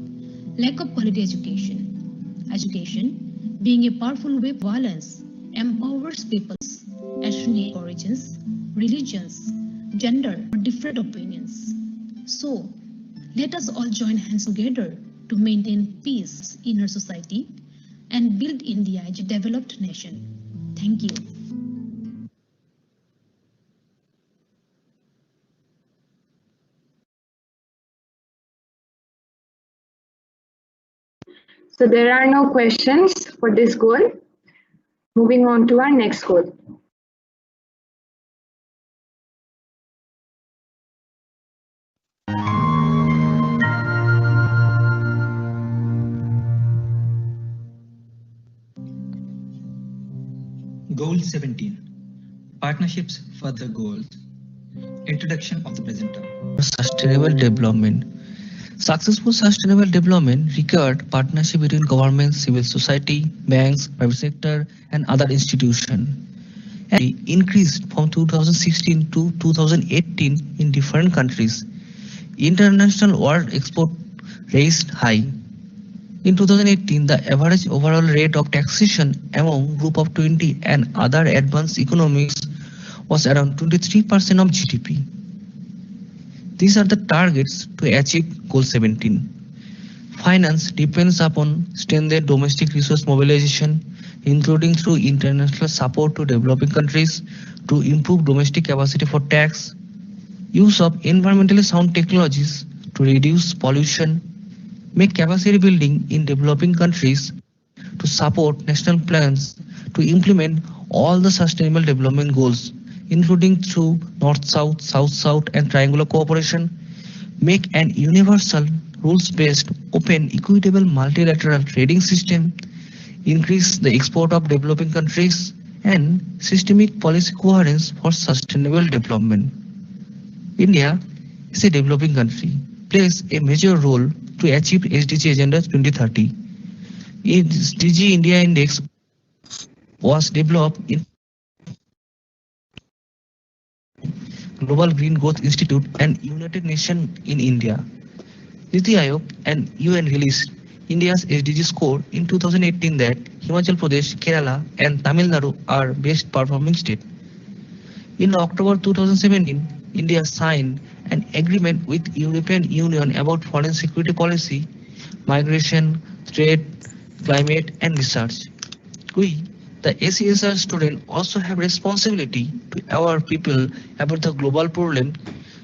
Lack of quality education. Education, being a powerful way of violence, empowers people's ethnic origins, religions, gender, or different opinions. So, let us all join hands together to maintain peace in our society and build India as a developed nation. Thank you. So there are no questions for this goal. Moving on to our next goal. Goal 17. Partnerships for the goals. Introduction of the presenter. Sustainable development. Successful sustainable development required partnership between governments, civil society, banks, private sector, and other institutions. And increased from 2016 to 2018 in different countries. International world export raised high. In 2018, the average overall rate of taxation among Group of 20 and other advanced economies was around 23% of GDP. These are the targets to achieve Goal 17. Finance depends upon strengthened domestic resource mobilization, including through international support to developing countries to improve domestic capacity for tax, use of environmentally sound technologies to reduce pollution, make capacity building in developing countries to support national plans to implement all the sustainable development goals, including through North-South, South-South and triangular cooperation, make an universal, rules-based, open, equitable multilateral trading system, increase the export of developing countries, and systemic policy coherence for sustainable development. India is a developing country, plays a major role to achieve SDG Agenda 2030. SDG India Index was developed in Global Green Growth Institute and United Nations in India. Niti Aayog and UN released India's SDG score in 2018 that Himachal Pradesh, Kerala and Tamil Nadu are best performing states. In October 2017, India signed an agreement with European Union about foreign security policy, migration, trade, climate and research. We, the ACSR students, also have responsibility to our people about the global problem.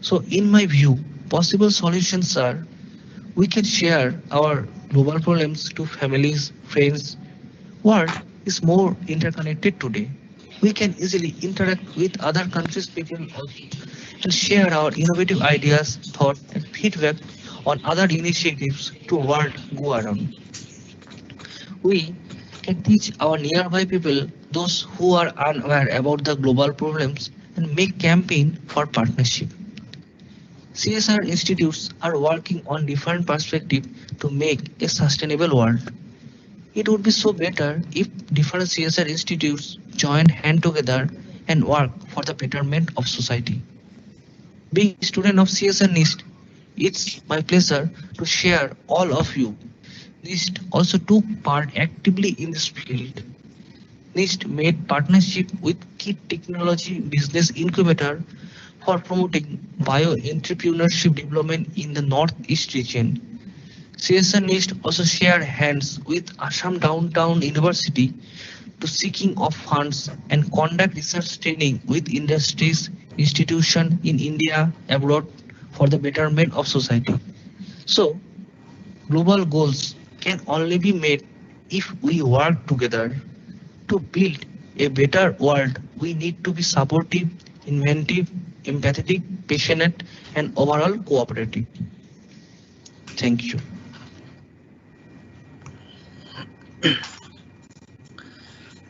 So in my view, possible solutions are we can share our global problems to families, friends. World is more interconnected today. We can easily interact with other countries' people also and share our innovative ideas, thoughts, and feedback on other initiatives to world go around. We can teach our nearby people, those who are unaware about the global problems, and make campaign for partnership. CSR institutes are working on different perspectives to make a sustainable world. It would be so better if different CSR institutes join hand together and work for the betterment of society. Being a student of CSR NIST, it's my pleasure to share all of you. NIST also took part actively in this field. NIST made partnership with key technology business incubator for promoting bio-entrepreneurship development in the Northeast region. CSR NIST also shared hands with Assam Downtown University to seeking of funds and conduct research training with industries, institutions in India, abroad for the betterment of society. So, global goals can only be made if we work together. To build a better world, we need to be supportive, inventive, empathetic, passionate, and overall cooperative. Thank you.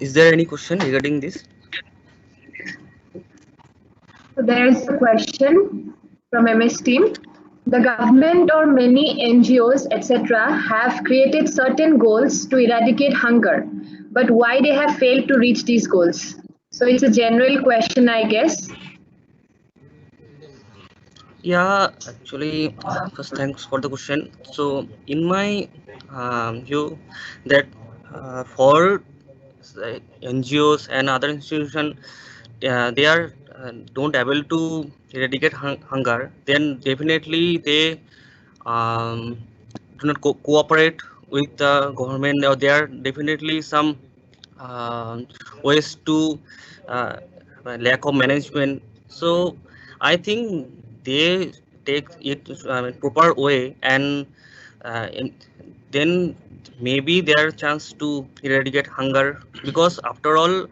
Is there any question regarding this? So there is a question from MS team. The government or many NGOs, etc., have created certain goals to eradicate hunger, but why they have failed to reach these goals? So it's a general question, I guess. Yeah, actually, first thanks for the question. So in my view, that for NGOs and other institutions, they are don't able to eradicate hunger, then definitely um, do not cooperate with the government, or there are definitely some ways to lack of management. So I think they take it proper way, and then maybe there are chance to eradicate hunger, because after all,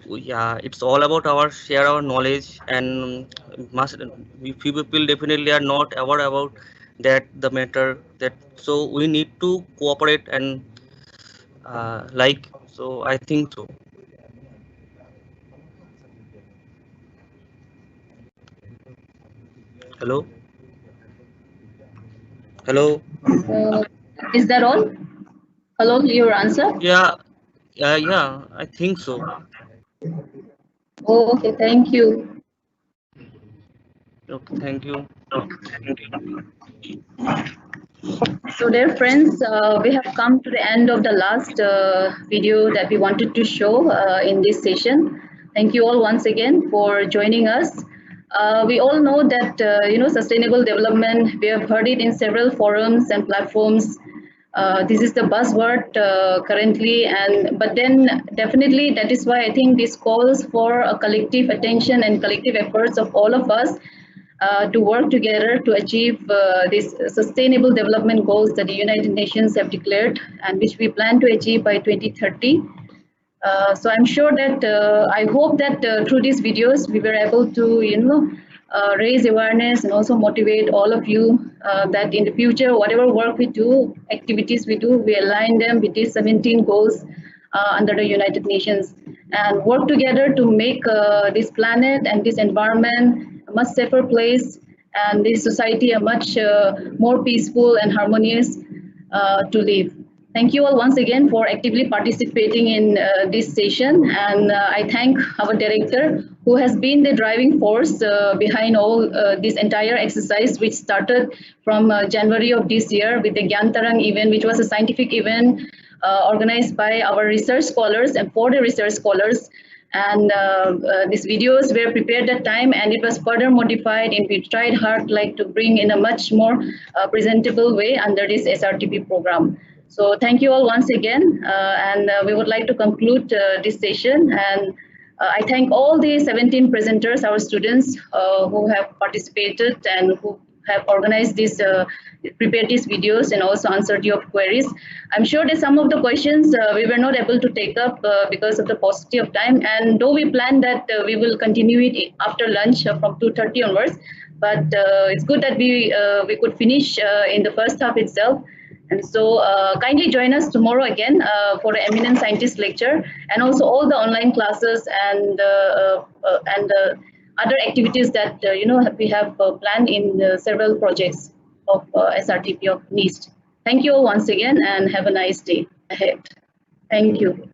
yeah, it's all about our share our knowledge, and must we few people definitely are not aware about that the matter, that so we need to cooperate and like, so I think so. Hello, hello. Uh, is that all? Hello, your answer? Yeah, yeah, I think so. Oh, okay, thank you. Okay, thank you. So dear friends, we have come to the end of the last video that we wanted to show in this session. Thank you all once again for joining us. We all know that sustainable development, we have heard it in several forums and platforms. This is the buzzword currently, and but then definitely that is why I think this calls for a collective attention and collective efforts of all of us to work together to achieve these sustainable development goals that the United Nations have declared and which we plan to achieve by 2030. So I'm sure that I hope that through these videos we were able to raise awareness and also motivate all of you that in the future whatever work we do, activities we do, we align them with these 17 goals under the United Nations and work together to make this planet and this environment a much safer place and this society a much more peaceful and harmonious to live. Thank you all once again for actively participating in this session, and I thank our director who has been the driving force behind all this entire exercise, which started from January of this year with the Gyantarang event, which was a scientific event organized by our research scholars and for the research scholars. And these videos were prepared at time, and it was further modified, and we tried hard like to bring in a much more presentable way under this SRTP program. So thank you all once again, and we would like to conclude this session. And I thank all the 17 presenters, our students who have participated and who have organized this, prepared these videos and also answered your queries. I'm sure that some of the questions we were not able to take up because of the paucity of time. And though we plan that we will continue it after lunch from 2:30 onwards, but it's good that we could finish in the first half itself. And so kindly join us tomorrow again for the Eminent Scientist lecture and also all the online classes and other activities that we have planned in several projects of SRTP of NEAST. Thank you all once again and have a nice day ahead. Thank you.